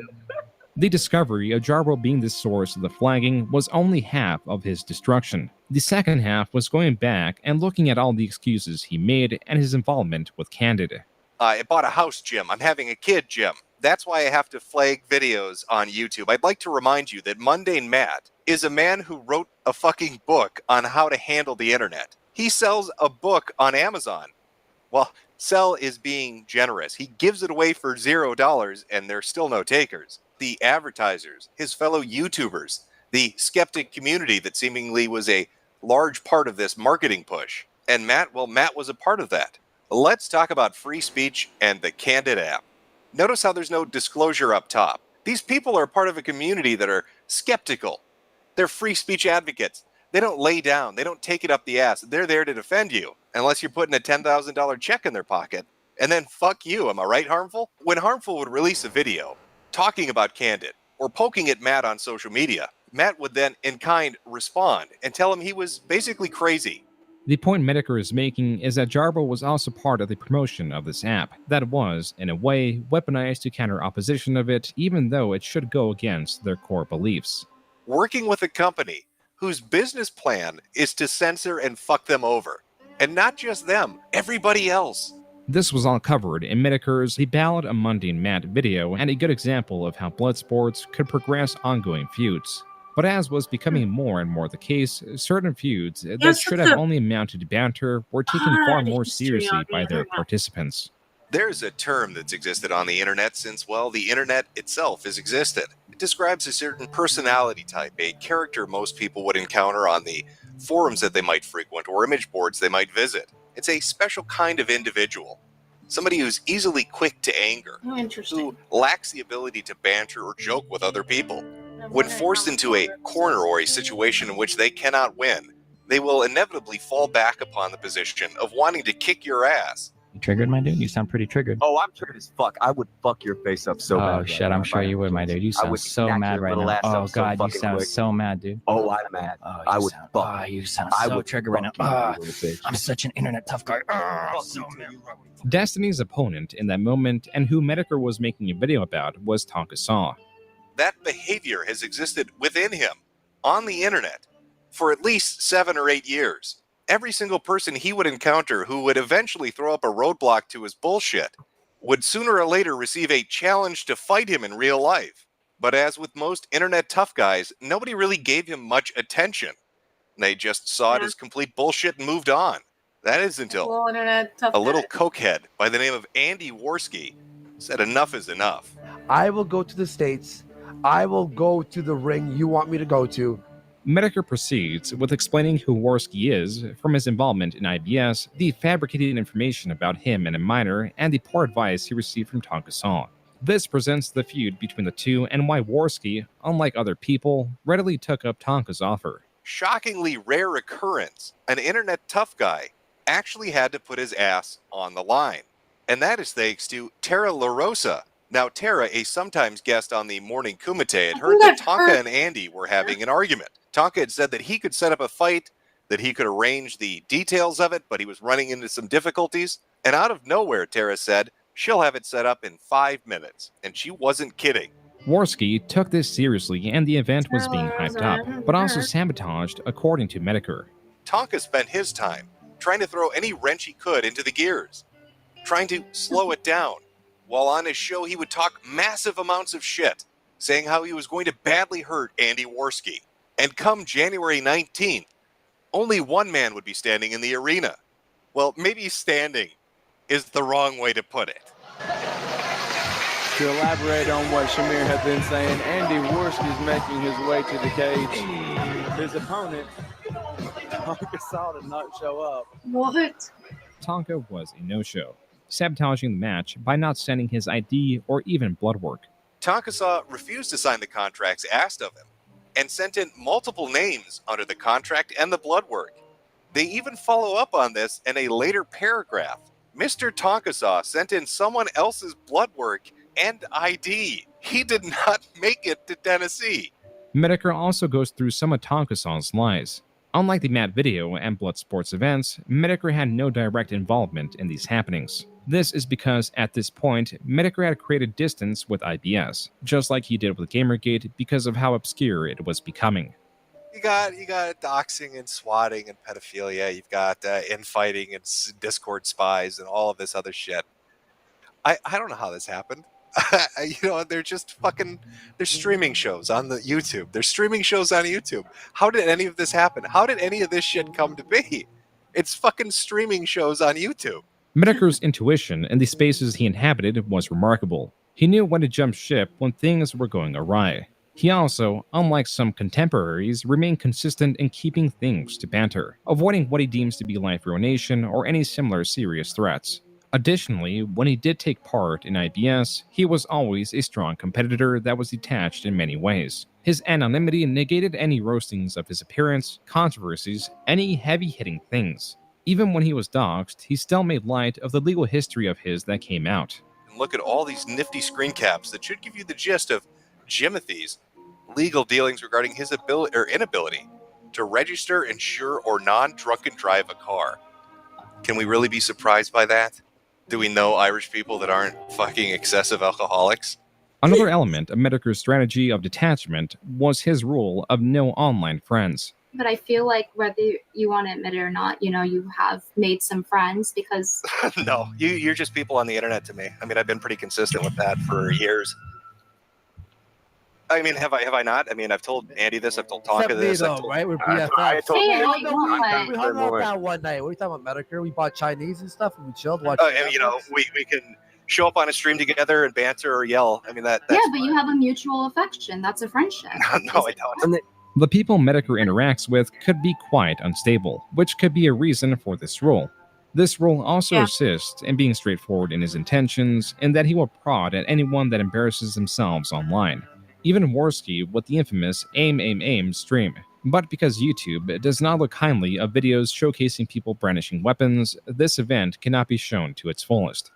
S5: The discovery of Jarbo being the source of the flagging was only half of his destruction. The second half was going back and looking at all the excuses he made and his involvement with Candid.
S9: I bought a house, Jim. I'm having a kid, Jim. That's why I have to flag videos on YouTube. I'd like to remind you that Mundane Matt is a man who wrote a fucking book on how to handle the internet. He sells a book on Amazon. Well, sell is being generous. He gives it away for $0 and there's still no takers. The advertisers, his fellow YouTubers, the skeptic community that seemingly was a large part of this marketing push. And Matt was a part of that. Let's talk about free speech and the Candid app. Notice how there's no disclosure up top. These people are part of a community that are skeptical. They're free speech advocates. They don't lay down. They don't take it up the ass. They're there to defend you, unless you're putting a $10,000 check in their pocket. And then fuck you, am I right, Harmful? When Harmful would release a video talking about Candid or poking at Matt on social media, Matt would then, in kind, respond and tell him he was basically crazy.
S5: The point Metokur is making is that Jarbo was also part of the promotion of this app that was, in a way, weaponized to counter opposition of it, even though it should go against their core beliefs.
S9: Working with a company whose business plan is to censor and fuck them over. And not just them, everybody else.
S5: This was all covered in Metokur's The Ballad of Mundane Matt video, and a good example of how blood sports could progress ongoing feuds. But as was becoming more and more the case, certain feuds that should have only amounted to banter were taken far more seriously by their participants.
S9: There's a term that's existed on the internet since, well, the internet itself has existed. It describes a certain personality type, a character most people would encounter on the forums that they might frequent or image boards they might visit. It's a special kind of individual. Somebody who's easily quick to anger, who lacks the ability to banter or joke with other people. When forced into a corner or a situation in which they cannot win, they will inevitably fall back upon the position of wanting to kick your ass.
S8: You triggered, my dude? You sound pretty triggered.
S1: Oh, I'm triggered as fuck. I would fuck your face up so bad.
S8: Oh, shit, I'm sure you would, my dude. You sound so mad right now. Oh, God, you sound so mad, dude.
S1: Oh, I'm mad. I would fuck.
S8: Oh, you sound so triggered right now. I'm such an internet tough guy. So mad.
S5: Destiny's opponent in that moment, and who Metokur was making a video about, was Tonka Saw.
S9: That behavior has existed within him, on the internet, for at least 7 or 8 years. Every single person he would encounter who would eventually throw up a roadblock to his bullshit would sooner or later receive a challenge to fight him in real life. But as with most internet tough guys, nobody really gave him much attention. They just saw it as complete bullshit and moved on. That is until a little cokehead by the name of Andy Worski said enough is enough.
S4: I will go to the States. I will go to the ring you want me to go to.
S5: Metokur proceeds with explaining who Worski is from his involvement in IBS, the fabricated information about him and a minor, and the poor advice he received from Tonka Saw. This presents the feud between the two and why Worski, unlike other people, readily took up Tonka's offer.
S9: Shockingly rare occurrence, an internet tough guy actually had to put his ass on the line. And that is thanks to Tara LaRosa. Now, Tara, a sometimes guest on the Morning Kumite, had heard that Tonka and Andy were having an argument. Tonka had said that he could set up a fight, that he could arrange the details of it, but he was running into some difficulties. And out of nowhere, Tara said, she'll have it set up in 5 minutes. And she wasn't kidding.
S5: Worski took this seriously and the event was being hyped up, but also sabotaged, according to Metokur.
S9: Tonka spent his time trying to throw any wrench he could into the gears, trying to slow it down. While on his show, he would talk massive amounts of shit, saying how he was going to badly hurt Andy Worski. And come January 19th, only one man would be standing in the arena. Well, maybe standing is the wrong way to put it.
S14: To elaborate on what Shamir had been saying, Andy Worski is making his way to the cage. His opponent, Tonka Saw, did not show up.
S2: What?
S5: Tonka was a no-show, sabotaging the match by not sending his ID or even blood work.
S9: Tonka Saw refused to sign the contracts asked of him, and sent in multiple names under the contract and the blood work. They even follow up on this in a later paragraph. Mr. Tonka Saw sent in someone else's blood work and ID. He did not make it to Tennessee.
S5: Metokur also goes through some of Tonka Saw's lies. Unlike the Matt video and Blood Sports events, Metokur had no direct involvement in these happenings. This is because, at this point, Metokur had created distance with IBS, just like he did with Gamergate because of how obscure it was becoming.
S9: You got doxing and swatting and pedophilia. You've got infighting and Discord spies and all of this other shit. I don't know how this happened. They're just fucking, they're streaming shows on the YouTube. They're streaming shows on YouTube. How did any of this happen? How did any of this shit come to be? It's fucking streaming shows on YouTube.
S5: Metokur's intuition in the spaces he inhabited was remarkable. He knew when to jump ship when things were going awry. He also, unlike some contemporaries, remained consistent in keeping things to banter, avoiding what he deems to be life ruination or any similar serious threats. Additionally, when he did take part in IBS, he was always a strong competitor that was detached in many ways. His anonymity negated any roastings of his appearance, controversies, any heavy-hitting things. Even when he was doxxed, he still made light of the legal history of his that came out.
S9: And look at all these nifty screen caps that should give you the gist of Jimothy's legal dealings regarding his ability or inability to register, insure, or non-drunken drive a car. Can we really be surprised by that? Do we know Irish people that aren't fucking excessive alcoholics?
S5: Another element of Metokur's strategy of detachment was his rule of no online friends.
S15: But I feel like whether you want to admit it or not, you know, you have made some friends because...
S9: No, you're just people on the internet to me. I mean, I've been pretty consistent with that for years. I mean, have I not? I mean, I've told Andy this. I've told Tonka this.
S4: Though, right? We're BFFs. We hung out that one night. What are you talking about, Metokur? We bought Chinese and stuff, and we chilled. Watched
S9: and, you know, we can show up on a stream together and banter or yell. I mean, that's
S15: yeah, but you have a mutual affection. That's a friendship.
S9: No, I don't.
S5: The people Metokur interacts with could be quite unstable, which could be a reason for this rule. This rule also assists in being straightforward in his intentions, in that he will prod at anyone that embarrasses themselves online. Even Worski with the infamous Aim stream. But because YouTube does not look kindly of videos showcasing people brandishing weapons, this event cannot be shown to its fullest.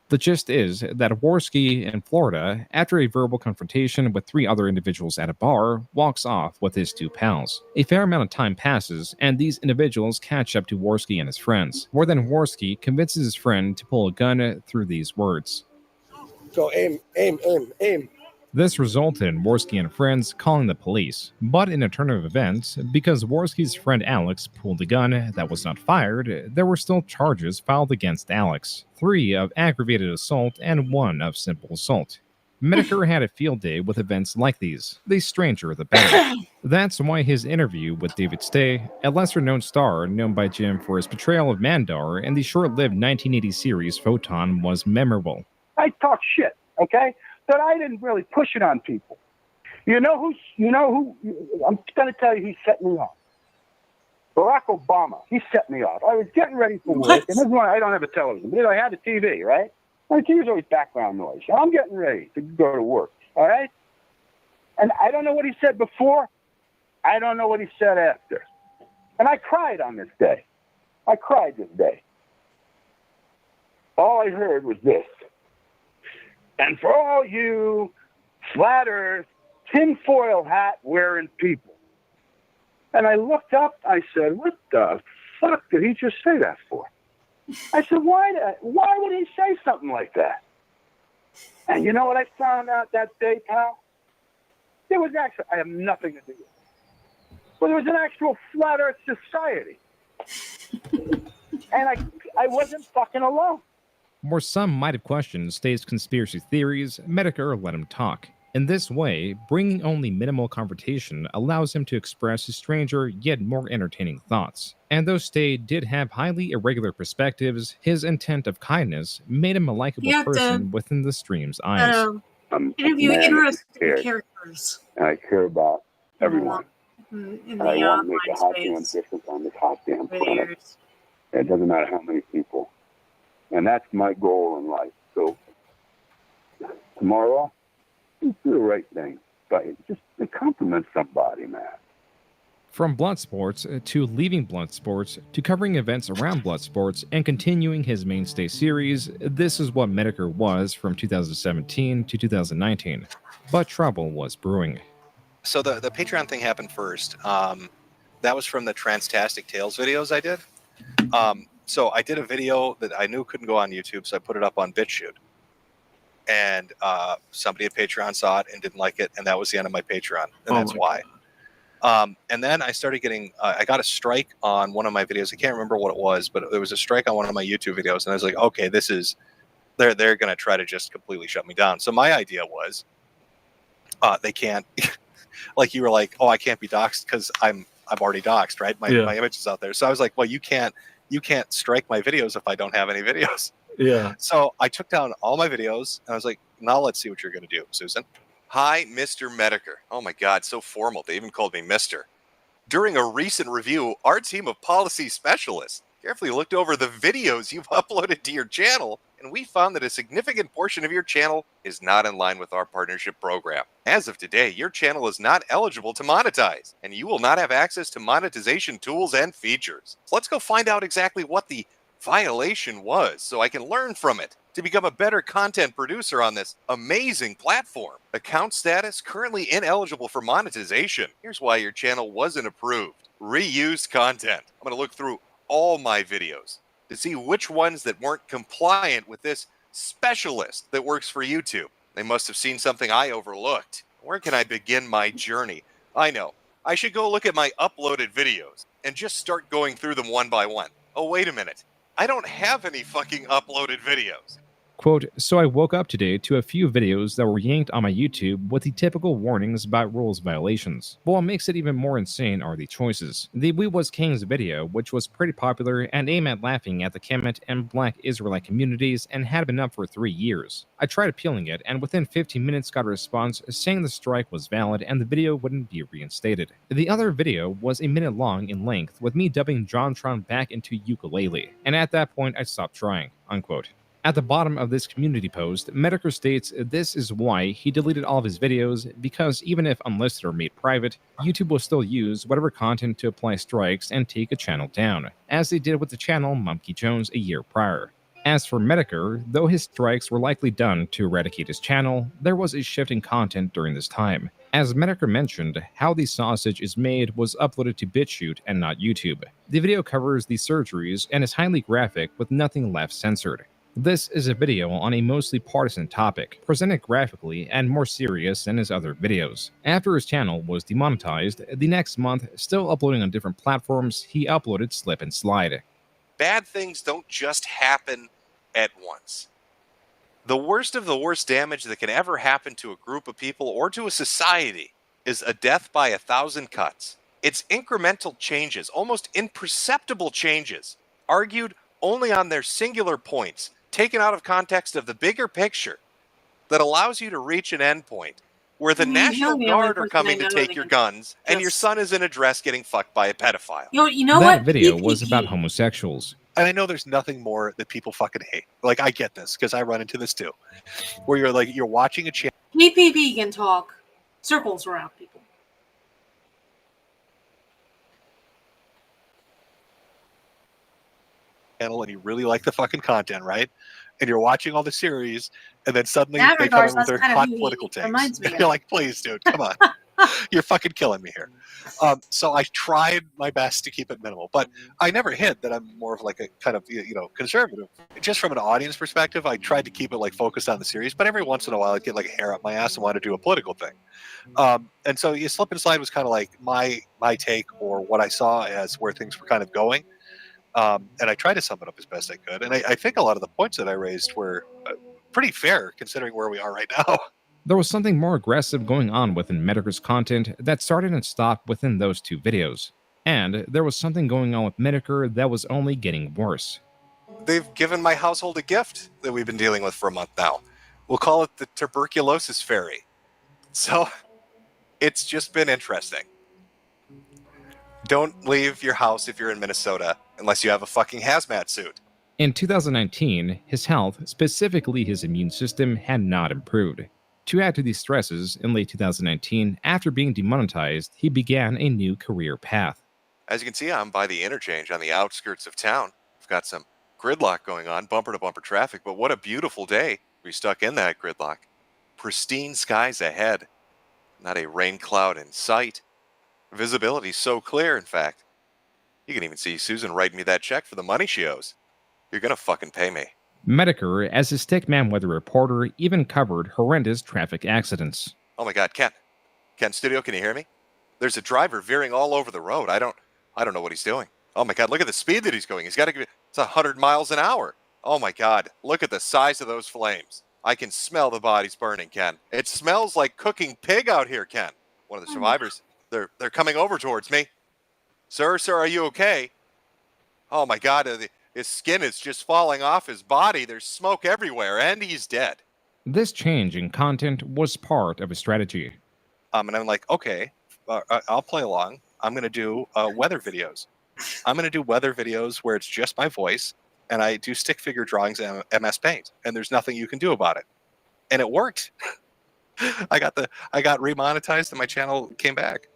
S5: The gist is that Worski in Florida, after a verbal confrontation with 3 other individuals at a bar, walks off with his 2 pals. A fair amount of time passes, and these individuals catch up to Worski and his friends, where then Worski convinces his friend to pull a gun through these words.
S17: Go aim.
S5: This resulted in Worski and friends calling the police, but in a turn of events, because Worski's friend Alex pulled a gun that was not fired, there were still charges filed against Alex, 3 of aggravated assault and 1 of simple assault. Metokur had a field day with events like these. The stranger the better. That's why his interview with David Stay, a lesser-known star known by Jim for his portrayal of Mandar in the short-lived 1980 series Photon, was memorable.
S18: I talk shit, okay? But I didn't really push it on people. You know who, I'm going to tell you who set me off. Barack Obama, he set me off. I was getting ready for work, and this is why I don't have a television, but I had a TV, right? My TV's always background noise. I'm getting ready to go to work, all right? And I don't know what he said before. I don't know what he said after. And I cried on this day. I cried this day. All I heard was this. And for all you flat earth, tinfoil hat wearing people. And I looked up, I said, what the fuck did he just say that for? I said, why would he say something like that? And you know what I found out that day, pal? There was actually, I have nothing to do with it. But there was an actual flat earth society. And I wasn't fucking alone.
S5: Where some might have questioned Stay's conspiracy theories, Metokur let him talk. In this way, bringing only minimal confrontation allows him to express his stranger yet more entertaining thoughts. And though Stay did have highly irregular perspectives, his intent of kindness made him a likable person within the stream's eyes.
S2: Interview interesting characters.
S18: And I care about everyone.
S2: In
S18: And I
S2: the
S18: want to make a hot
S2: online
S18: damn
S2: space
S18: difference on this hot damn
S2: over the
S18: planet.
S2: years.
S18: It doesn't matter how many people. And that's my goal in life. So tomorrow, just do the right thing. But just compliment somebody, man.
S5: From Bloodsports to leaving Bloodsports to covering events around Bloodsports and continuing his mainstay series, this is what Metokur was from 2017 to 2019. But trouble was brewing.
S9: So the Patreon thing happened first. That was from the Transtastic Tales videos I did. So I did a video that I knew couldn't go on YouTube, so I put it up on BitChute. And somebody at Patreon saw it and didn't like it, and that was the end of my Patreon, and that's why. And then I started getting, I got a strike on one of my videos. I can't remember what it was, but there was a strike on one of my YouTube videos, and I was like, okay, this is, they're going to try to just completely shut me down. So my idea was, they can't, like you were like, oh, I can't be doxxed because I'm already doxxed, right? My image is out there. So I was like, well, you can't strike my videos if I don't have any videos.
S7: Yeah.
S9: So I took down all my videos and I was like, now let's see what you're going to do, Susan. Hi, Mr. Metokur. Oh my God, so formal. They even called me Mr. During a recent review, our team of policy specialists carefully looked over the videos you've uploaded to your channel, and we found that a significant portion of your channel is not in line with our partnership program. As of today, your channel is not eligible to monetize, and you will not have access to monetization tools and features. So let's go find out exactly what the violation was so I can learn from it to become a better content producer on this amazing platform. Account status currently ineligible for monetization. Here's why your channel wasn't approved. Reused content. I'm going to look through all my videos to see which ones that weren't compliant with this specialist that works for YouTube. They must have seen something I overlooked. Where can I begin my journey? I know. I should go look at my uploaded videos and just start going through them one by one. Oh, wait a minute. I don't have any fucking uploaded videos.
S5: Quote, so I woke up today to a few videos that were yanked on my YouTube with the typical warnings about rules violations. But what makes it even more insane are the choices. The We Was Kings video, which was pretty popular and aimed at laughing at the Kemet and Black Israelite communities and had been up for 3 years. I tried appealing it and within 15 minutes got a response saying the strike was valid and the video wouldn't be reinstated. The other video was a minute long in length with me dubbing JonTron back into ukulele, and at that point I stopped trying, unquote. At the bottom of this community post, Metokur states this is why he deleted all of his videos, because even if unlisted or made private, YouTube will still use whatever content to apply strikes and take a channel down, as they did with the channel Mumkey Jones a year prior. As for Metokur, though his strikes were likely done to eradicate his channel, there was a shift in content during this time. As Metokur mentioned, How the Sausage is Made was uploaded to BitChute and not YouTube. The video covers the surgeries and is highly graphic with nothing left censored. This is a video on a mostly partisan topic, presented graphically and more serious than his other videos. After his channel was demonetized, the next month, still uploading on different platforms, he uploaded Slip and Slide.
S9: Bad things don't just happen at once. The worst of the worst damage that can ever happen to a group of people or to a society is a death by 1,000 cuts. It's incremental changes, almost imperceptible changes, argued only on their singular points, taken out of context of the bigger picture, that allows you to reach an endpoint where the National Guard are coming to take your guns and your son is in a dress getting fucked by a pedophile.
S2: You know
S5: that
S2: what?
S5: video was about homosexuals.
S17: And I know there's nothing more that people fucking hate. Like, I get this because I run into this too, where you're like, you're watching a channel.
S2: PPP can talk circles around people.
S17: And you really like the fucking content, right? And you're watching all the series, and then suddenly
S2: That
S17: they come
S2: regards,
S17: in with
S2: that's
S17: their
S2: kind of
S17: hot
S2: who he
S17: political takes.
S2: reminds me
S17: And
S2: of.
S17: you're like, please, dude, come on. You're fucking killing me here. So I tried my best to keep it minimal, but I never hid that I'm more of like a kind of, conservative. Just from an audience perspective, I tried to keep it like focused on the series, but every once in a while I'd get like a hair up my ass and want to do a political thing. And so Slip and Slide was kind of like my take or what I saw as where things were kind of going. And I tried to sum it up as best I could. And I think a lot of the points that I raised were pretty fair considering where we are right now.
S5: There was something more aggressive going on within Metokur's content that started and stopped within those two videos. And there was something going on with Metokur that was only getting worse.
S9: They've given my household a gift that we've been dealing with for a month now. We'll call it the tuberculosis fairy. So it's just been interesting. Don't leave your house if you're in Minnesota unless you have a fucking hazmat suit.
S5: In 2019, his health, specifically his immune system, had not improved. To add to these stresses, in late 2019, after being demonetized, he began a new career path.
S9: As you can see, I'm by the interchange on the outskirts of town. We've got some gridlock going on, bumper-to-bumper traffic, but what a beautiful day. We stuck in that gridlock. Pristine skies ahead. Not a rain cloud in sight. Visibility so clear, in fact. You can even see Susan writing me that check for the money she owes. You're gonna fucking pay me.
S5: Metokur, as a Stickman weather reporter, even covered horrendous traffic accidents.
S9: Oh my god, Ken. Ken Studio, can you hear me? There's a driver veering all over the road. I don't know what he's doing. Oh my god, look at the speed that he's going. He's got to it's 100 miles an hour. Oh my god, look at the size of those flames. I can smell the bodies burning, Ken. It smells like cooking pig out here, Ken. One of the survivors, they're coming over towards me. Sir, are you okay? Oh my god, his skin is just falling off his body. There's smoke everywhere, and he's dead.
S5: This change in content was part of a strategy.
S17: And I'm like, okay, I'll play along. I'm going to do weather videos. I'm going to do weather videos where it's just my voice, and I do stick figure drawings in MS Paint, and there's nothing you can do about it. And it worked. I got remonetized, and my channel came back.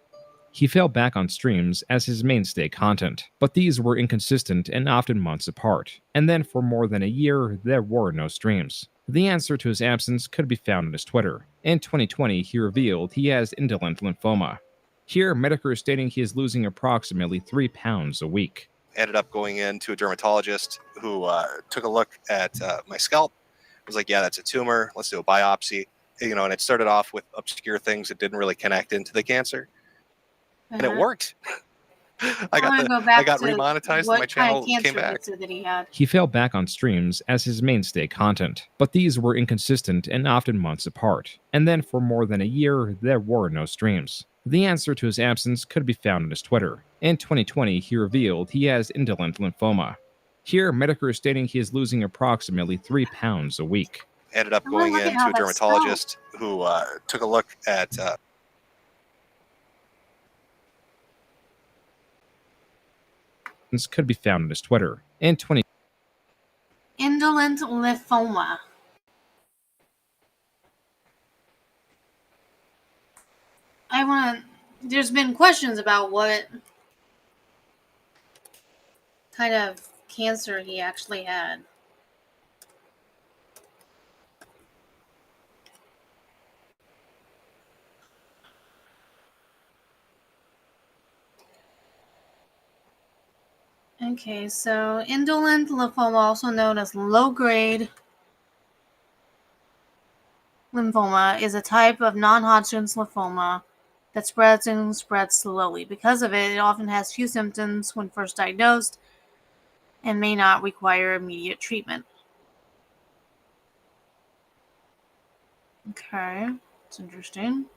S5: He fell back on streams as his mainstay content, but these were inconsistent and often months apart. And then for more than a year, there were no streams. The answer to his absence could be found on his Twitter. In 2020, he revealed he has indolent lymphoma. Here, Medicare is stating he is losing approximately 3 pounds a week.
S17: Ended up going into a dermatologist who took a look at my scalp. Was like, yeah, that's a tumor. Let's do a biopsy. You know, and it started off with obscure things that didn't really connect into the cancer, and it worked. I got remonetized, and my channel came back.
S5: He fell back on streams as his mainstay content, but these were inconsistent and often months apart. And then for more than a year, there were no streams. The answer to his absence could be found on his Twitter. In 2020, he revealed he has indolent lymphoma. Here, Medicare is stating he is losing approximately 3 pounds a week.
S17: Ended up going into a dermatologist who took a look at
S5: This could be found on his Twitter. In 20
S2: Indolent lymphoma. There's been questions about what kind of cancer he actually had. Okay, so indolent lymphoma, also known as low-grade lymphoma, is a type of non-Hodgkin's lymphoma that spreads and spreads slowly. Because of it, it often has few symptoms when first diagnosed and may not require immediate treatment. Okay, that's interesting.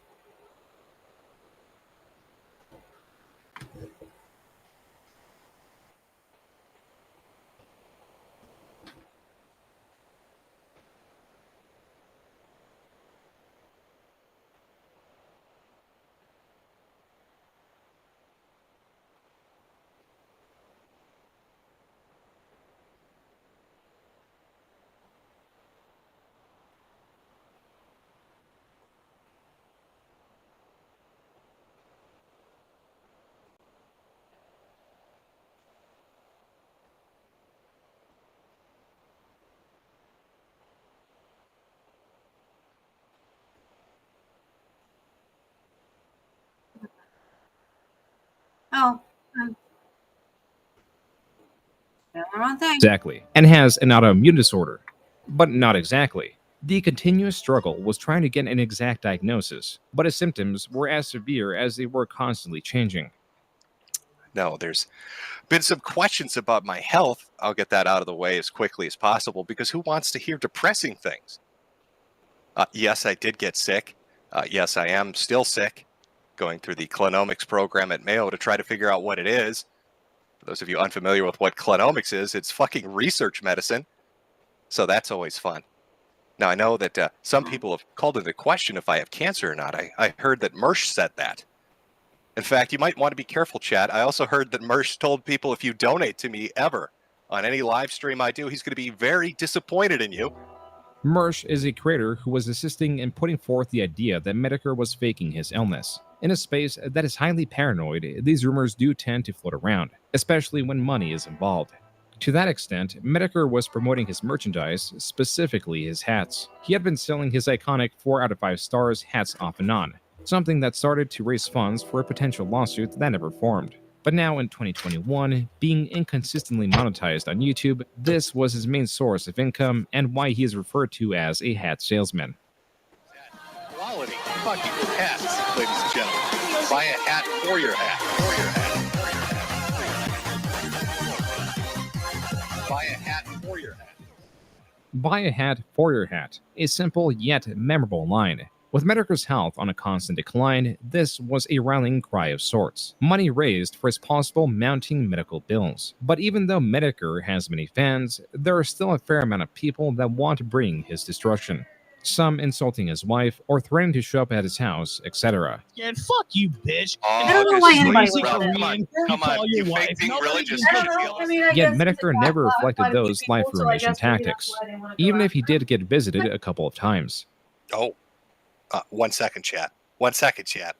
S2: Oh, the wrong thing.
S5: Exactly, and has an autoimmune disorder. But not exactly. The continuous struggle was trying to get an exact diagnosis, but his symptoms were as severe as they were constantly changing.
S17: No, there's been some questions about my health. I'll get that out of the way as quickly as possible, because who wants to hear depressing things? Yes, I did get sick. Yes, I am still sick. Going through the Clinomics program at Mayo to try to figure out what it is. For those of you unfamiliar with what Clinomics is, it's fucking research medicine. So that's always fun. Now, I know that some people have called into question if I have cancer or not. I heard that Mersh said that. In fact, you might want to be careful, chat. I also heard that Mersh told people if you donate to me ever on any live stream I do, he's going to be very disappointed in you.
S5: Mersh is a creator who was assisting in putting forth the idea that Medicare was faking his illness. In a space that is highly paranoid, these rumors do tend to float around, especially when money is involved. To that extent, Medicare was promoting his merchandise, specifically his hats. He had been selling his iconic 4 out of 5 stars hats off and on, something that started to raise funds for a potential lawsuit that never formed. But now in 2021, being inconsistently monetized on YouTube, this was his main source of income and why he is referred to as a hat salesman.
S17: Quality fucking hats, ladies and gentlemen. Buy a hat for your hat. For your hat. Buy a hat for your hat.
S5: Buy a hat for your hat. A simple yet memorable line. With Medicare's health on a constant decline, this was a rallying cry of sorts. Money raised for his possible mounting medical bills. But even though Medicare has many fans, there are still a fair amount of people that want to bring his destruction. some insulting his wife or threatening to show up at his house, etc.
S19: Yeah, fuck you, bitch.
S2: I don't know why anybody would do
S19: Come
S2: that.
S19: on, come on. You fake being religious.
S2: I don't know. I mean, I
S5: Yet
S2: guess
S5: Medicare
S2: it's
S5: never
S2: not
S5: reflected
S2: quite a few
S5: those
S2: people,
S5: life
S2: so I
S5: ruination
S2: guess maybe
S5: tactics,
S2: that's why I didn't wanna go
S5: even
S2: out.
S5: if he did get visited a couple of times.
S17: Oh, 1 second, chat. 1 second, chat.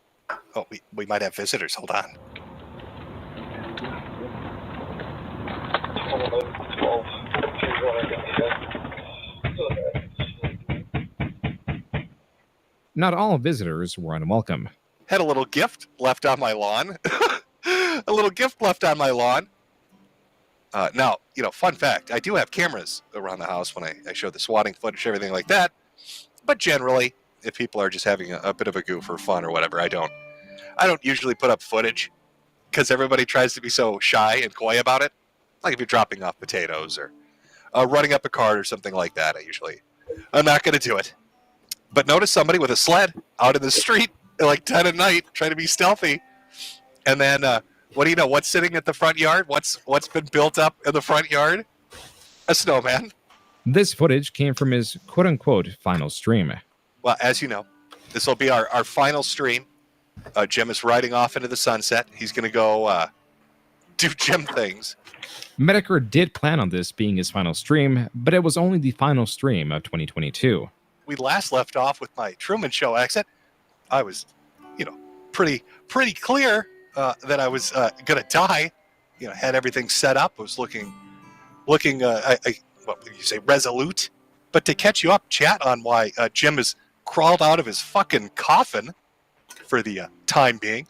S17: Oh, we might have visitors. Hold on.
S5: Not all visitors were unwelcome.
S17: Had a little gift left on my lawn. A little gift left on my lawn. Now, fun fact, I do have cameras around the house when I show the swatting footage, everything like that. But generally, if people are just having a bit of a goof or fun or whatever, I don't usually put up footage because everybody tries to be so shy and coy about it. Like if you're dropping off potatoes or running up a cart or something like that, I'm not going to do it. But notice somebody with a sled out in the street at like 10 at night trying to be stealthy. And then, what do you know? What's sitting at the front yard? What's been built up in the front yard? A snowman.
S5: This footage came from his quote-unquote final stream.
S17: Well, as you know, this will be our final stream. Jim is riding off into the sunset. He's going to go do Jim things.
S5: Medicare did plan on this being his final stream, but it was only the final stream of 2022.
S17: We last left off with my Truman Show accent. I was, pretty clear that I was going to die. Had everything set up. I was looking, what would you say, resolute. But to catch you up, chat, on why Jim has crawled out of his fucking coffin for the time being,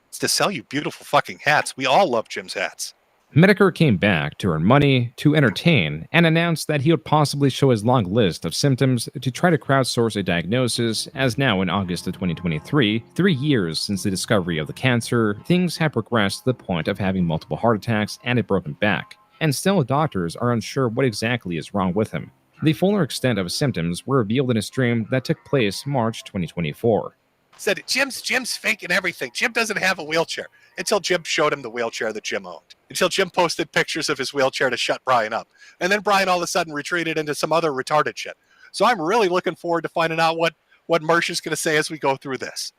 S17: it's to sell you beautiful fucking hats. We all love Jim's hats.
S5: Medicare came back to earn money, to entertain, and announced that he would possibly show his long list of symptoms to try to crowdsource a diagnosis, as now in August of 2023, 3 years since the discovery of the cancer, things have progressed to the point of having multiple heart attacks and a broken back, and still doctors are unsure what exactly is wrong with him. The fuller extent of his symptoms were revealed in a stream that took place March 2024.
S17: Said Jim's faking everything. Jim doesn't have a wheelchair. Until Jim showed him the wheelchair that Jim owned. Until Jim posted pictures of his wheelchair to shut Brian up. And then Brian all of a sudden retreated into some other retarded shit. So I'm really looking forward to finding out what Mersh is going to say as we go through this.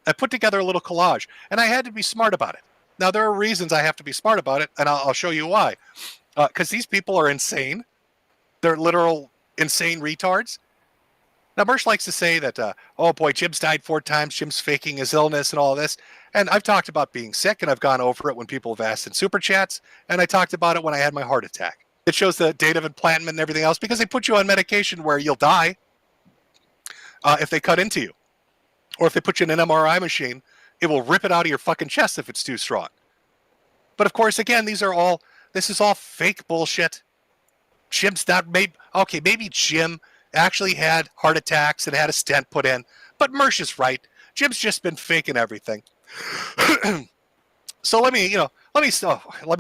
S17: I put together a little collage, and I had to be smart about it. Now, there are reasons I have to be smart about it, and I'll show you why. Because these people are insane. They're literal insane retards. Now, Mersh likes to say that, oh boy, Jim's died 4 times, Jim's faking his illness and all this. And I've talked about being sick, and I've gone over it when people have asked in super chats, and I talked about it when I had my heart attack. It shows the date of implantment and everything else because they put you on medication where you'll die if they cut into you. Or if they put you in an MRI machine, it will rip it out of your fucking chest if it's too strong. But of course, again, this is all fake bullshit. Jim's not maybe Jim actually had heart attacks and had a stent put in, but Mersh is right. Jim's just been faking everything. So let me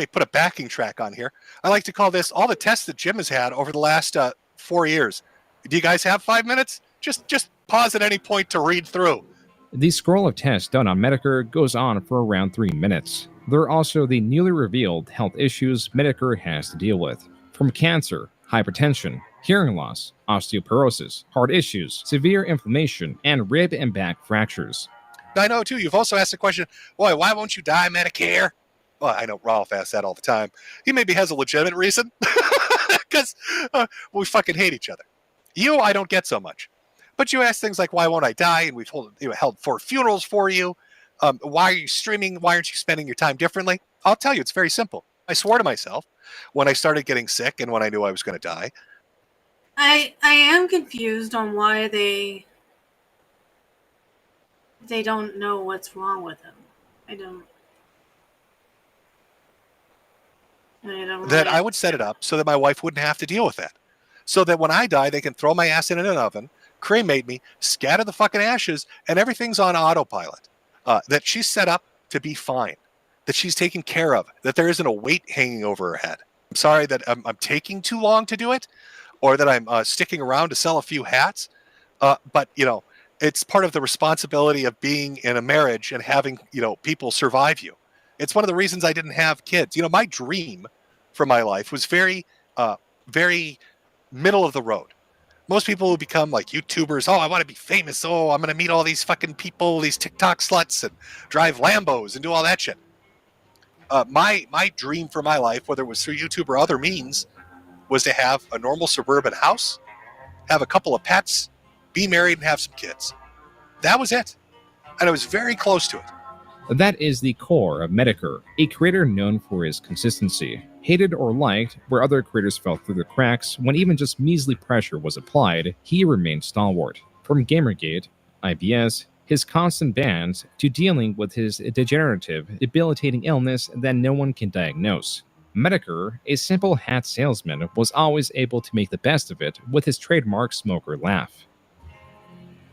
S17: put a backing track on here. I like to call this all the tests that Jim has had over the last 4 years. Do you guys have 5 minutes? Just pause at any point to read through.
S5: The scroll of tests done on Medicare goes on for around 3 minutes. There are also the newly revealed health issues Medicare has to deal with, from cancer, hypertension, hearing loss, osteoporosis, heart issues, severe inflammation, and rib and back fractures.
S17: I know, too. You've also asked the question, boy, why won't you die, Medicare? Well, I know Rolf asks that all the time. He maybe has a legitimate reason, because we fucking hate each other. You, I don't get so much. But you ask things like, why won't I die? And we've held 4 funerals for you. Why are you streaming? Why aren't you spending your time differently? I'll tell you, it's very simple. I swore to myself when I started getting sick and when I knew I was going to die.
S2: I am confused on why they don't know what's wrong with him. I don't
S17: That I would set it up so that my wife wouldn't have to deal with that. So that when I die, they can throw my ass in an oven, cremate me, scatter the fucking ashes, and everything's on autopilot. That she's set up to be fine. That she's taken care of. That there isn't a weight hanging over her head. I'm sorry that I'm taking too long to do it, or that I'm sticking around to sell a few hats. But, it's part of the responsibility of being in a marriage and having, people survive you. It's one of the reasons I didn't have kids. My dream for my life was very, very middle of the road. Most people who become like YouTubers, oh, I want to be famous. Oh, I'm going to meet all these fucking people, these TikTok sluts, and drive Lambos and do all that shit. My dream for my life, whether it was through YouTube or other means, was to have a normal suburban house, have a couple of pets, be married, and have some kids. That was it. And I was very close to it.
S5: That is the core of Metokur, a creator known for his consistency. Hated or liked, where other creators fell through the cracks, when even just measly pressure was applied, he remained stalwart. From Gamergate, IBS, his constant bans, to dealing with his degenerative, debilitating illness that no one can diagnose. Metokur, a simple hat salesman, was always able to make the best of it with his trademark smoker laugh.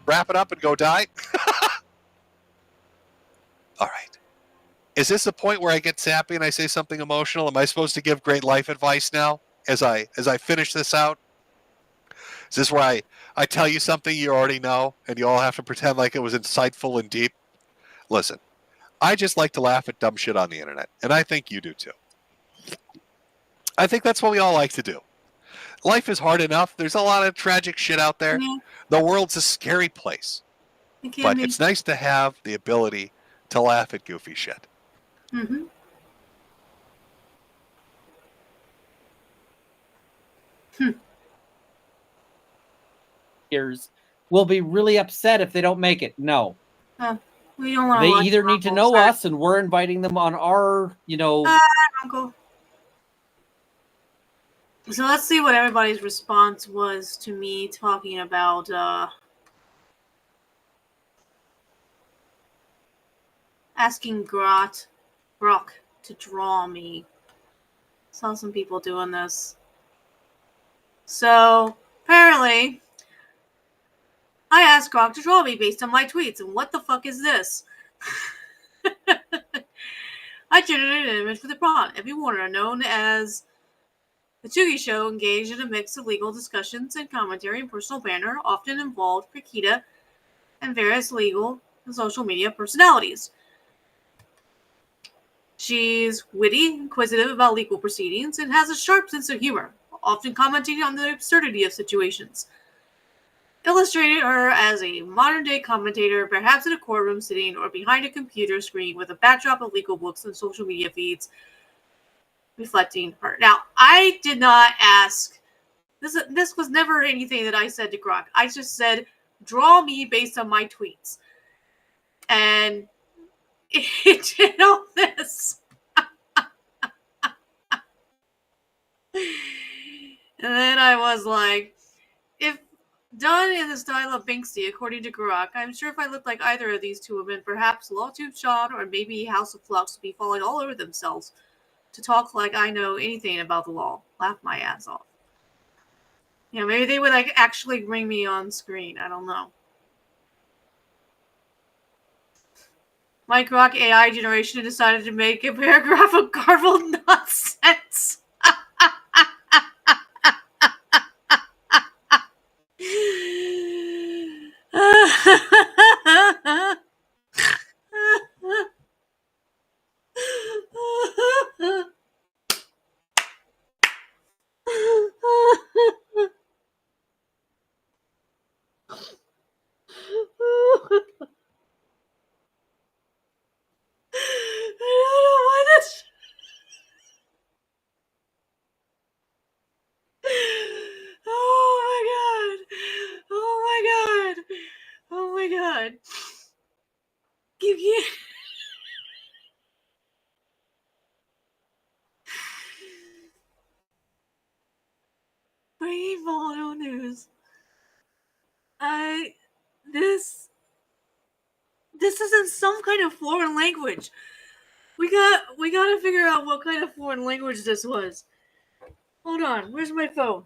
S17: Wrap it up and go die? All right. Is this a point where I get sappy and I say something emotional? Am I supposed to give great life advice now as I finish this out? Is this where I tell you something you already know and you all have to pretend like it was insightful and deep? Listen, I just like to laugh at dumb shit on the internet, and I think you do too. I think that's what we all like to do. Life is hard enough. There's a lot of tragic shit out there.
S2: Yeah.
S17: The world's a scary place. But it's nice to have the ability to laugh at goofy shit.
S2: Mm-hmm.
S20: Will be really upset if they don't make it. No.
S2: We don't want
S20: They
S2: to
S20: either need to know us and we're inviting them on our,
S2: Uncle. So let's see what everybody's response was to me talking about asking Grok to draw me. Saw some people doing this. So apparently I asked Grok to draw me based on my tweets, and what the fuck is this? I generated an image for the prompt. Every Warner, known as The Chugi Show, engaged in a mix of legal discussions and commentary and personal banter, often involved Prakita and various legal and social media personalities. She's witty, inquisitive about legal proceedings, and has a sharp sense of humor, often commenting on the absurdity of situations. Illustrated her as a modern-day commentator, perhaps in a courtroom sitting or behind a computer screen with a backdrop of legal books and social media feeds reflecting her. Now, I did not ask. This was never anything that I said to Grok. I just said, draw me based on my tweets. And it did all this. And then I was like, if done in the style of Banksy, according to Grok, I'm sure if I looked like either of these two women, perhaps LawTube Sean or maybe House of Flux would be falling all over themselves to talk like I know anything about the law. Laugh my ass off. You know, maybe they would like actually bring me on screen. I don't know. My Grok AI generation decided to make a paragraph of garbled nonsense. Breaking volatile news. This is in some kind of foreign language. We gotta figure out what kind of foreign language this was. Hold on, where's my phone?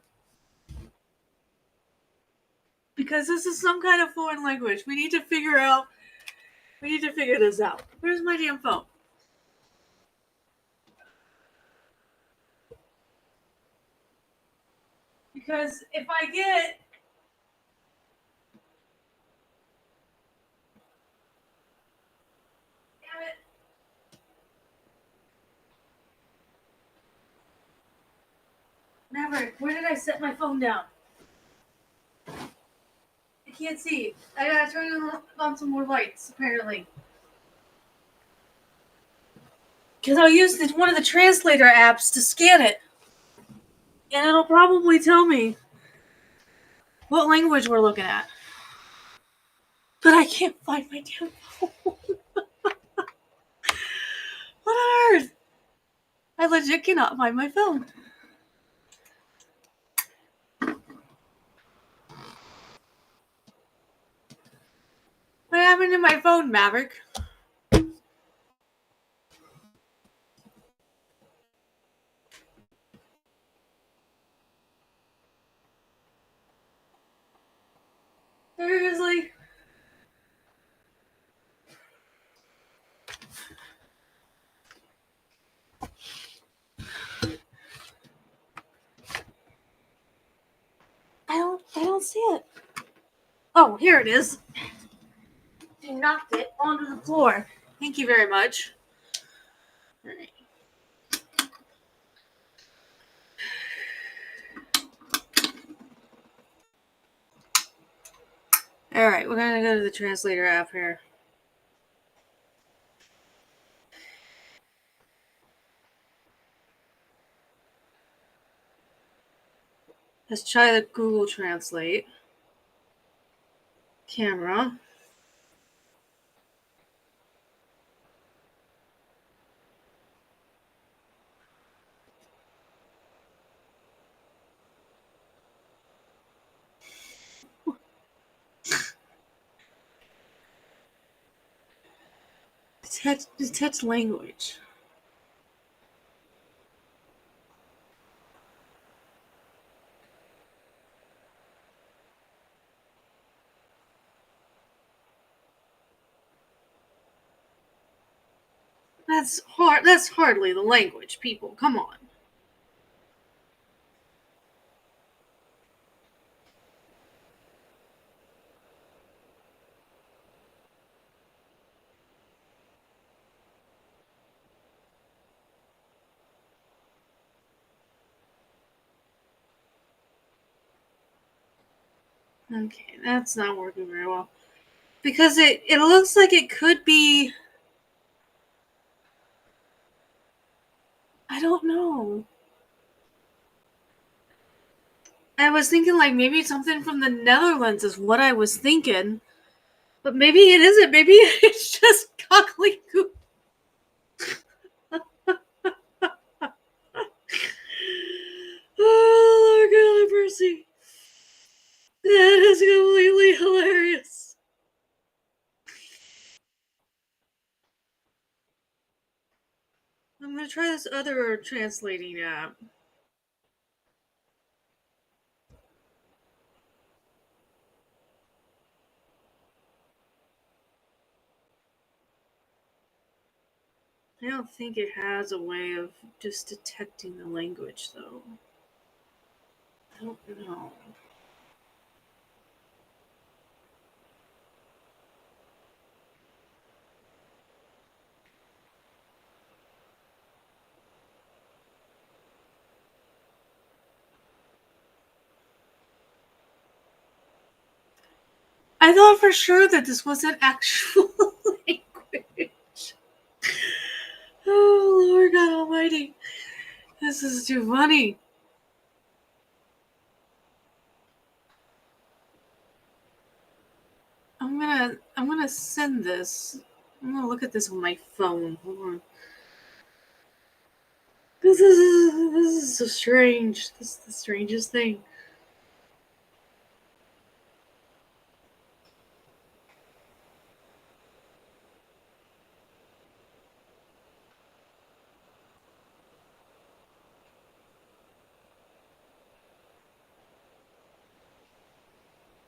S2: Because this is some kind of foreign language. We need to figure this out. Where's my damn phone? Because if I get damn it. Maverick, where did I set my phone down? can't see. I gotta turn on some more lights, apparently. Because I'll use one of the translator apps to scan it. And it'll probably tell me what language we're looking at. But I can't find my damn phone. What on earth? I legit cannot find my phone. What happened to my phone, Maverick? Seriously? I don't see it. Oh, here it is. You knocked it onto the floor. Thank you very much. All right. All right, we're gonna go to the translator app here. Let's try the Google Translate. Camera. Detect language. That's hard. That's hardly the language, people. Come on. Okay, that's not working very well. Because it looks like it could be... I don't know. I was thinking like maybe something from the Netherlands is what I was thinking. But maybe it isn't. Maybe it's just cockly-goo. Oh, Lord God have mercy. That is completely hilarious. I'm going to try this other translating app. I don't think it has a way of just detecting the language, though. I don't know. I thought for sure that this wasn't actual language. Oh, Lord God Almighty. This is too funny. I'm gonna send this. I'm gonna look at this on my phone. Hold on. This is so strange. This is the strangest thing.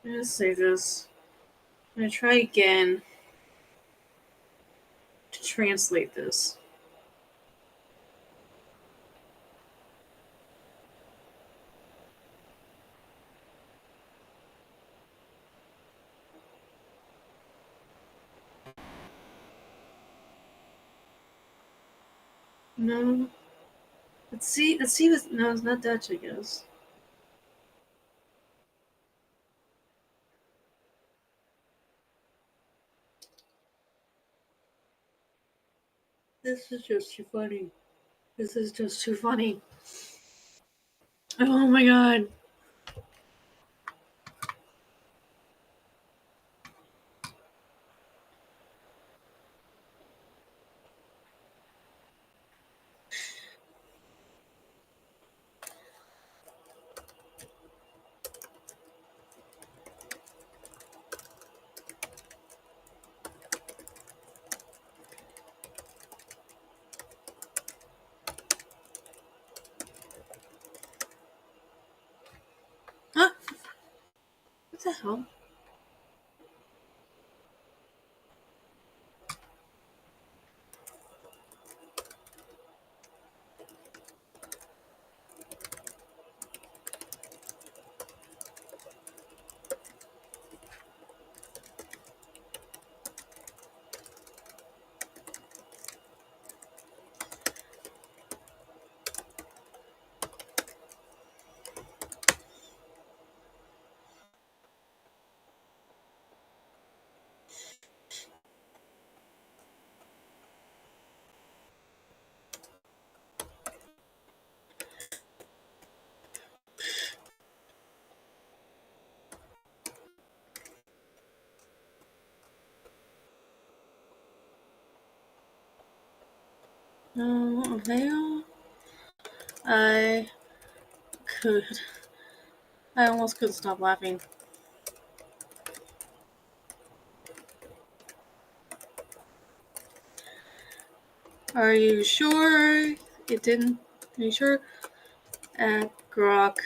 S2: I'm gonna save this. I'm gonna try again to translate this. No. Let's see what, no, it's not Dutch, I guess. This is just too funny. This is just too funny. Oh my god. Huh? What the hell? No avail. I almost couldn't stop laughing. Are you sure it didn't? Are you sure? At Grok.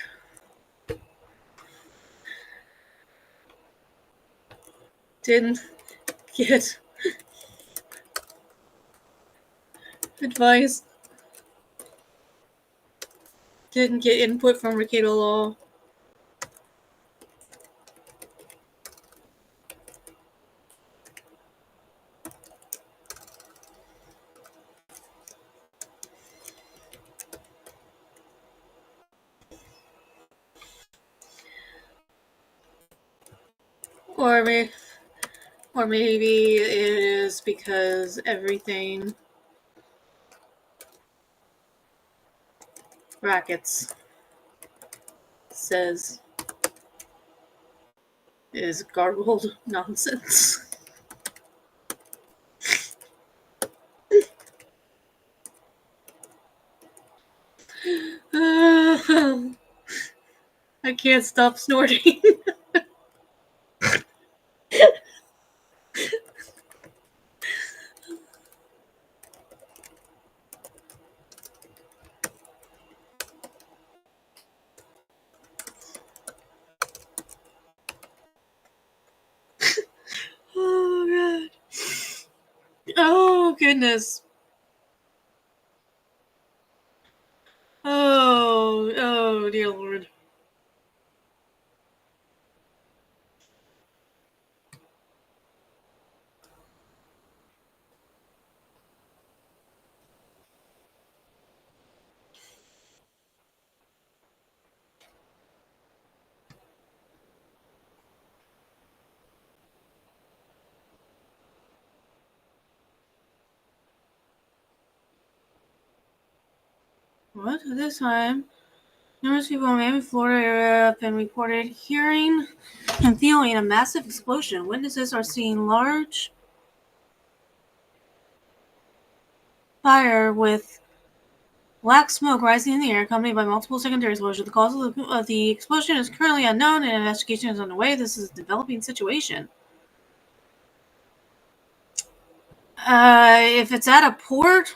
S2: Didn't get advice. Didn't get input from Ricardo Law. Or maybe it is because everything Brackets says is garbled nonsense. I can't stop snorting. Oh god. Oh goodness. Oh dear Lord. What? At this time, numerous people in Miami, Florida area have been reported hearing and feeling a massive explosion. Witnesses are seeing large fire with black smoke rising in the air, accompanied by multiple secondary explosions. The cause of the explosion is currently unknown, and an investigation is underway. This is a developing situation. If it's at a port.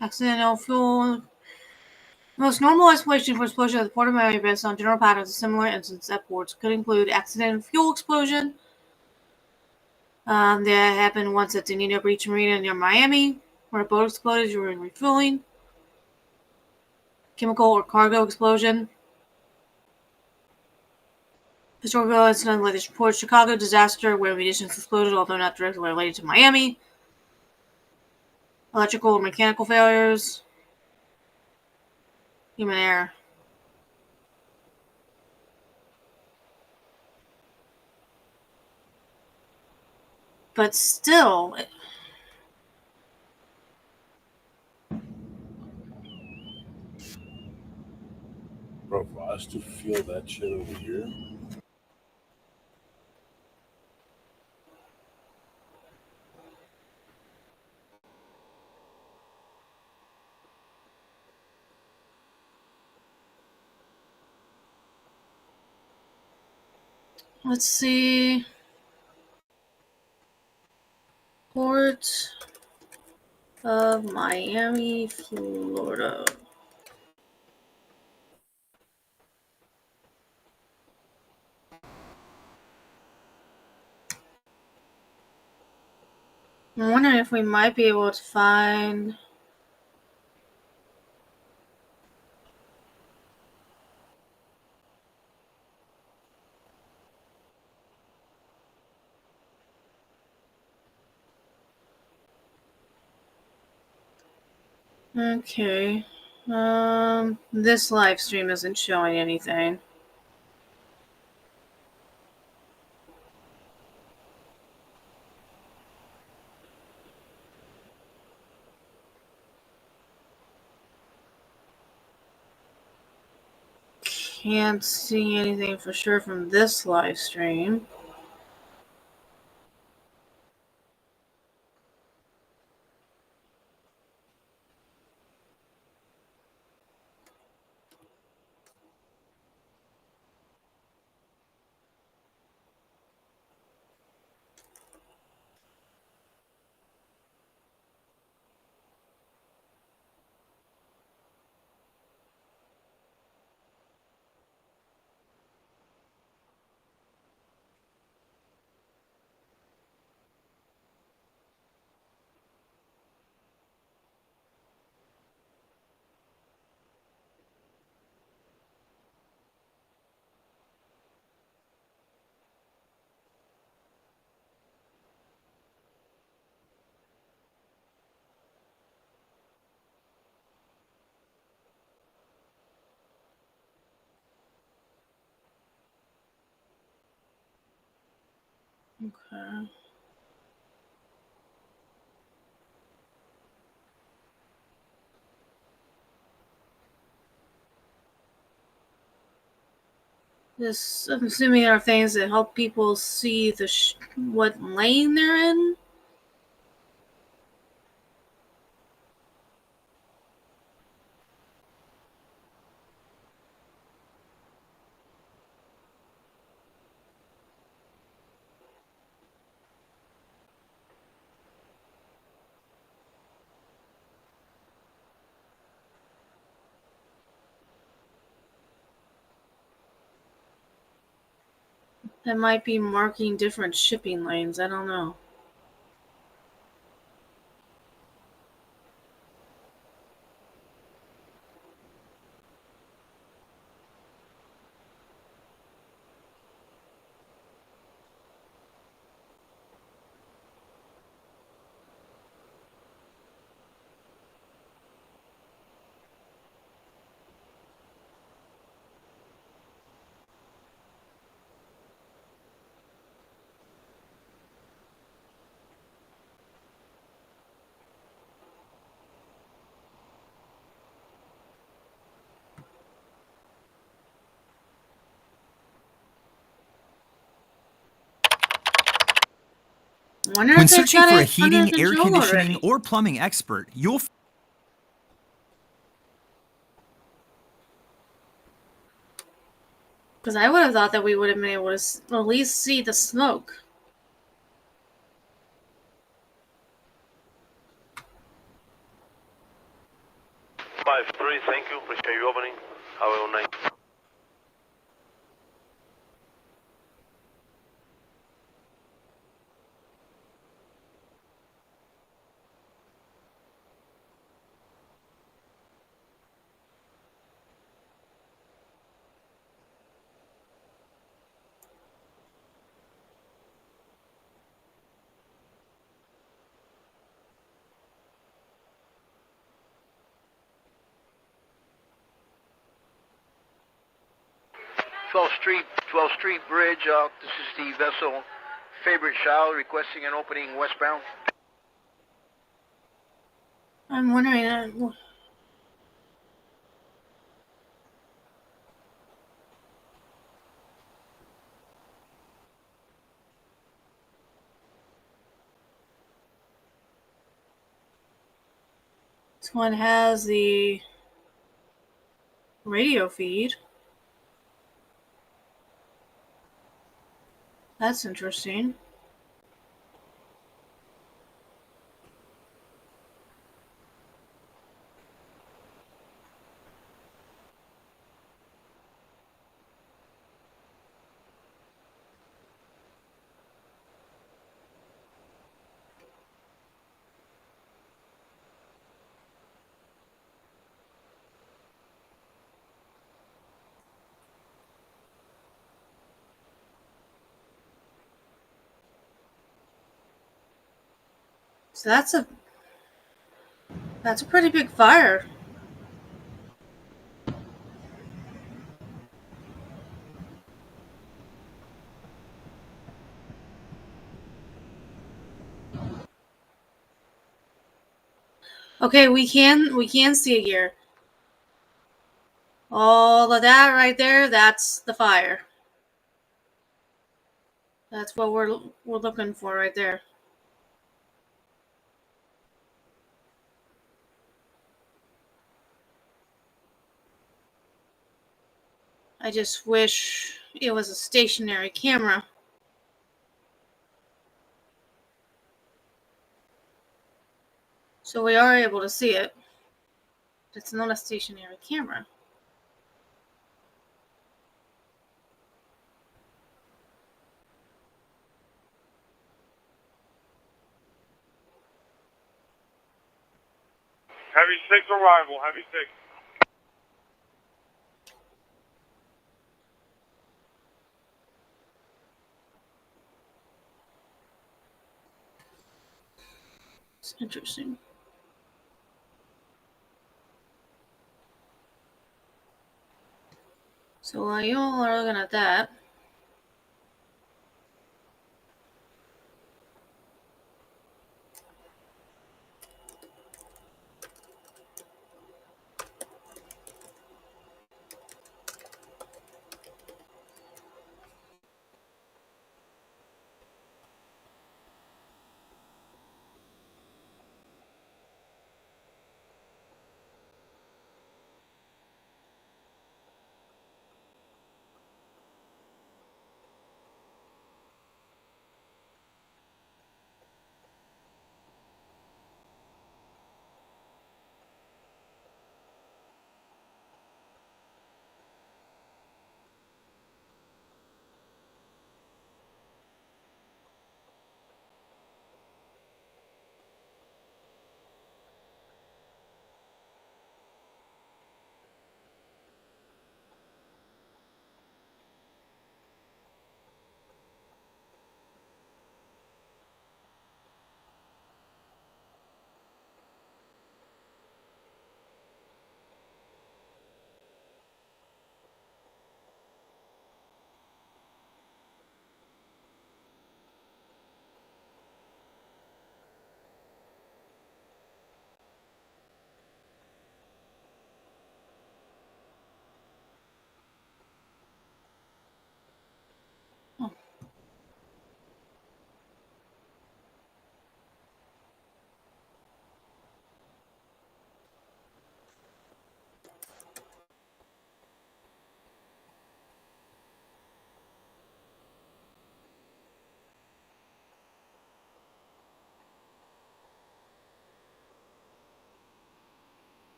S2: Accidental fuel. The most normal explanation for explosion at the Port of Miami based on general patterns of similar incidents at ports could include accidental fuel explosion that happened once at Nino Beach Marina near Miami, where a boat exploded during refueling. Chemical or cargo explosion. Historical incident latest report: Chicago disaster where munitions exploded, although not directly related to Miami. Electrical and mechanical failures. Human error. But still,
S6: Bro, for us to feel that shit over here.
S2: let's see. Port of Miami, Florida. I'm wondering if we might be able to find. Okay. This live stream isn't showing anything. Can't see anything for sure from this live stream. Okay. This, I'm assuming, are things that help people see the what lane they're in. That might be marking different shipping lanes. I don't know.
S21: When searching for a heating, air conditioning, or plumbing expert, you'll
S2: Because I would have thought that we would have been able to at least see the smoke.
S22: Thank you. Appreciate you opening. Have a good night.
S3: 12th Street Bridge. This is the vessel Favorite Child requesting an opening westbound.
S2: I'm wondering. This one has the radio feed. That's interesting. So that's a pretty big fire. Okay, we can see it here. All of that right there, that's the fire. That's what we're looking for right there. I just wish it was a stationary camera. So we are able to see it. It's not a stationary camera.
S11: Heavy 6 arrival, Heavy 6.
S2: It's interesting. So while you all are looking at that,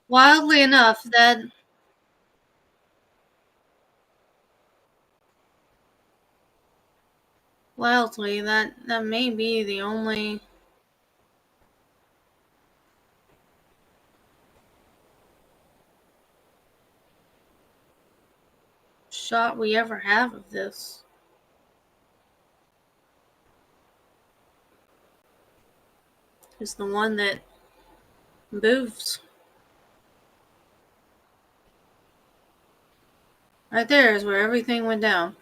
S2: wildly enough, that may be the only shot we ever have of this. Is the one that moves. Right there is where everything went down.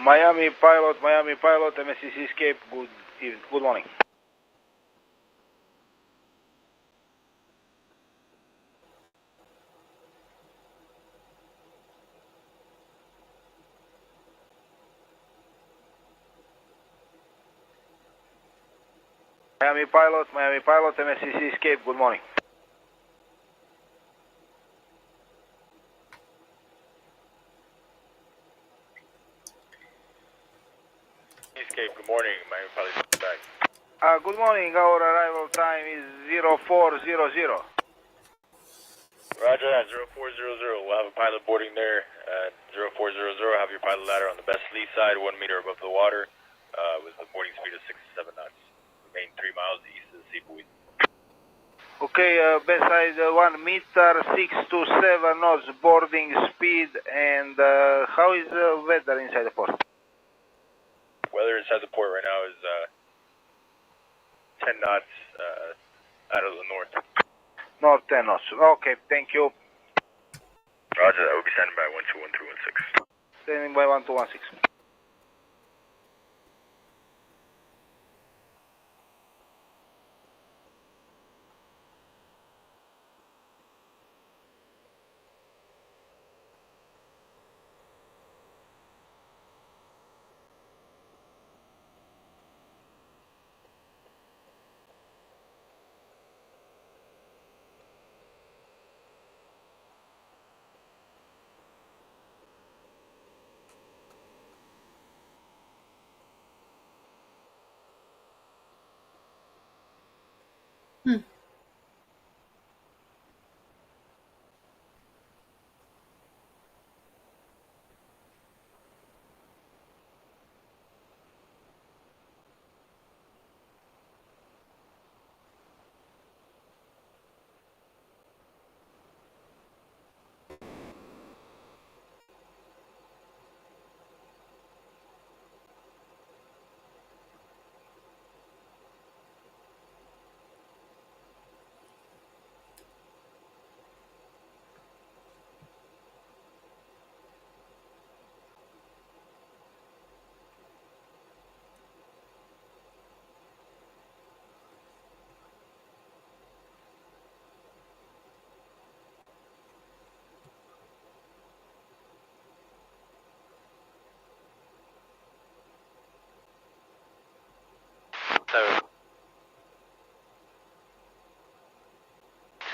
S3: Miami Pilot, MSCC Escape, good morning. Miami Pilot, MSCC Escape, good morning.
S22: Escape, good morning. Miami Pilot back.
S3: Good morning, our arrival time is 0400.
S22: Roger that, 0400. We'll have a pilot boarding there at 0400. Have your pilot ladder on the best lee side, 1 meter above the water, with a boarding speed of 6 to 7 knots. Remain 3 miles east of the sea buoy.
S3: Okay, best side 1 meter, 6 to 7 knots boarding speed, and how is the weather inside the port?
S22: Weather inside the port right now is 10 knots out of the north.
S3: North 10 knots. Okay, thank you.
S22: Roger that, we'll be standing by 121316.
S3: Standing by 1216.
S22: So,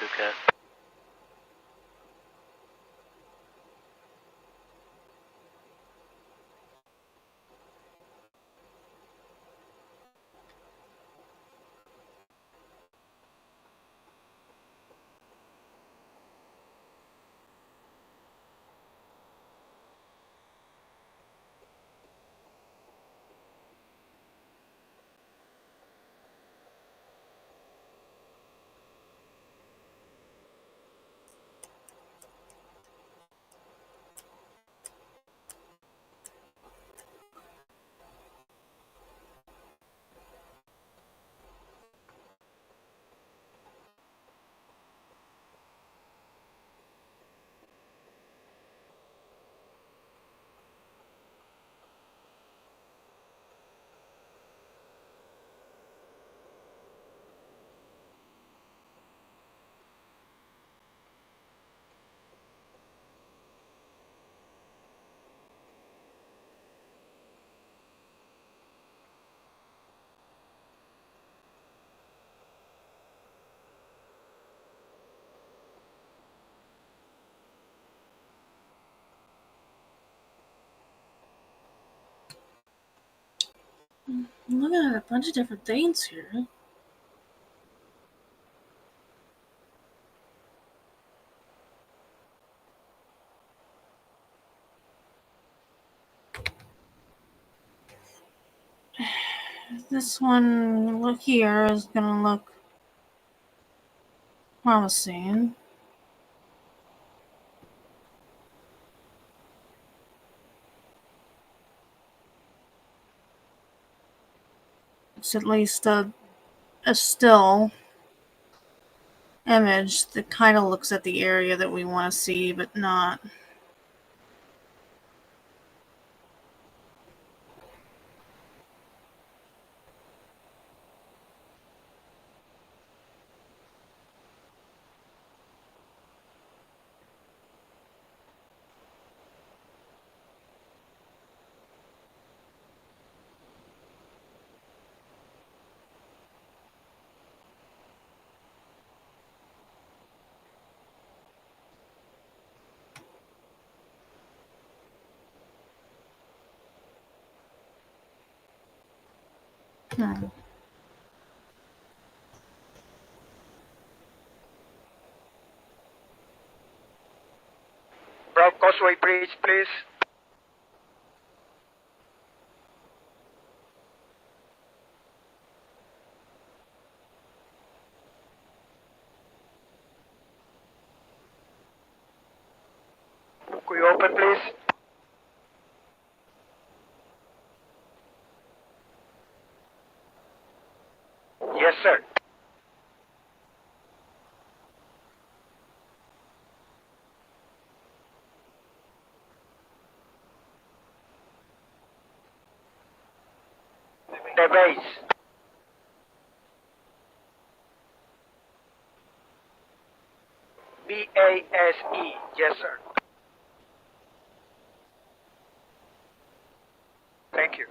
S22: okay.
S2: I'm looking at a bunch of different things here. This one, look here, is gonna look promising. It's at least a still image that kind of looks at the area that we want to see, but not.
S3: Broad Causeway Bridge, please. Could you open, please? Yes, sir. The base. B-A-S-E. Yes, sir. Thank you.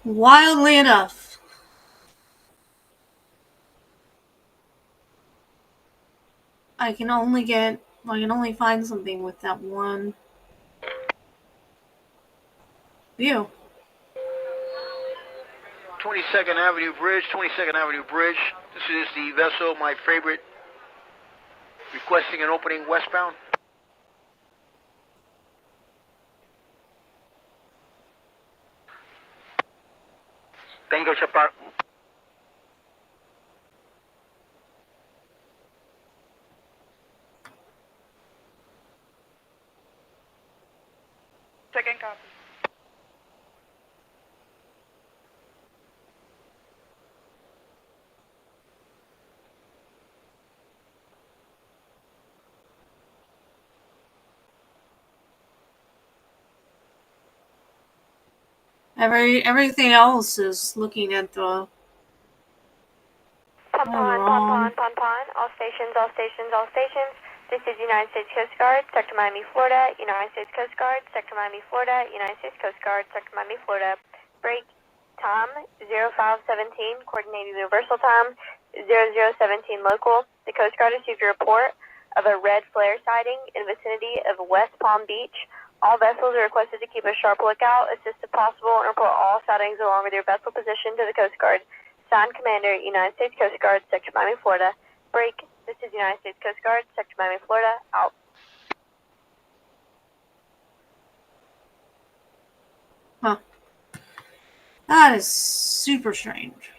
S2: Wildly enough, I can only find something with that one view.
S3: 22nd Avenue Bridge, 22nd Avenue Bridge. This is the vessel, my favorite, requesting an opening westbound. Tango Chapar.
S12: Second copy.
S2: Everything else is looking at the
S13: Pon, all stations, all stations, all stations. This is United States Coast Guard, Sector Miami, Florida. United States Coast Guard, Sector Miami, Florida. United States Coast Guard, Sector Miami, Florida. Break time 0517, coordinated universal time 0017 local. The Coast Guard received a report of a red flare sighting in the vicinity of West Palm Beach. All vessels are requested to keep a sharp lookout, assist if possible, and report all sightings along with your vessel position to the Coast Guard. Signed, Commander, United States Coast Guard, Sector Miami, Florida. Break. This is United States Coast Guard, Sector Miami, Florida. Out.
S2: Huh. That is super strange.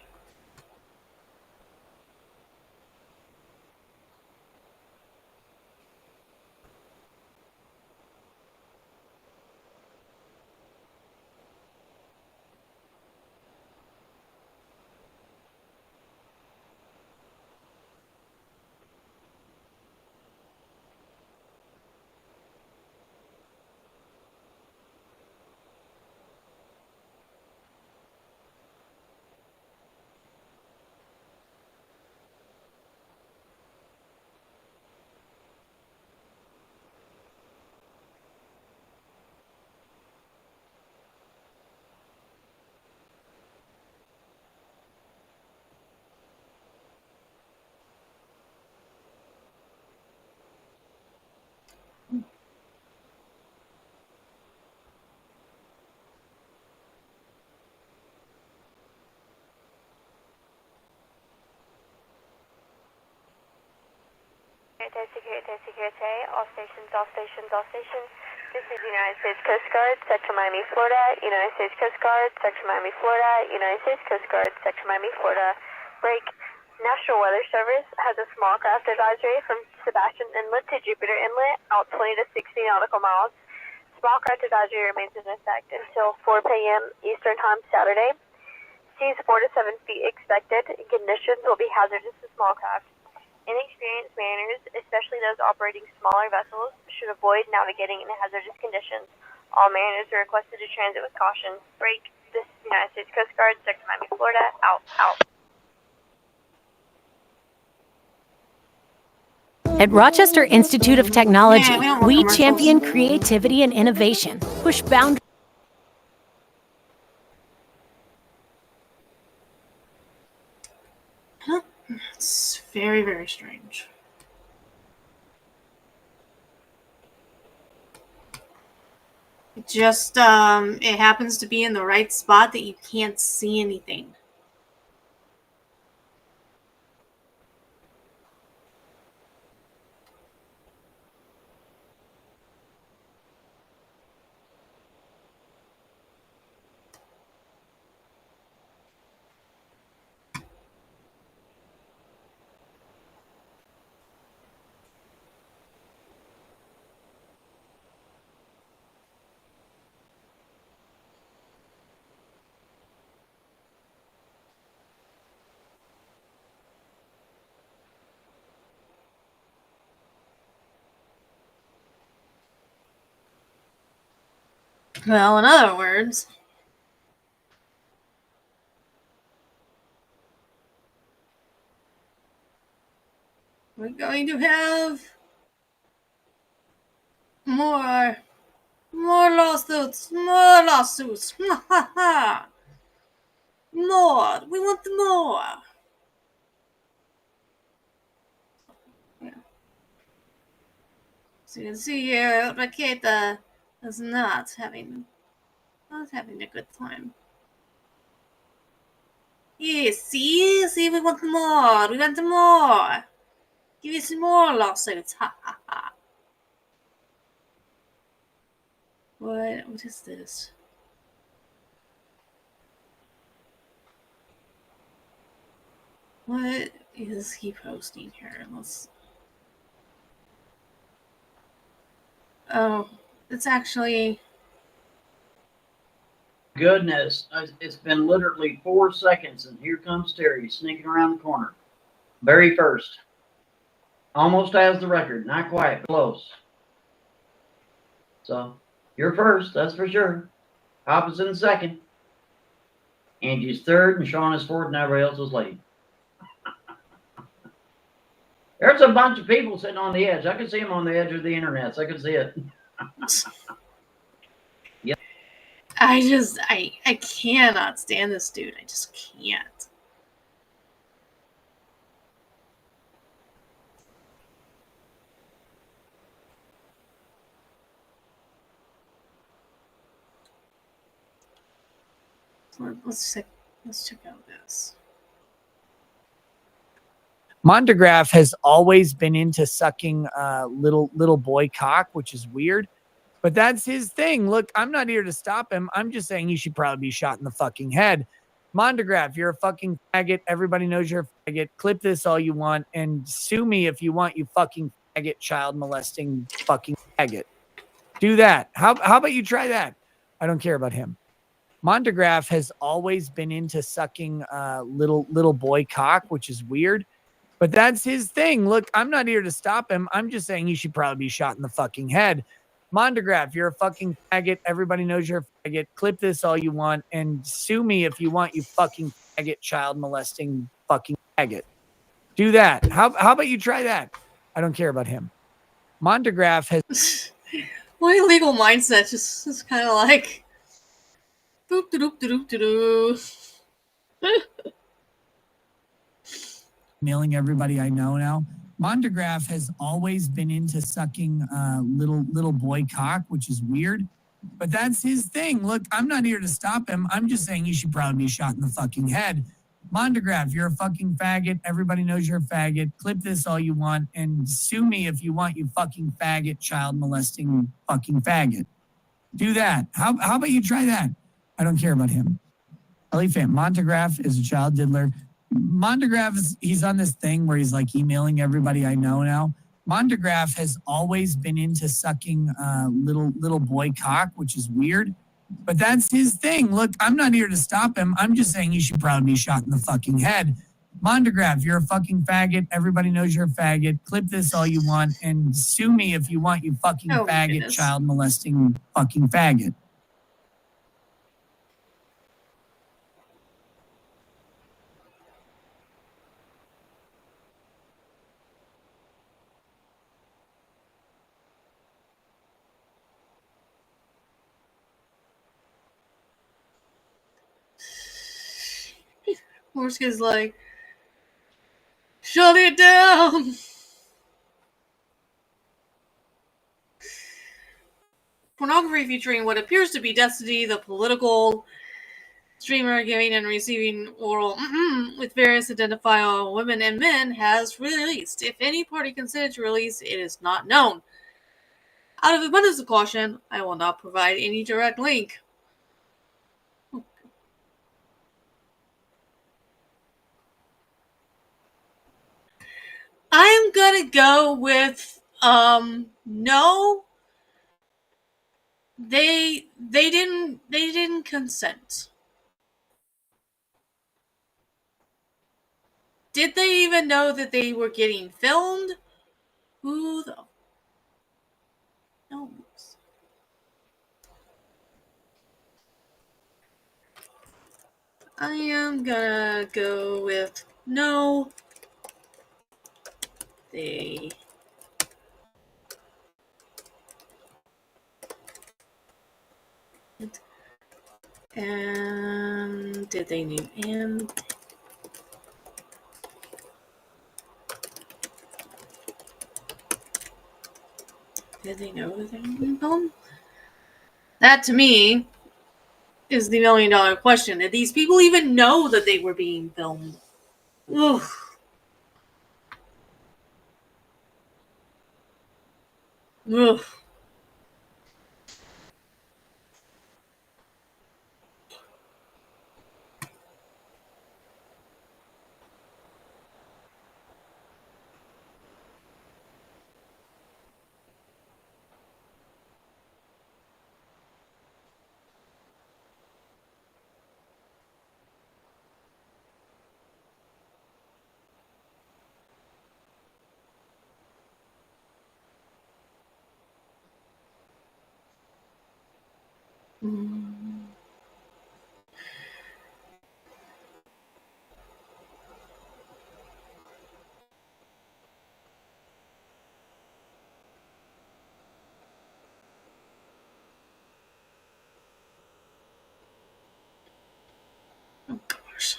S13: Security, all stations, all stations, all stations. This is United States Coast Guard, Sector Miami, Florida. United States Coast Guard, Sector Miami, Florida. United States Coast Guard, Sector Miami, Florida. Break. National Weather Service has a small craft advisory from Sebastian Inlet to Jupiter Inlet, out 20 to 60 nautical miles. Small craft advisory remains in effect until 4 p.m. Eastern Time Saturday. Seas 4 to 7 feet expected. Conditions will be hazardous to small craft. Inexperienced mariners, especially those operating smaller vessels, should avoid navigating in hazardous conditions. All mariners are requested to transit with caution. Break. This is United States Coast Guard, Sector Miami, Florida. Out.
S16: At Rochester Institute of Technology, we champion creativity and innovation, push boundaries.
S2: It's very, very strange. It just, it happens to be in the right spot that you can't see anything. Well, in other words, we're going to have more lawsuits, more lawsuits. More. We want more. Yeah. So you can see here, Raketa is not having a good time. Yes, see, we want more. We want more. Give us more lawsuits. Ha ha ha. What is this? What is he posting here? Let's. Oh, it's actually.
S10: Goodness, it's been literally 4 seconds, and here comes Terry sneaking around the corner. Very first. Almost has the record. Not quite. Close. So, you're first, that's for sure. Hop is in second. Angie's third, and Sean is fourth, and everybody else is late. There's a bunch of people sitting on the edge. I can see them on the edge of the internet. So I can see it. Yep.
S2: I cannot stand this dude. I just can't. Let's check out this.
S12: Mondegraph has always been into sucking little boy cock, which is weird, but that's his thing. Look, I'm not here to stop him. I'm just saying he should probably be shot in the fucking head. Mondegraph, you're a fucking faggot. Everybody knows you're a faggot. Clip this all you want and sue me if you want, you fucking faggot, child molesting fucking faggot. Do that. How about you try that? I don't care about him. Mondegraph has always been into sucking little boy cock, which is weird, but that's his thing. Look, I'm not here to stop him. I'm just saying he should probably be shot in the fucking head. Mondegraph, you're a fucking faggot. Everybody knows you're a faggot. Clip this all you want and sue me if you want, you fucking faggot, child molesting fucking faggot. Do that. How about you try that? I don't care about him. Mondegraph has...
S2: My legal mindset just is kind of like... Boop, doop, doop, doop, doop.
S12: Mailing everybody I know now. Mondegraph has always been into sucking little boy cock, which is weird, but that's his thing. Look, I'm not here to stop him. I'm just saying he should probably be shot in the fucking head. Mondegraph, you're a fucking faggot. Everybody knows you're a faggot. Clip this all you want and sue me if you want, you fucking faggot, child molesting fucking faggot. Do that. How about you try that? I don't care about him. Elefant, Mondegraph is a child diddler. Mondegraph he's on this thing where he's like emailing everybody I know now. Mondegraph has always been into sucking little boy cock, which is weird, but that's his thing. Look, I'm not here to stop him. I'm just saying he should probably be shot in the fucking head. Mondegraph, you're a fucking faggot. Everybody knows you're a faggot. Clip this all you want and sue me if you want, you fucking faggot, goodness. Child molesting fucking faggot.
S2: Morska's like, shut it down. Pornography featuring what appears to be Destiny, the political streamer giving and receiving oral with various identifiable women and men, has released. If any party consented to release, it is not known. Out of abundance of caution, I will not provide any direct link. I'm gonna go with no. They didn't consent. Did they even know that they were getting filmed? Who the knows? I am gonna go with no. They and did they name and did they know that they were being filmed? That to me is the $1 million question. Did these people even know that they were being filmed? Ugh. Ugh. Oh gosh.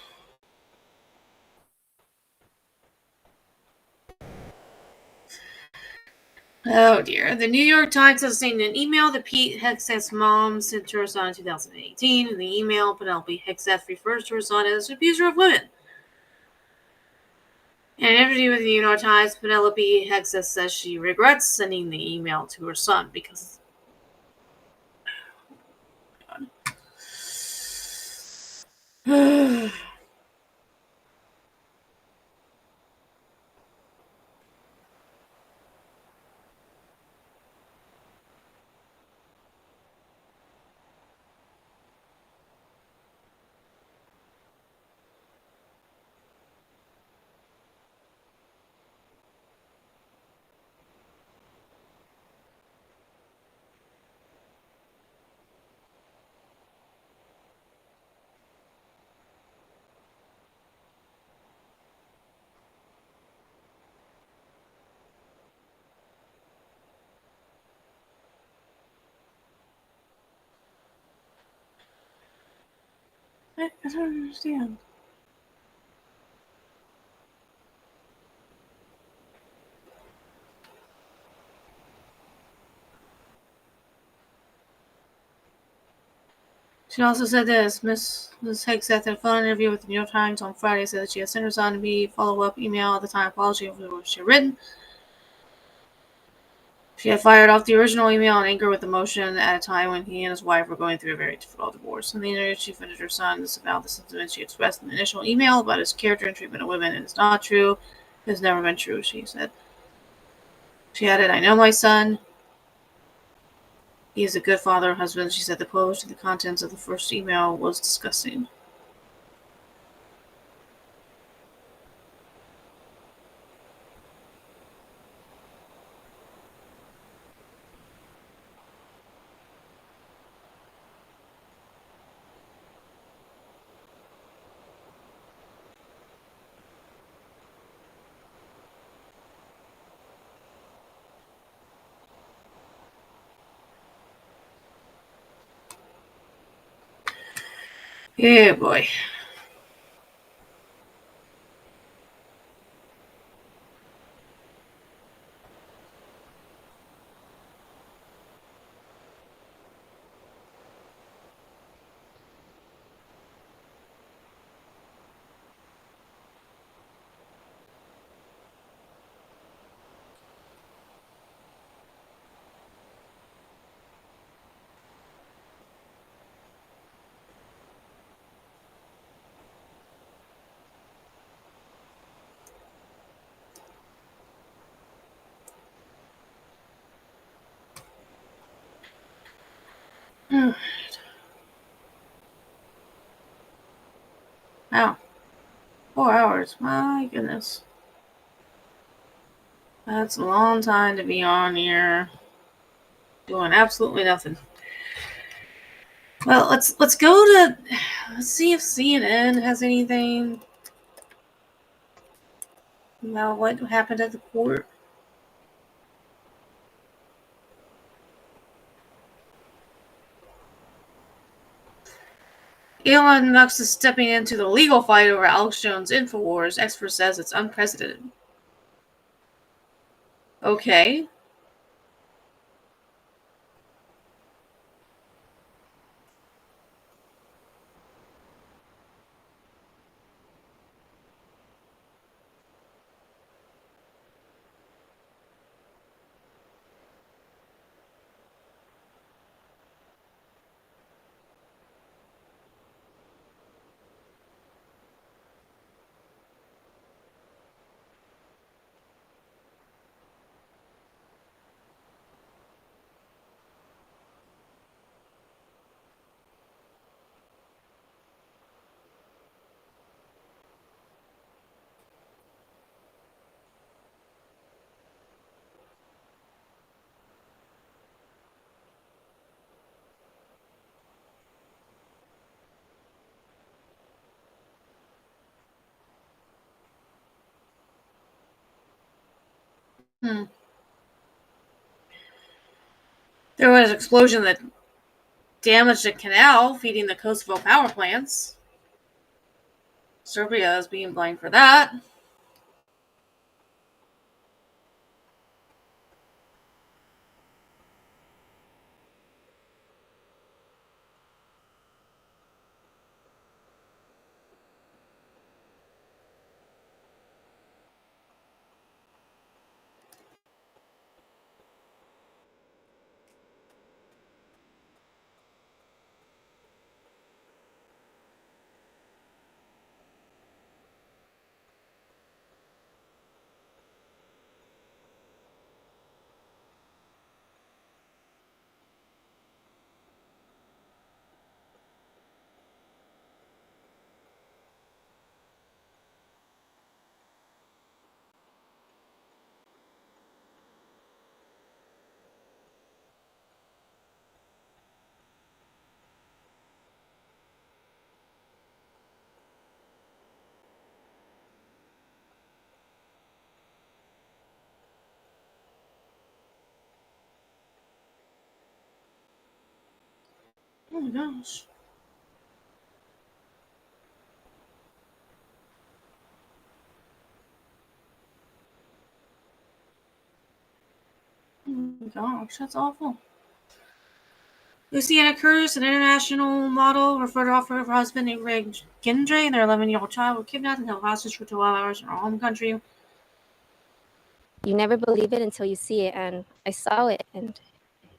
S2: Oh dear. The New York Times has seen an email that Pete Hegseth's mom sent to her son in 2018. In the email, Penelope Hegseth refers to her son as an abuser of women. In an interview with the New York Times, Penelope Hegseth says she regrets sending the email to her son because. I don't understand. She also said this. Ms. Hegseth in a phone interview with the New York Times on Friday said that she had sent her son a follow-up email at the time apology for what she had written. She had fired off the original email in anger with emotion at a time when he and his wife were going through a very difficult divorce. In the interview, she defended her son about the sentiments she expressed in the initial email about his character and treatment of women. It is not true. It has never been true, she said. She added, I know my son. He is a good father and husband. She said the post and the contents of the first email was disgusting. Yeah, boy. Wow. 4 hours. My goodness. That's a long time to be on here doing absolutely nothing. Well, let's see if CNN has anything about what happened at the court. Elon Musk is stepping into the legal fight over Alex Jones' InfoWars. Expert says it's unprecedented. Okay. There was an explosion that damaged a canal feeding the Kosovo power plants. Serbia is being blamed for that. Oh my gosh. Oh my gosh, that's awful. Luciana Cruz, an international model, referred to her husband named Greg Gendre and their 11-year-old child were kidnapped and held hostage for 12 hours in her home country.
S1: You never believe it until you see it, and I saw it, and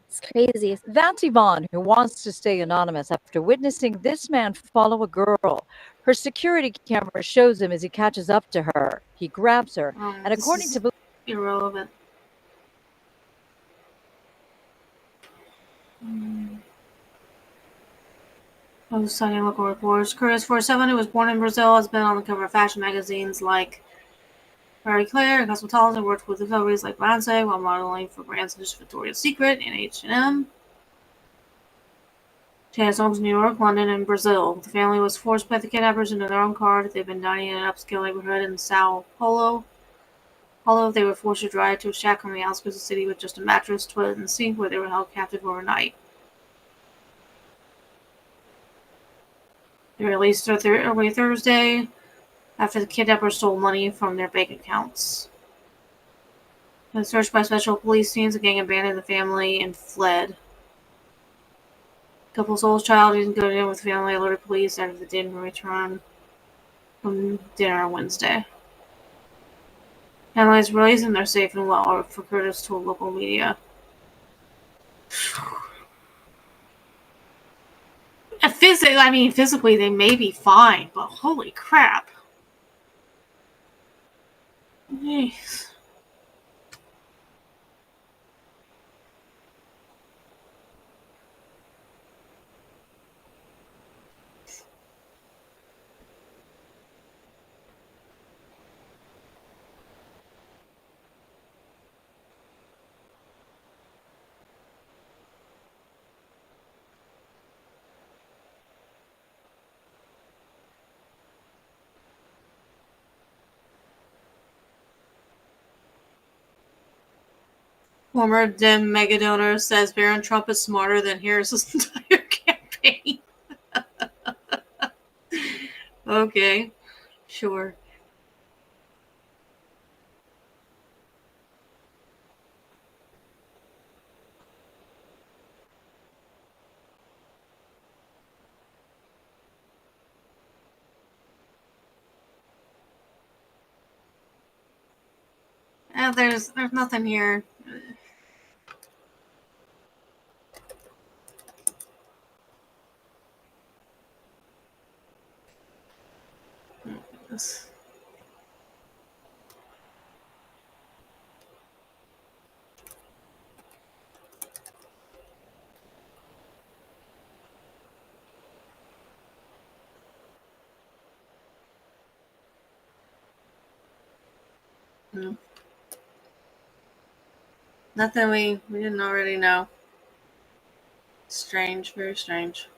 S1: it's crazy. That's Yvonne, who wants to stay anonymous after witnessing this man follow a girl. Her security camera shows him as he catches up to her. He grabs her, and according to
S2: irrelevant. I was citing local reports. Cruz 47, who was born in Brazil, has been on the cover of fashion magazines like Marie Claire and Cosmetology, worked with celebrities like Beyoncé while modeling for brands such as Victoria's Secret and H&M. She has homes in New York, London, and Brazil. The family was forced by the kidnappers into their own car. They've been dining in an upscale neighborhood in Sao Paulo. Although they were forced to drive to a shack on the outskirts of the city with just a mattress, toilet, and sink where they were held captive overnight. They were released early Thursday after the kidnappers stole money from their bank accounts. When searched by special police teams, the gang abandoned the family and fled. The couple's oldest child didn't go to dinner with the family, alerted police after they didn't return from dinner on Wednesday. Family is released and they're safe and well, for Curtis told local media. Physically they may be fine, but holy crap. Jeez. Former Dem mega donor says Barron Trump is smarter than Harris's entire campaign. Okay, sure. There's nothing here. No. Nothing we didn't already know. Strange, very strange.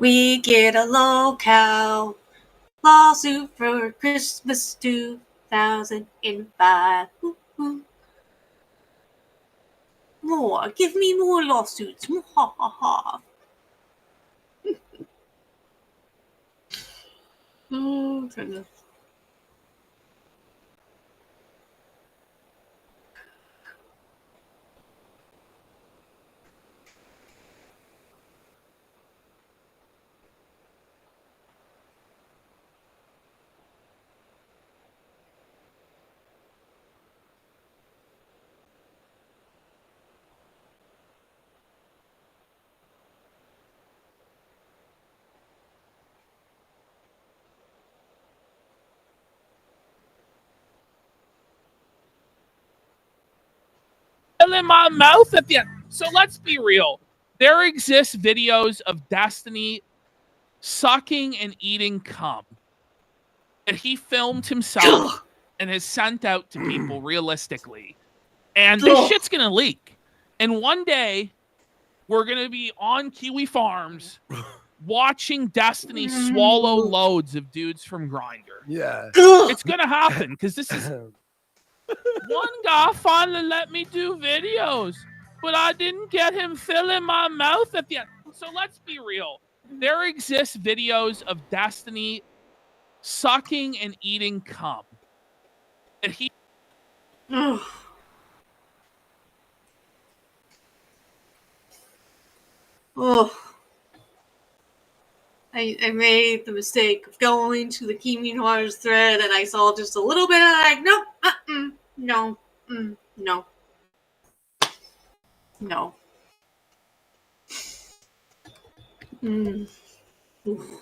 S2: We get a local lawsuit for Christmas 2005. Ooh, ooh. More. Give me more lawsuits. Ha ha ha. Oh, goodness.
S8: In my mouth at the end. So let's be real. There exists videos of Destiny sucking and eating cum that he filmed himself and has sent out to people realistically. And this shit's gonna leak. And one day we're gonna be on Kiwi Farms watching Destiny swallow loads of dudes from Grindr.
S4: Yeah.
S8: It's gonna happen because this is one guy finally let me do videos, but I didn't get him filling my mouth at the end. So let's be real. There exists videos of Destiny sucking and eating cum that he.
S2: Oh. I made the mistake of going to the Kiwi Noirs thread and I saw just a little bit of like, nope, no, no, no. Oof.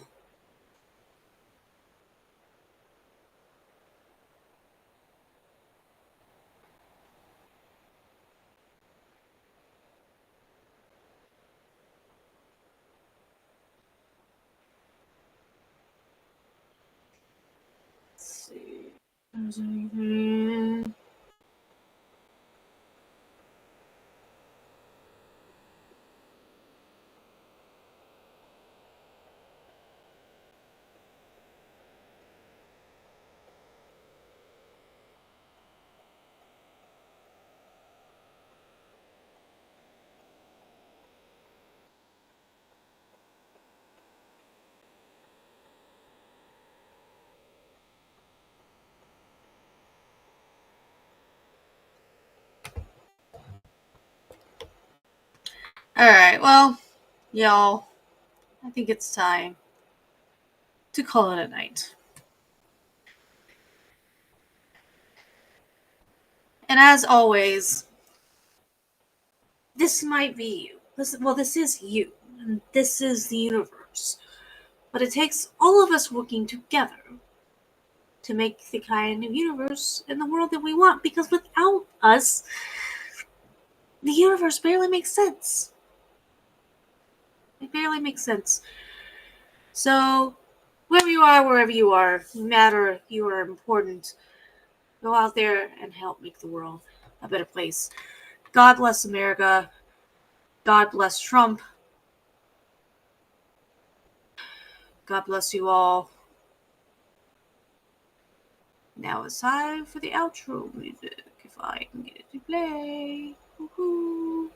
S2: Alright, well, y'all, I think it's time to call it a night. And as always, this might be you. This is you. And this is the universe. But it takes all of us working together to make the kind of universe in the world that we want. Because without us, the universe barely makes sense. It barely makes sense. So, wherever you are, you matter, you are important. Go out there and help make the world a better place. God bless America. God bless Trump. God bless you all. Now it's time for the outro music, if I can get it to play. Woohoo!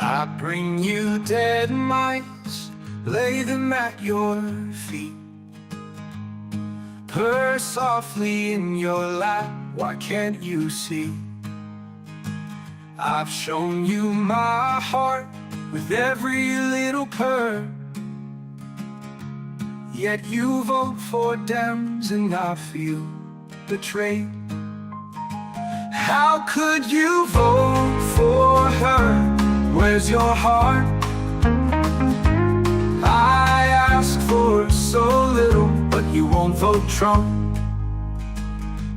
S14: I bring you dead mice, lay them at your feet. Purr softly in your lap, why can't you see? I've shown you my heart with every little purr. Yet you vote for Dems and I feel betrayed. How could you vote for her? Where's your heart? I ask for so little, but you won't vote Trump.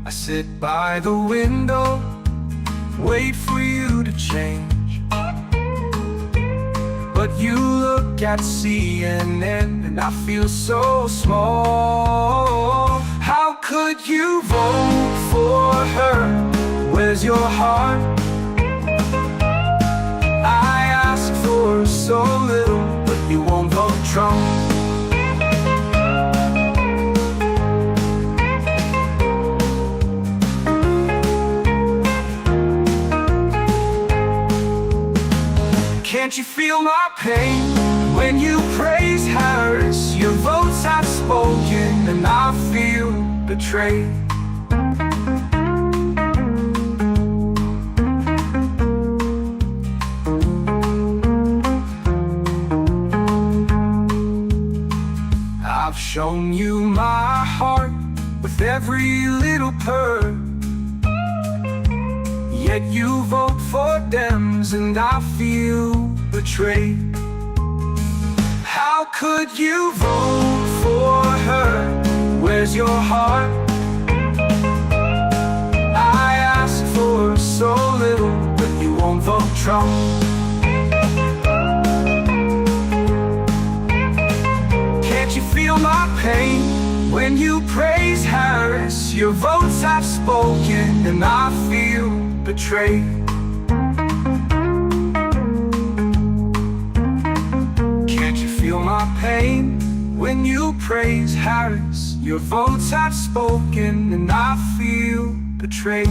S14: I sit by the window, wait for you to change. But you look at CNN and I feel so small. Where's your heart? I ask for so little, but you won't vote Trump. Can't you feel my pain when you praise Harris? Your votes have spoken and I feel betrayed. I've shown you my heart with every little purr, yet you vote for Dems and I feel betrayed. How could you vote for her? Where's your heart? I ask for so little, but you won't vote Trump. Can't you feel my pain when you praise Harris? Your votes have spoken and I feel betrayed. Can't you feel my pain when you praise Harris? Your votes have spoken and I feel betrayed.